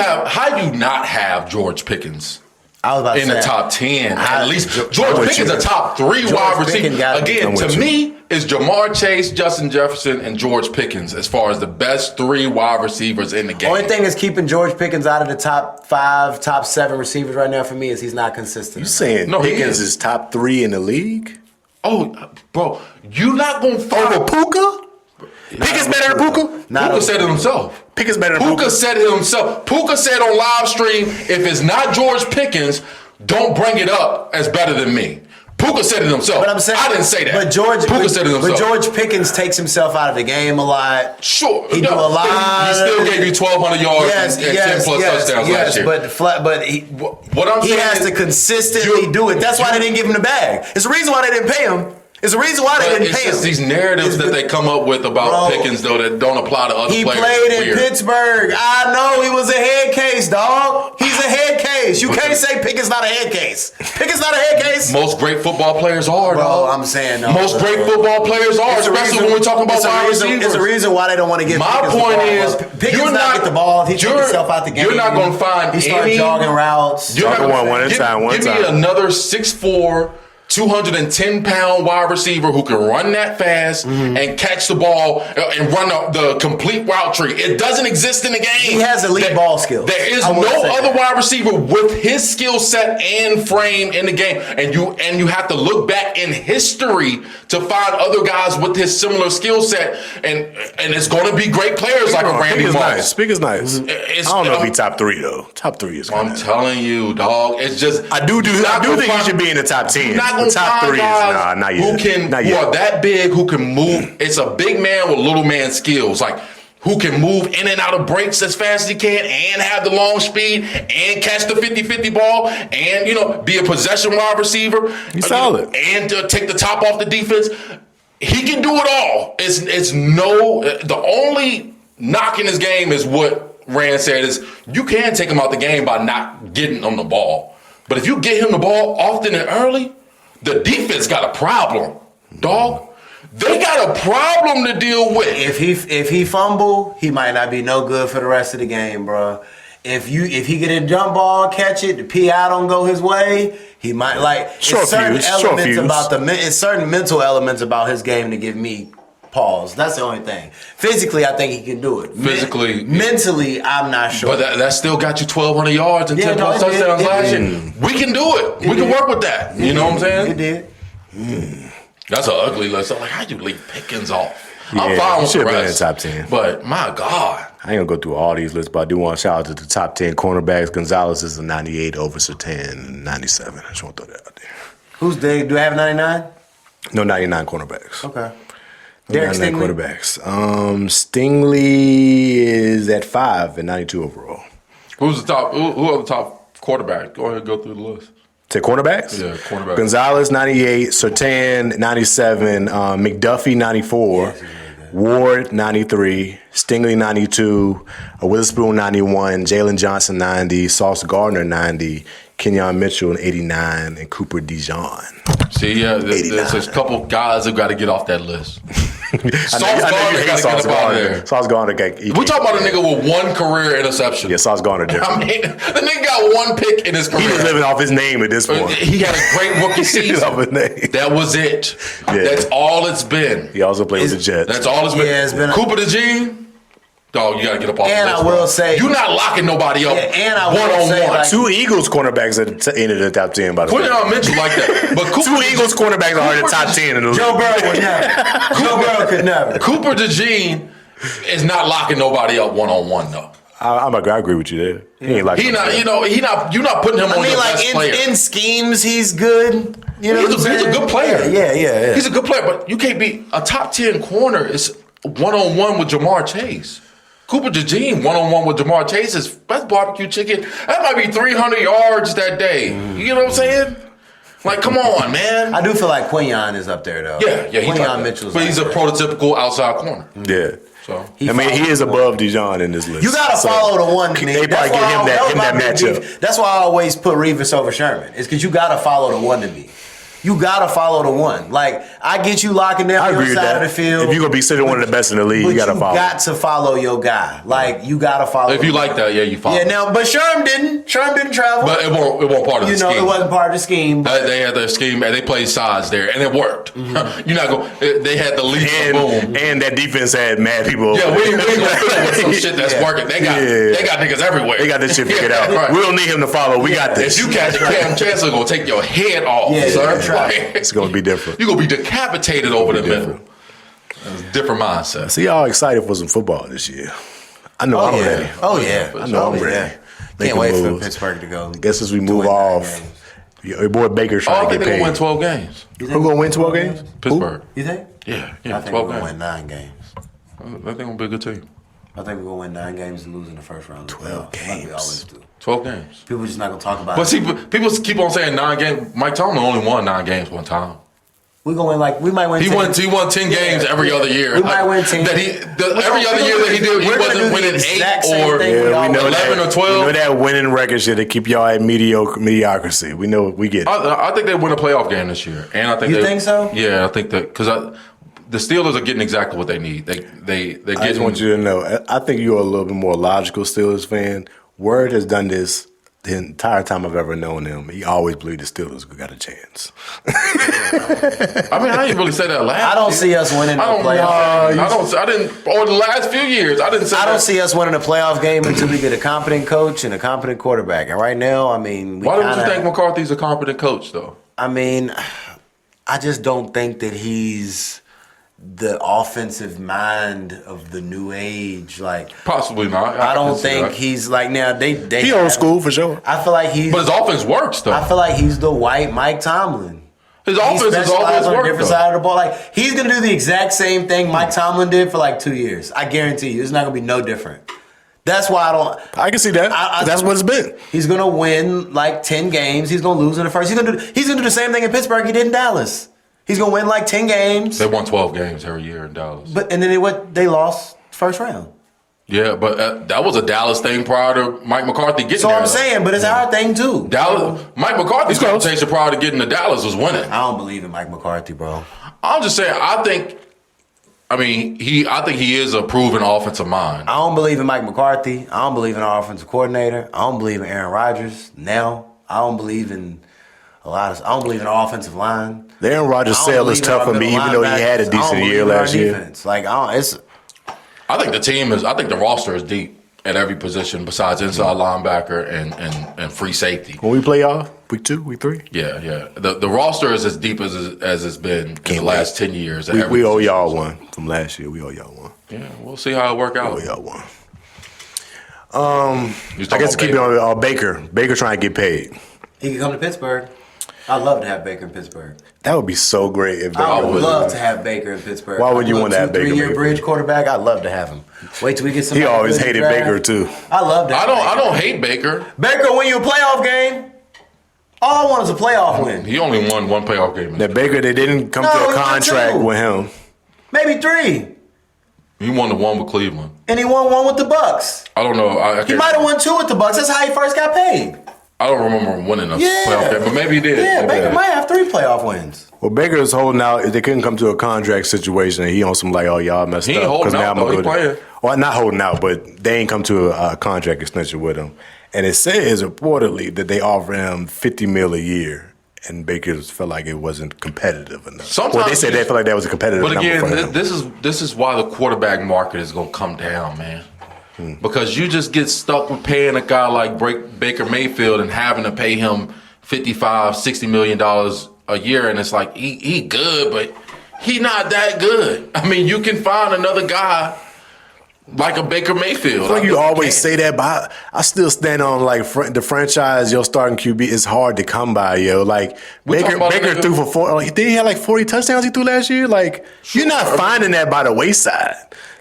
you not have George Pickens? I was about to in say, the top 10, at least. George with Pickens you. a top 3 wide receiver. Again, to me, it's Jamar Chase, Justin Jefferson, and George Pickens as far as the best 3 wide receivers in the game. Only thing is keeping George Pickens out of the top 5, top 7 receivers right now for me is he's not consistent. You saying Pickens is top 3 in the league? Oh, bro, you not going to find over Puka? Pickens better than Puka? Puka said it himself. Pickens better than Puka? Puka said it himself. Puka said on live stream, if it's not George Pickens, don't bring it up as better than me. Puka said it himself. But I'm saying, I didn't say that. But Puka said it himself. But George Pickens takes himself out of the game a lot. Sure, he do a lot. He still gave you 1,200 yards and 10 plus touchdowns last year. But he has to consistently do it. That's why they didn't give him the bag. It's the reason why they didn't pay him. It's the reason why they didn't pay him. It's these narratives that they come up with about Pickens, though, that don't apply to other players. He played in Pittsburgh. I know he was a head case, dog. He's a head case. You can't say Pickens not a head case. Pickens not a head case. Most great football players are, bro. dog. I'm saying no. Most great football players are, especially when we're talking about wide receivers. It's a reason why they don't want to give Pickens the ball. My point is, Pickens not get the ball. He took himself out the game. You're not going to find He started jogging routes. One at a time. Give me another 6'4", 210-pound wide receiver who can run that fast and catch the ball and run the complete route tree. It doesn't exist in the game. He has elite ball skills. There is no other wide receiver with his skill set and frame in the game. And you have to look back in history to find other guys with his similar skill set. And it's going to be great players like a Randy Moss. Pickens nice. I don't know if he's top 3 though. Top 3 is. I'm telling you, dog. It's just I do think he should be in the top 10. The top 3 is not yet. Who are that big, who can move. It's a big man with little man skills. Like, who can move in and out of breaks as fast as he can and have the long speed and catch the 50-50 ball and, be a possession wide receiver. He's solid. And take the top off the defense. He can do it all. The only knock in his game is what Rand said is you can take him out the game by not getting him the ball. But if you get him the ball often and early, the defense got a problem, dog. They got a problem to deal with. If he fumble, he might not be no good for the rest of the game, bro. If he get a jump ball, catch it, the PI don't go his way, he might it's certain mental elements about his game to give me pause. That's the only thing. Physically, I think he can do it. Mentally, I'm not sure. But that still got you 1,200 yards and 10 plus touchdowns last year. We can do it. We can work with that. You know what I'm saying? It did. That's an ugly list. I'm like, how you leave Pickens off? I'm fine with the rest. In the top 10. But my God. I ain't gonna go through all these lists, but I do want to shout out to the top 10 cornerbacks. Gonzalez is a 98 over Sertan and 97. I just want to throw that out there. Who's there? Do I have 99? No, 99 cornerbacks. Okay. Derek Stingley? Quarterbacks. Stingley is at 5 and 92 overall. Who's the top? Who are the top quarterbacks? Go ahead and go through the list. To cornerbacks? Yeah, cornerbacks. Gonzalez, 98. Sertan, 97. McDuffie, 94. Yes, Ward, 93. Stingley, 92. Witherspoon, 91. Jalen Johnson, 90. Sauce Gardner, 90. Kenyon Mitchell, 89. And Cooper DeJean. See, there's a couple guys who got to get off that list. Sauce Gardner got to get up out of there. Sauce Gardner. We're talking about a nigga with one career interception. Yeah, Sauce Gardner different. I mean, the nigga got one pick in his career. He was living off his name at this point. He had a great rookie season. That was it. Yeah. That's all it's been. He also played with the Jets. That's all it's been. Yeah, it's been Cooper DeJean. Dog, you gotta get up off the list. And I will say, you're not locking nobody up. And I will say, like, 2 Eagles cornerbacks at the end of the top 10. By the way, Quinton mentioned like that, but 2 Eagles cornerbacks are in the top 10 in the league. Joe Burrow would never. Joe Burrow could never. Cooper DeJean is not locking nobody up 1-on-1 though. I agree with you there. He ain't like you're not putting him on the best player. In schemes, he's good. You know, he's a good player. Yeah. He's a good player, but you can't be a top 10 corner. Is 1-on-1 with Jamar Chase. Cooper DeJean 1-on-1 with Jamar Chase is best barbecue chicken. That might be 300 yards that day. You know what I'm saying? Like, come on, man. I do feel like Quinyon is up there though. Yeah, Quinyon Mitchell's. But he's a prototypical outside corner. Yeah. So he is above DeJean in this list. You gotta follow the one to me. They probably give him that matchup. That's why I always put Revis over Sherman. It's because you gotta follow the one to me. You gotta follow the one. Like, I get you locking down your side of the field. If you're gonna be sitting one of the best in the league, you gotta follow. You got to follow your guy. Like, you gotta follow. If you like that, yeah, you follow. Yeah, now, but Sherm didn't travel. But it won't part of the scheme. It wasn't part of the scheme. They had their scheme and they played sides there, and it worked. You're not going. They had the lead boom, and that defense had mad people. Yeah, we ain't gonna fill with some shit that's working. They got niggas everywhere. They got this shit figured out. Right. We don't need him to follow. We got this. If you catch Cam Chancellor, gonna take your head off, sir. It's gonna be different. You're gonna be decapitated over the middle. It's a different mindset. See, y'all excited for some football this year. I know I'm ready. Oh yeah. I know I'm ready. Can't wait for Pittsburgh to go. I guess as we move off, Your boy Baker's Oh, I trying to think get they're paid. gonna win 12 games. Who gonna win 12 games? Pittsburgh. You think? Yeah, I think 12 we're gonna games. win 9 games. I think they're gonna be a good team. I think we're gonna win 9 games and lose in the first round. 12 Like we games. always do. 12 games. People just not gonna talk about But it. see, people keep on saying 9 games. Mike Tomlin only won 9 games one time. We're gonna win we might win. He 10. won 10 games every other year. We might win 10. Every other year that he did, he We're gonna do wasn't the winning exact 8 same or thing we Yeah, we know 11 that. or 12. We know that winning record shit to keep y'all at mediocrity. We know we get it. I think they win a playoff game this year, and I think You think so? Yeah, I think that because the Steelers are getting exactly what they need. They I just getting. want you to know, I think you're a little bit more logical Steelers fan. Word has done this the entire time I've ever known him. He always believed the Steelers got a chance. I mean, I didn't really say that last. I don't year. see us winning the I don't. playoff. I didn't. Over the last few years, I didn't say. I that. don't see us winning a playoff game until we get a competent coach and a competent quarterback. And right now, I mean, Why don't you think McCarthy's a competent coach, though? I mean, I just don't think that he's the offensive mind of the new age. Like, Possibly not. I don't can see think that. he's like now. They He old school for sure. I feel like he's. But his offense works, though. I feel like he's the white Mike Tomlin. His He offense has specializes always on a worked, different though. side of the ball. Like, he's gonna do the exact same thing Mike Tomlin did for like 2 years. I guarantee you, it's not gonna be no different. That's why I don't. I can see that. That's what it's been. He's gonna win like 10 games. He's gonna lose in the first. He's gonna do the same thing in Pittsburgh he did in Dallas. He's gonna win like 10 games. They won 12 games every year in Dallas. And then they lost first round. Yeah, but that was a Dallas thing prior to Mike McCarthy getting So there. I'm saying, but it's our thing too. Dallas, Mike McCarthy's He's close. reputation prior to getting to Dallas was winning. I don't believe in Mike McCarthy, bro. I'm just saying, I think he is a proven offensive mind. I don't believe in Mike McCarthy. I don't believe in our offensive coordinator. I don't believe in Aaron Rodgers now. I don't believe in I don't believe in our offensive line. The Aaron Rodgers I don't sale is believe in tough our for me, middle even though he had a linebackers. I don't decent believe year in our last year. defense. Like, I think the roster is deep at every position besides inside linebacker and free safety. When we play off, week 2, week 3, Yeah. The roster is as deep as it's been in the last 10 years. at every we owe position. y'all one from last year. We owe y'all one. Yeah, we'll see how it work out. We owe y'all one. You I guess to keep it on Baker. Baker trying to get paid. he could come to Pittsburgh. I'd love to have Baker in Pittsburgh. That would be so great if Baker I would was. love to have Baker in Pittsburgh. Why would you want to have Baker 2-3 year Mayfield? bridge quarterback? I'd love to have him. Wait till we get some. He always hated Baker too. I love that. I don't hate Baker. Baker win you a playoff game. All I want is a playoff win. He only won one playoff game. That Baker, they didn't come No, to he a won contract 2. with him. Maybe 3. He won the one with Cleveland. And he won 1 with the Bucks. I don't know. I He might have won 2 with the Bucks. That's how he first got paid. I don't remember him winning a Yeah. playoff game, but maybe he did. Yeah, Maybe he Baker did. might have 3 playoff wins. Well, Baker is holding out. They couldn't come to a contract situation, and he on some like, oh, y'all messed He up. ain't holding 'cause now out, I'm though. He gonna playing. Well, not holding out, but they ain't come to a contract extension with him. And it says reportedly that they offered him $50 million a year, and Baker felt like it wasn't competitive enough. Sometimes well, they said they felt like that was a competitive But number for again, him. this is why the quarterback market is going to come down, man. Because you just get stuck with paying a guy like Baker Mayfield and having to pay him $55, $60 million a year, and it's like he good, but he not that good. I mean, you can find another guy like a Baker Mayfield. I feel like you really always can. say that, but I still stand on like the franchise. Your starting QB is hard to come by, yo. Like We talking about a Baker nigga- threw for 4. Did he have like 40 touchdowns he threw last year? Like you're not finding that by the wayside.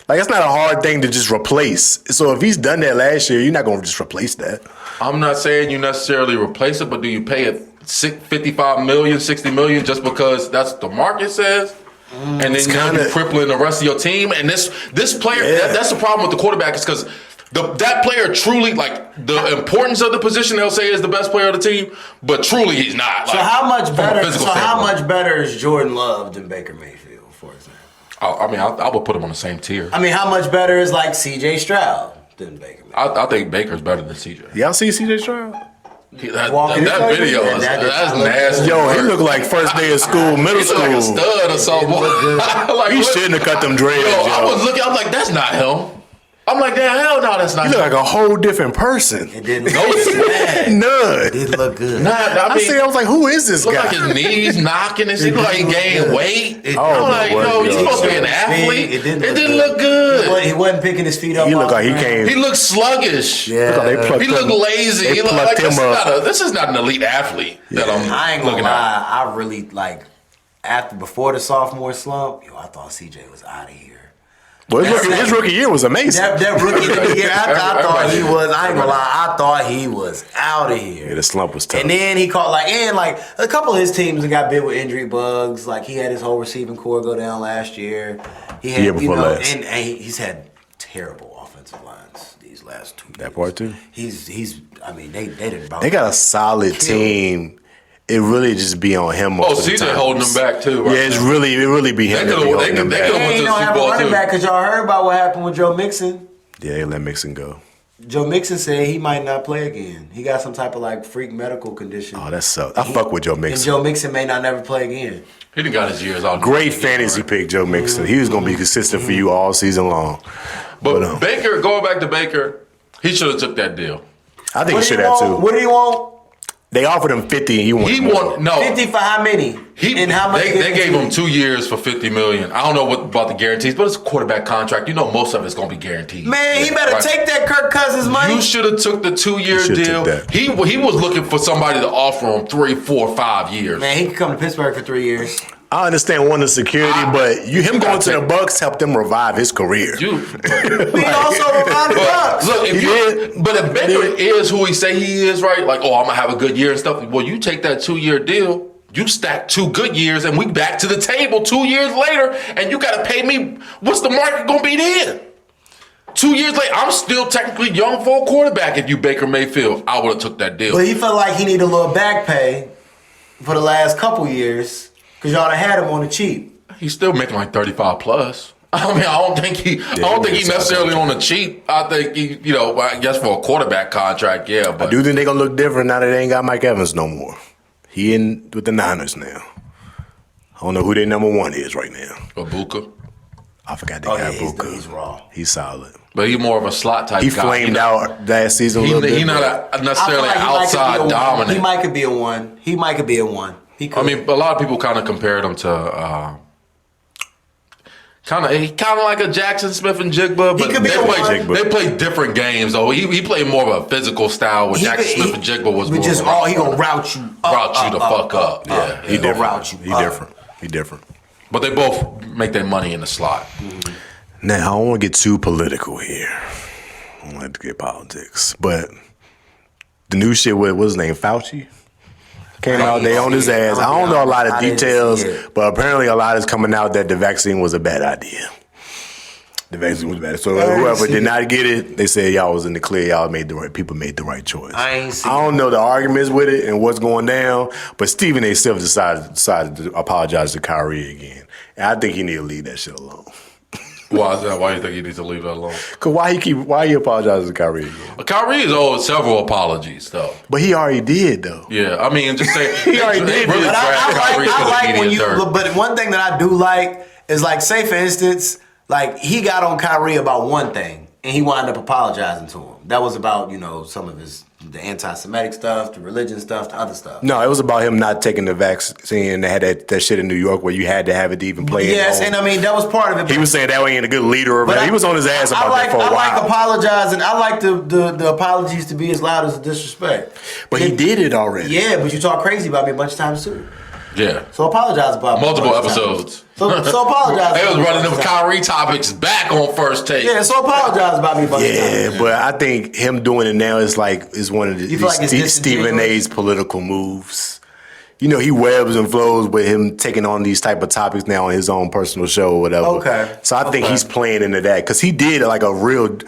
Like that's not a hard thing to just replace. So if he's done that last year, you're not going to just replace that. I'm not saying you necessarily replace it, but do you pay it $55 million, $60 million just because that's what the market says? And then you're gonna be crippling the rest of your team. And this player, that's the problem with the quarterback is because that player truly, like the importance of the position, they'll say is the best player of the team, but truly he's not. So like, how much from a better? physical So how standpoint. much better is Jordan Love than Baker Mayfield, for example? I would put him on the same tier. I mean, how much better is like C.J. Stroud than Baker Mayfield? I think Baker's better than CJ. Y'all see CJ Stroud? That video, that's nasty. Yo, he looked like first day of school, middle He look like a school. stud or something. Like, He what? shouldn't have cut them dreads, Yo, yo. I was looking, I was like, that's not him. I'm like, damn, hell no, that's not You look him. like a whole different person. It didn't No look swag. None. It didn't look good. Nah, I mean, I was like, who is this look guy? like his knees knocking and shit. Look like he gained weight. It- I'm Oh, like, my yo, word, you yo. supposed to be an athlete. It didn't look good. He wasn't picking his feet up. He looked off like he the ground. came. He looked sluggish. Yeah. Look like they plucked He looked him- lazy. they He looked plucked like him up. this is not an elite athlete that I'm I ain't gonna looking lie. at. I really like before the sophomore slump. Yo, I thought CJ was out of here. Well, his rookie year was amazing. That rookie year, I thought he was. I ain't gonna Everybody- lie. I thought he was out of Yeah, here. the slump was tough. And then he caught like a couple of his teams that got bit with injury bugs. Like he had his whole receiving core go down last year. He had Year before last. and he's had terrible offensive lines these last 2 years. That part too. He's. I mean, they didn't. They got a solid team. It really just be on him most Oh, of the CJ time. holding them back too. Right Yeah, it now. really be him. They that could've- be holding they them could- they back. could've- They went to ain't the don't Super have a Bowl, running too. back because y'all heard about what happened with Joe Mixon. Yeah, they let Mixon go. Joe Mixon said he might not play again. He got some type of like freak medical condition. Oh, that sucks. I fuck with Joe and Mixon. Joe Mixon may not never play again. He done got his years out. Great fantasy pick, Joe Mixon. He was gonna be consistent for you all season long. But Baker, going back to Baker, he should have took that deal. I think he What do should you have want? too. What do you want? They offered him 50 and he wanted He more. won no. 50 for how many? And how much? They gave him 2 years for $50 million. I don't know what about the guarantees, but it's a quarterback contract. You know, most of it's gonna be guaranteed. Man, he better Right. take that Kirk Cousins money. You should have took the 2-year You shoulda deal. took that. He was looking for somebody to offer him 3, 4, 5 years. Man, he could come to Pittsburgh for 3 years. I understand one of the security, but him going to the Bucks helped him revive his career. He also revived the Bucks. Look, if Baker is who he say he is, right? Like, oh, I'm gonna have a good year and stuff. Well, you take that 2-year deal, you stack 2 good years, and we back to the table 2 years later, and you gotta pay me. What's the market gonna be then? 2 years later, I'm still technically young for a quarterback. If you Baker Mayfield, I would have took that deal. But he felt like he needed a little back pay for the last couple years because y'all done had him on the cheap. He's still making like 35 plus. I mean, I don't think he necessarily on the cheap. I think he, I guess for a quarterback contract, yeah. But I do think they're going to look different now that they ain't got Mike Evans no more. He in with the Niners now. I don't know who their number 1 is right now. Ibuka. I forgot they got Booker. He's raw. He's solid. But he's more of a slot type He guy. flamed out last season a little bit. He's not necessarily I feel like he might outside could be a one. dominant. He might could be a 1. He might could be a 1. He could. I mean, a lot of people kind of compared him to kind of like a Jackson Smith and Jigba, but could be a one. they play different games. Though he played more of a physical style, where Jackson Smith and Jigba was more just of all a, he gonna route you up, route you the fuck up. Yeah, He He gonna different. route you He up. different. He different. but they both make their money in the slot. Now, I don't want to get too political here. I don't like to get politics. But the new shit with, what's his name, Fauci? Came out, they on his ass. I don't know a lot of I didn't details, see it. but apparently a lot is coming out that the vaccine was a bad idea. The vaccine was bad. So I ain't whoever see did it. not get it, they said y'all was in the clear. Y'all made the right, people made the right choice. I ain't see I don't know the arguments with it and what's going down, but Stephen A. self decided to apologize to Kyrie again. And I think he need to leave that shit alone. Why is that? Why do you think he needs to leave that alone? Cause why he apologizing to Kyrie again? Kyrie is owed several apologies, though. But he already did though. Yeah, I mean, just say He already they did, really but dragged Kyrie to I the like when media you. dirt. But one thing that I do like is like, say for instance, like he got on Kyrie about one thing and he wound up apologizing to him. That was about some of the anti-Semitic stuff, the religion stuff, the other stuff. No, it was about him not taking the vaccine. They had that shit in New York where you had to have it to even play. Yes, and I mean that was part of it. he was saying that way ain't a good leader. But he was on his ass about that for a while. I like apologizing. I like the apologies to be as loud as the disrespect. But he did it already. Yeah, but you talk crazy about me a bunch of times too. Yeah, So apologize about me a multiple bunch of times. episodes. So apologize. They was about me a running bunch them of times. Kyrie topics back on First Take. Yeah, so apologize about me a bunch of times. Yeah, but I think him doing it now is one of You feel like it's Stephen disingenuous? A's political moves. He webs and flows with him taking on these type of topics now on his own personal show or whatever. Okay. So I think he's playing into that because he did like a real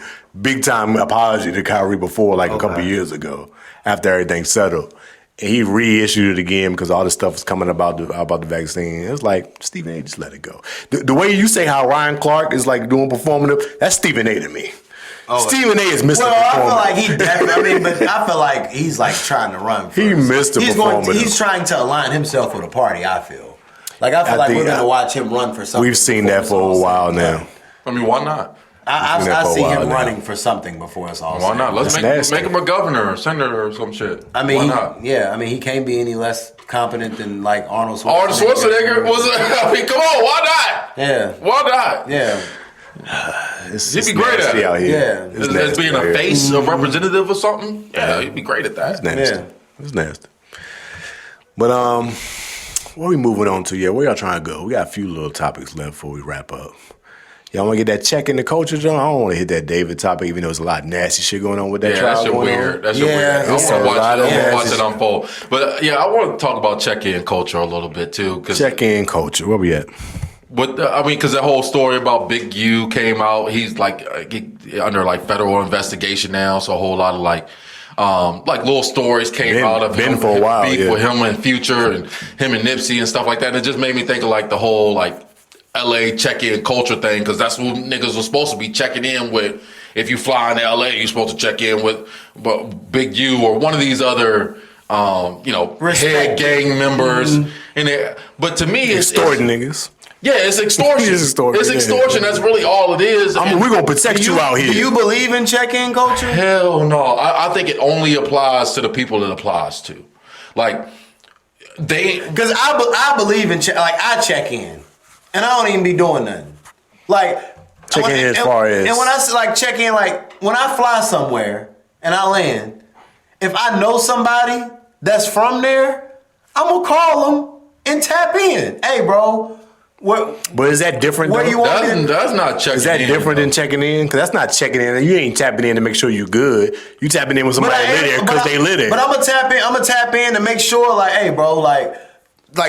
big time apology to Kyrie before, like a couple years ago, after everything settled. And he reissued it again because all this stuff was coming about the vaccine. It's like, Stephen A, just let it go. The way you say how Ryan Clark is like doing performative, that's Stephen A to me. Stephen A is Mr. Well, I feel Performative. like he definitely. But I feel like he's like trying to run. First. He missed the performative. He's trying to align himself with a party. I feel like I we're think gonna watch him run for something. We've seen that for a while now. I mean, why not? I see him running for something before it's all. Why not? Let's make him a governor or senator or some shit. I mean, why not? he can't be any less competent than like Arnold Schwarzenegger. Arnold Schwarzenegger was. I mean, come on, why not? Yeah, why not? Yeah. He'd be great at it. Out here. Yeah, as being a face, a representative or something. Yeah, he'd be great at that. It's nasty. Yeah. It's nasty. But what are we moving on to? Yeah, where y'all trying to go? We got a few little topics left before we wrap up. Y'all want to get that check in the culture, John? I don't want to hit that David topic, even though there's a lot of nasty shit going on with that trial. That shit weird. That shit weird. I want to watch it unfold. But I want to talk about check-in culture a little bit too. Check-in culture. Where we at? Because the whole story about Big U came out. He's under like federal investigation now. So a whole lot of like little stories came out of him for a while, beef with him and Future and him and Nipsey and stuff like that. And it just made me think of like the whole like LA check-in culture thing, because that's what niggas were supposed to be checking in with. If you fly into LA, you're supposed to check in with Big U or one of these other head gang members. Mm-hmm. But to me, it's niggas. Yeah, it's extortion. It's extortion. That's really all it is. I mean, we're going to protect you out here. Do you believe in check-in culture? Hell no. I think it only applies to the people it applies to. Like, because I believe in, I check in. And I don't even be doing nothing. Like, check in as far as. And when I say check in, when I fly somewhere and I land, if I know somebody that's from there, I'm going to call them and tap in. Hey, bro. But is that different? Where you want That's not checking in. Is that different than checking in? Because that's not checking in. You ain't tapping in to make sure you're good. You tapping in with somebody that live there because they live there. But I'm gonna tap in to make sure, hey, bro, like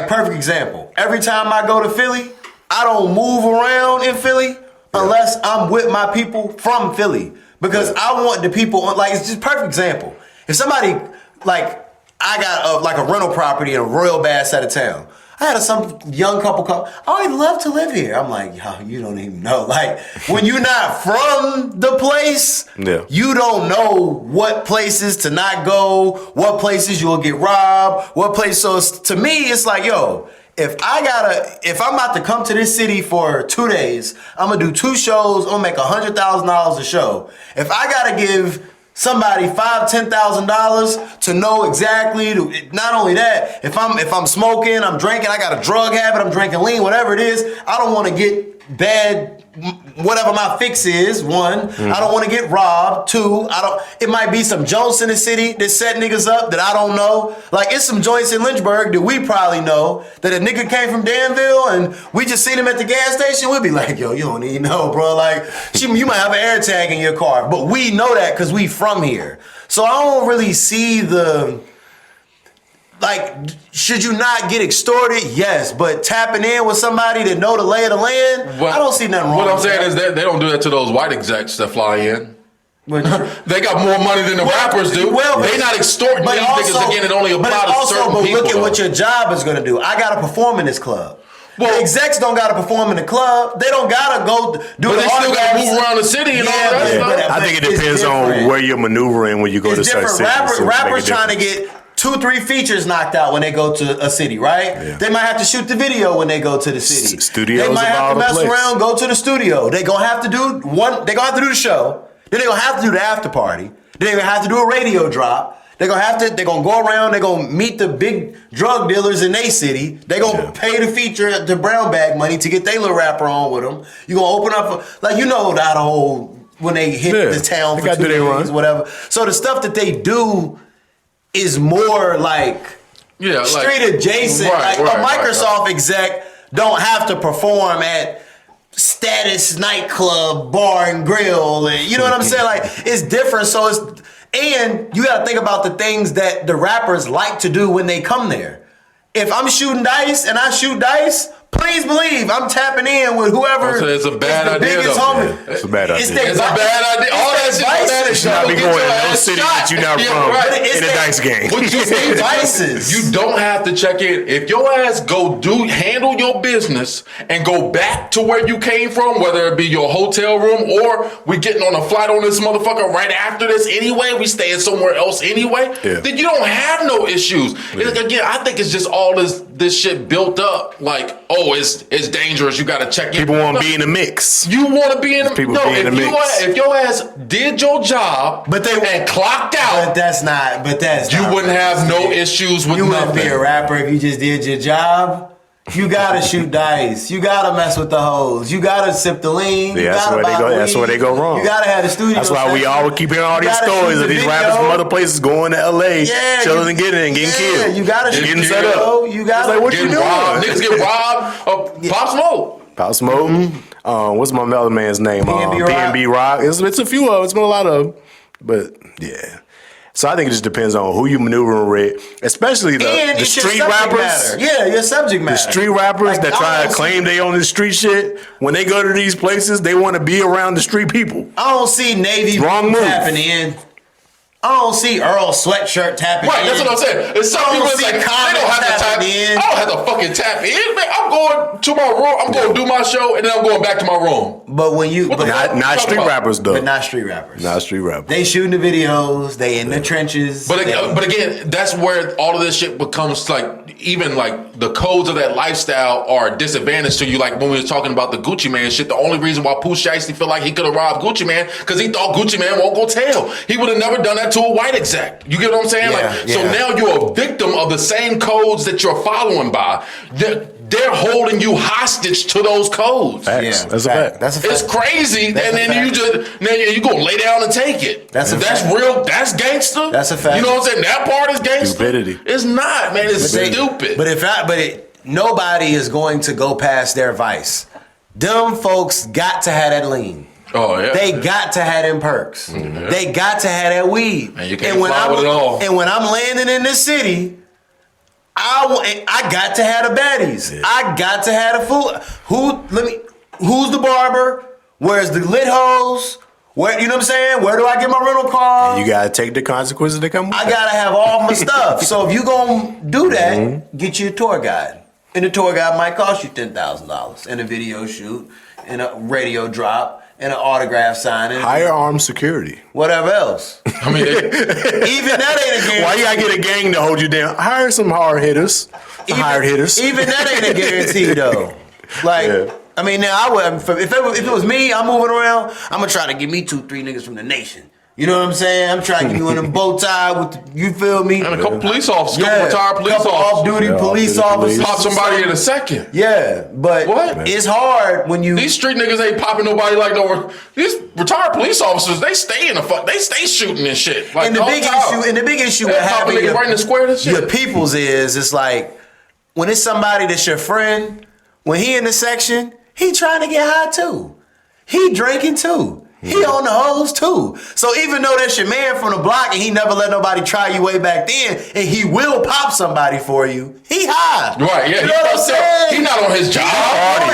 perfect example. Every time I go to Philly, I don't move around in Philly unless I'm with my people from Philly, because I want the people. It's just perfect example. If somebody I got a rental property in a real bad side of town. I had some young couple come, I'd love to live here. I'm like, yo, you don't even know. When you're not from the place, you don't know what places to not go, what places you'll get robbed, what place. So to me, it's like, yo, if I'm about to come to this city for 2 days, I'm gonna do 2 shows, I'm gonna make $100,000 a show. If I gotta give somebody $5,000-$10,000 to know exactly. Not only that, if I'm smoking, I'm drinking, I got a drug habit, I'm drinking lean, whatever it is, I don't want to get bad. Whatever my fix is, 1, I don't want to get robbed. 2, it might be some joints in the city that set niggas up that I don't know. It's some joints in Lynchburg that we probably know that a nigga came from Danville and we just seen him at the gas station. We'd be like, yo, you don't even know, bro. You might have an air tag in your car, but we know that because we from here. So I don't really see should you not get extorted? Yes, but tapping in with somebody that know the lay of the land, I don't see nothing wrong. What I'm saying is that they don't do that to those white execs that fly in. They got more money than the rappers do. They not extorting these niggas again. It only applies to certain people. But look at what your job is going to do. I got to perform in this club. Well, the execs don't got to perform in the club. They don't got to go do but they still got to move around the city and all that stuff. I think it depends on where you're maneuvering when you go to certain cities. Rappers trying to get 2-3 features knocked out when they go to a city, right? Yeah. They might have to shoot the video when they go to the city. Studios they might have to mess place. Around, go to the studio. They gonna have to do They gonna have to do the show. Then they gonna have to do the after party. Then they gonna have to do a radio drop. They gonna go around. They gonna meet the big drug dealers in their city. They gonna pay the feature, the brown bag money to get their little rapper on with them. You gonna open up the whole when they hit the town for 2 days, whatever. So the stuff that they do is more street adjacent. A Microsoft exec don't have to perform at Status nightclub, bar and grill, and you know what I'm saying? It's different. So and you got to think about the things that the rappers like to do when they come there. If I'm shooting dice and I shoot dice, please believe I'm tapping in with whoever. So it's a bad idea. It's a bad idea. It's a bad idea. All that shit is bad. You should not be going to no city that you're not from in a dice game. You don't have to check in. If your ass handle your business and go back to where you came from, whether it be your hotel room or we getting on a flight on this motherfucker right after this anyway, we staying somewhere else anyway, then you don't have no issues. Again, I think it's just all this this shit built up like, oh, it's dangerous. You got to check. People want to be in the mix. You want to be in the People be in the mix. If your ass did your job, and clocked out, But that's you not wouldn't have no issues with You nothing. wouldn't be a rapper if you just did your job. You gotta shoot dice. You gotta mess with the hoes. You gotta sip the lean. Yeah, that's where they go. That's where they go wrong. You gotta have the studio. That's why we always keep hearing all these stories of these rappers from other places going to LA, chilling and getting killed. You gotta getting set up. You gotta. It's like, what you doing? Robbed. Niggas get robbed. Pop Smoke. Pop Smoke. What's my other man's name? PNB Rock. It's a few of them. It's been a lot of them. But yeah. So I think it just depends on who you maneuvering with, especially the street rappers. Matter. Yeah, your subject matter. The street rappers Like, that try to claim they own the street shit. When they go to these places, they want to be around the street people. I don't see Navy Wrong move. tapping in. I don't see Earl sweatshirt tapping in. Right, that's what I'm saying. It's some people that's like, they don't have to tap in. I don't have to fucking tap in, man. I'm going to my room. I'm going to do my show, and then I'm going back to my room. But when you, not street rappers though. But not street rappers. Not street rappers. They shooting the videos. They in the trenches. But again, that's where all of this shit becomes like, even like the codes of that lifestyle are a disadvantage to you. Like when we were talking about the Gucci Man shit, the only reason why Pooh Shiesty feel like he could have robbed Gucci Man because he thought Gucci Man won't go tell. He would have never done that to a white exec. You get what I'm saying? So now you're a victim of the same codes that you're following by. They're holding you hostage to those codes. Facts. That's a fact. That's a fact. It's crazy, and then you gonna lay down and take it. That's real. That's gangster. That's a fact. You know what I'm saying? That part is gangster. Stupidity. It's not, man. It's stupid. Nobody is going to go past their vice. Them folks got to have that lean. Oh yeah. They got to have them perks. Mm-hmm. They got to have that weed. And you can't fly with it all. And when I'm landing in this city, I got to have the baddies. Yeah. I got to have the food. Who's the barber? Where's the lit hose? Where, you know what I'm saying? Where do I get my rental car? And you gotta take the consequences that come with I gotta have all my stuff. So if you gonna do that, get you a tour guide. And the tour guide might cost you $10,000 in a video shoot, and a radio drop, and an autograph signing. Hire armed security. Whatever else. I mean, even that ain't a guarantee. Why you gotta get a gang to hold you down? Hire some hard hitters. Hired hitters. Even that ain't a guarantee though. Like, I mean, now I would. If it was me, I'm moving around. I'm gonna try to get me 2-3 niggas from the nation. You know what I'm saying? I'm trying to get you in a bow tie with you feel me? And a couple police officers, couple retired police couple officers. off-duty police officers. Pop somebody in a second. Yeah, but it's hard when you... These street niggas ain't popping nobody like no... These retired police officers, they stay in the fuck... They stay shooting and shit. Like, and the big issue with having niggas right in the square and shit. Your peoples is, it's like, when it's somebody that's your friend, when he in the section, he trying to get high too. He drinking too. He on the hose too. So even though that's your man from the block and he never let nobody try you way back then, and he will pop somebody for you, he high. Right, yeah. You know what I'm saying? He not on his job.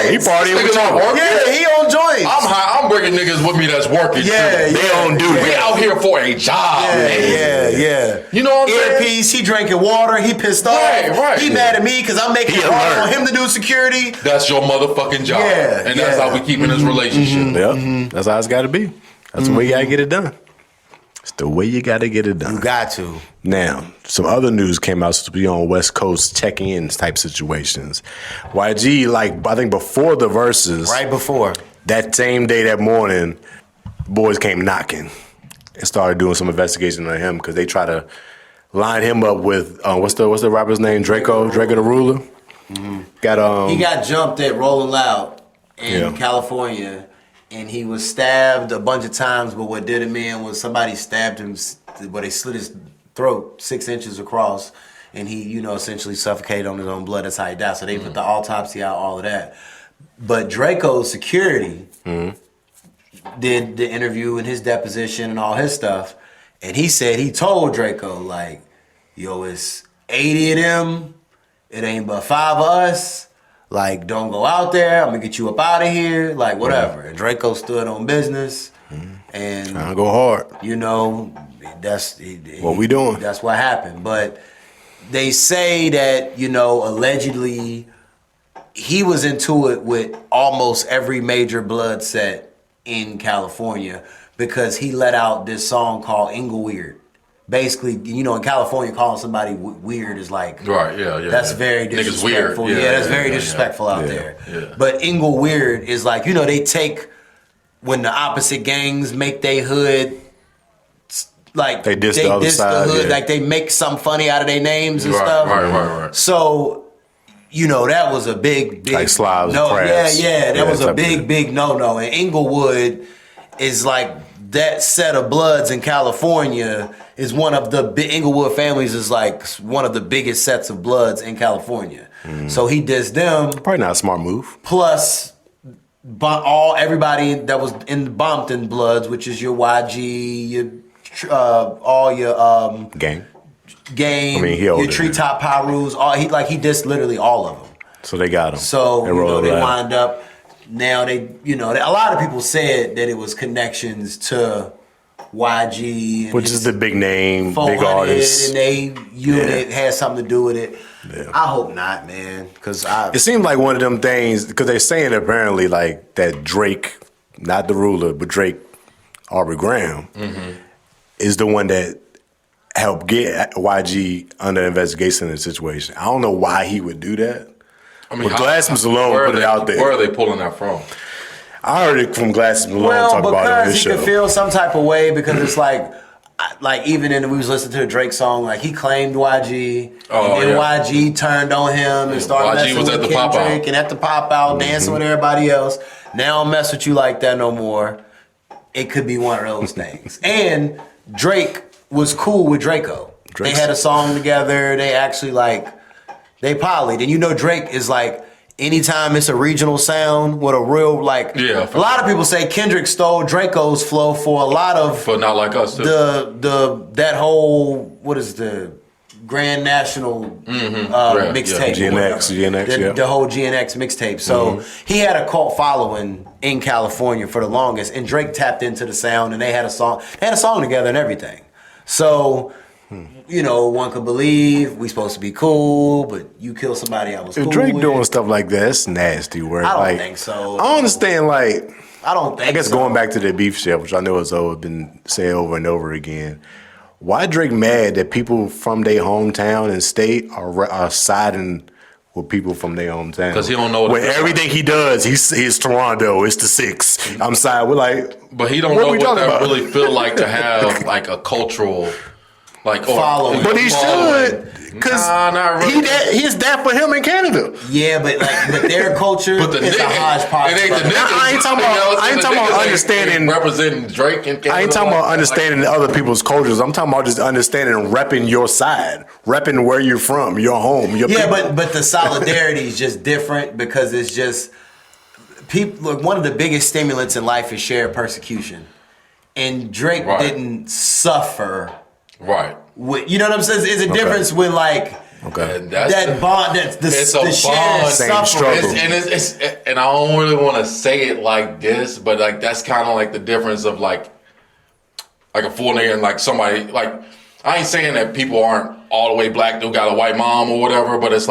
He partying with you. Yeah, he on joints. I'm high. I'm bringing niggas with me that's working too. They on duty. We out here for a job, man. Yeah. You know what I'm saying? Earpiece, he drinking water, he pissed off. Right. He mad at me because I'm making it hard on him to do security. That's your motherfucking job. Yeah, and that's how we keep in this relationship. Yep. That's how it's gotta be. That's the way you gotta get it done. It's the way you gotta get it done. You got to. Now, some other news came out to be on West Coast check-ins type situations. YG, like, I think before the verses, Right before. that same day, that morning, boys came knocking and started doing some investigation on him because they try to line him up with what's the rapper's name? Draco the Ruler. Got He got jumped at Rolling Loud in California. And he was stabbed a bunch of times, but what did him in was somebody stabbed him, but they slit his throat 6 inches across, and he, essentially suffocated on his own blood. That's how he died. So they put the autopsy out, all of that. But Draco's security did the interview and his deposition and all his stuff, and he said he told Draco, like, yo, it's 80 of them, it ain't but 5 of us. Like, don't go out there. I'm gonna get you up out of here. Like, whatever. And Draco stood on business, and trying to go hard. That's What we doing? That's what happened. But they say that allegedly he was into it with almost every major blood set in California because he let out this song called Ingleweird. basically, you know, in California, calling somebody weird is like, right, yeah. That's very disrespectful. Weird. Yeah, that's very disrespectful out there. Yeah. But Ingle Weird is like, you know, they take when the opposite gangs make they hood, like they diss the other side, hood, like they make something funny out of their names and stuff. Right. So, you know, that was a big like slobs, no. crabs. That was a big no. And Inglewood is like that set of Bloods in California is one of the big Inglewood families is like one of the biggest sets of Bloods in California. So he dissed them. Probably not a smart move. Plus, everybody that was in the Bompton Bloods, which is your YG, your all your Gang. Game, I mean, your Treetop Pyrus, he dissed literally all of them. So they got him. So they wind up. Now a lot of people said that it was connections to YG, and which is the big name, big artist, and they unit had something to do with it. Yeah. I hope not, man, because it seemed like one of them things because they're saying apparently like that Drake, not the ruler, but Drake, Aubrey Graham, is the one that helped get YG under investigation in the situation. I don't know why he would do that. I mean, Glasses Malone put it out there. Where are they pulling that from? I heard it from Glasses Malone talk about it on his show. Because he could feel some type of way because it's like even in we was listening to a Drake song, like he claimed YG, and then YG turned on him and started messing with Kendrick and at the pop out, dancing with everybody else. Now I don't mess with you like that no more. It could be one of those things. And Drake was cool with Draco. They had a song together. They actually they polyed. And you know Drake is like, anytime it's a regional sound with a real a lot of people say Kendrick stole Draco's flow for a lot of, but not like us too. That whole what is the Grand National mixtape? GNX, the whole GNX mixtape. So he had a cult following in California for the longest, and Drake tapped into the sound, and they had a song together and everything. So. You know, one could believe we supposed to be cool, but you kill somebody I was cool with. If Drake doing stuff like that, it's nasty work. I don't think so. I don't understand, I guess going back to the beef shit, which I know has been said over and over again. Why Drake mad that people from their hometown and state are siding with people from their hometown? Because he don't know what everything he does, he's Toronto, it's the 6. I'm siding with but he don't know what that really feel like to have like a cultural. Following. But he should, because he's that for him in Canada. Yeah, but their culture is a hodgepodge. It ain't the niggas. I ain't talking about understanding representing Drake in Canada. I ain't talking about understanding other people's cultures. I'm talking about just understanding and repping your side, repping where you're from, your home, your people. but the solidarity is just different because it's just people. Look, one of the biggest stimulants in life is shared persecution, and Drake didn't suffer. Right. You know what I'm saying? There's a difference when that bond. That's the shared same struggle. And I don't really want to say it like this, but that's kind of the difference of like a full nigga and somebody I ain't saying that people aren't all the way black, they got a white mom or whatever, but it's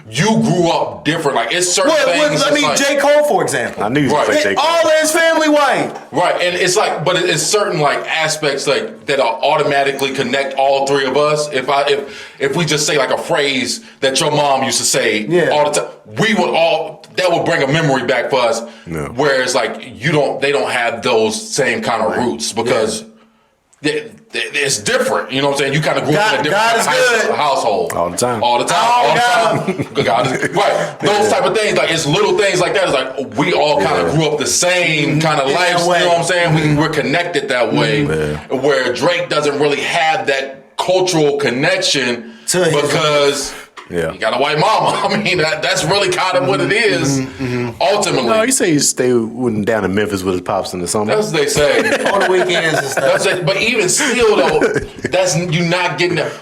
you grew up different. It's certain things. J. Cole, for example. I knew you would say J. Cole. All his family white. Right, and it's but it's certain aspects that automatically connect all three of us. If we just say a phrase that your mom used to say all the time, that would bring a memory back for us. No. Whereas they don't have those same kind of roots because it's different. You know what I'm saying? You kind of grew up in a different household. All the time. God is, right. Those type of things. It's little things like that. It's we all kind of grew up the same kind of life. You know what I'm saying? We're connected that way. Where Drake doesn't really have that cultural connection because... Yeah. You got a white mama. I mean, that's really kind of what it is, ultimately. No, you say he stay down in Memphis with his pops in the summer. That's what they say. On the weekends and stuff. But even still, though, you not getting that.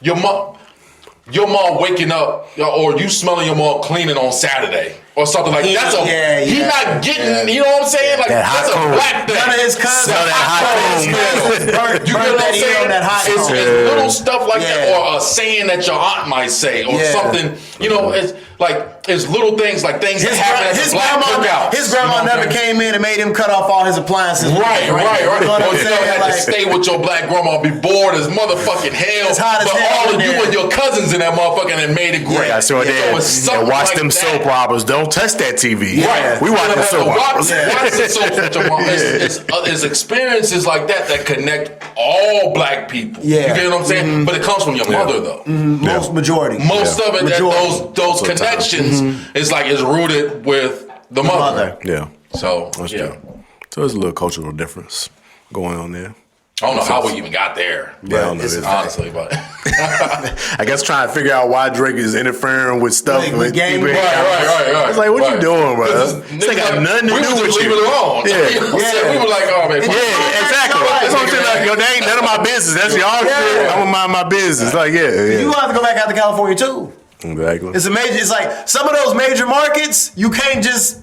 Your mom waking up, or you smelling your mom cleaning on Saturday. or something like that's a he's not getting. You know what I'm saying? Like that's a black thing. None of his cousins. Sell that hot You get what I'm saying? It's little stuff like that, or a saying that your aunt might say, or something. You know, it's like it's little things like things that happen at the black cookout. His grandma never came in and made him cut off all his appliances. Right. You know what I'm Or you saying? had to stay with your black grandma, be bored as motherfucking hell. It's hot as but hell all of in you there. and your cousins in that motherfucking and made it great. Yeah, so and watch them soap operas. Don't touch that TV. Right. We watch the soap operas. Watch the soap operas. It's experiences like that connect all black people. Yeah. You get what I'm saying? But it comes from your mother, though. Majority. Most of it, those connections, it's like it's rooted with the mother. Yeah. So, That's true. So there's a little cultural difference going on there. I don't know how we even got there. Yeah, honestly, but I guess trying to figure out why Drake is interfering with stuff. With game. Right. Right. It's like, what you doing, bro? This ain't got nothing to do with leave you. it alone. Yeah. You know what I'm saying? We were like, oh man, Yeah, exactly. That's what I'm saying. Like, yo, that ain't none of my business. That's y'all shit. I'm gonna mind my business. Like, You have to go back out to California too. Exactly. It's like some of those major markets you can't just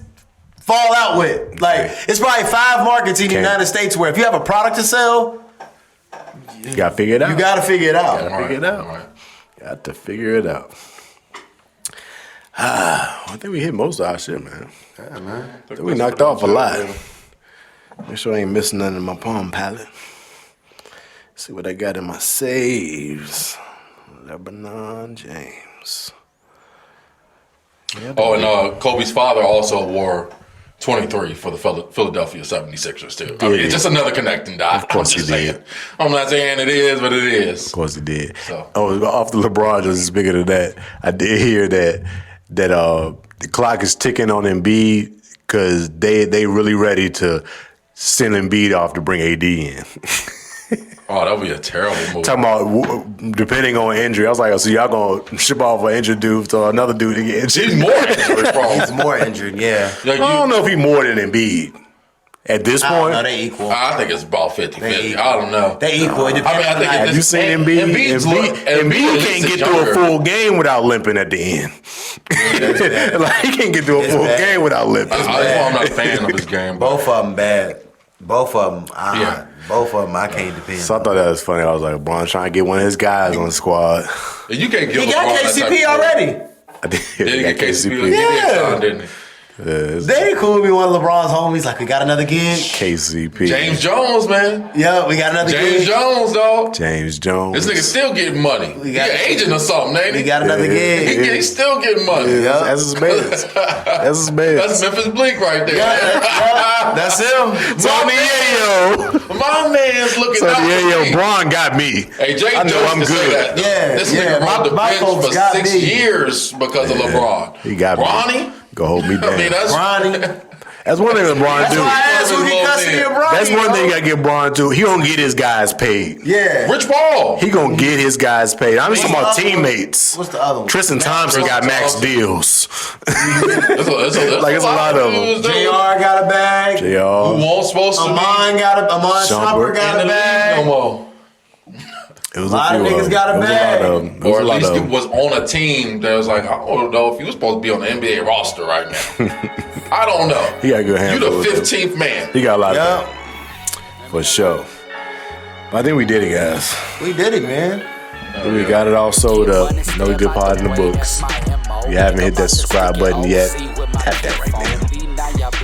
fall out with. Like it's probably 5 markets in the United States where if you have a product to sell, you gotta figure it out. You gotta figure it out. Got to figure it out. I think we hit most of our shit, man. Yeah, man. I think we knocked off a lot. Make sure I ain't missing nothing in my Palm Pilot. See what I got in my saves. Lebron James. Oh, and Kobe's father also wore 23 for the Philadelphia 76ers too. I mean, it's just another connecting dot. Of course he did. I'm not saying it is, but it is. Of course he did. So. Oh, off the LeBron, just bigger than that. I did hear that the clock is ticking on Embiid because they really ready to send Embiid off to bring AD in. Oh, that would be a terrible move. Talking about depending on injury. I was like, so y'all gonna ship off an injured dude to another dude again? He's more injured, bro. He's more injured, yeah. I don't know if he's more than Embiid. At this point, no, they equal. I think it's about 50-50. I don't know. They equal. It depends. I think have you seen Embiid? Embiid can't get through a full game without limping at the end. Like he can't get through a full game without limping. That's why I'm not a fan of this game. Both of them bad. Both of them. Both of them, I can't depend. So I thought that was funny. I was like, LeBron trying to get one of his guys on the squad. You can't get He got KCP already. I did. Did he get KCP? Yeah. Didn't he? They cool be one of LeBron's homies. Like, we got another gig. KCP. James Jones, man. Yeah, we got another James gig. James, dog. James Jones. This nigga still getting money. He an agent or something, ain't he? We got another gig. He's still getting money. Yeah, that's his best. That's his best. That's Memphis Bleek right there. That's him. Sonny Yayo. My man's looking out Sonny for Yayo. me. Bron got me. Hey, Jay I know Jones I'm can say good. that, though. Yeah, This yeah. nigga rode the My bench folks for got 6 me. years because of LeBron. He got me. Ronnie? Go hold me down. I mean, that's Ronnie. That's one thing LeBron That's do. why I asked who get custody of Ronnie. That's one thing you gotta get LeBron to. He gonna get his guys paid. Yeah. Rich Paul. He gonna get his guys paid. I'm just talking about the other one? teammates. What's the other one? Tristan Thompson got max deals. It's Like, it's a lot of them. JR got a bag. JR. Who won't supposed to be Amon Shumpert got in a the bag. league no more. It was A lot of few niggas them. got a It was bag. lot of them. It was Or a at lot least of it them. was on a team that was like, I don't know if he was supposed to be on the NBA roster right now. I don't know. He got a good You handle. the 15th man. He got a lot of Yeah. them. For sure. But I think we did it, guys. We did it, man. We got it all sold up. No good part in the books. If you haven't hit that subscribe button yet, tap that right now.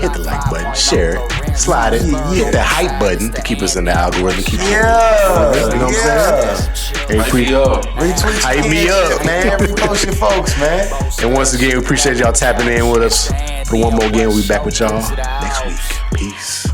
Hit the like button, share it, slide it, hit the hype button to keep us in the algorithm. Keep Yeah. you know what I'm saying? Hype me up. Retweet, Hype me up. man. Repost your folks, man. And once again, we appreciate y'all tapping in with us. For one more game, we'll be back with y'all next week. Peace.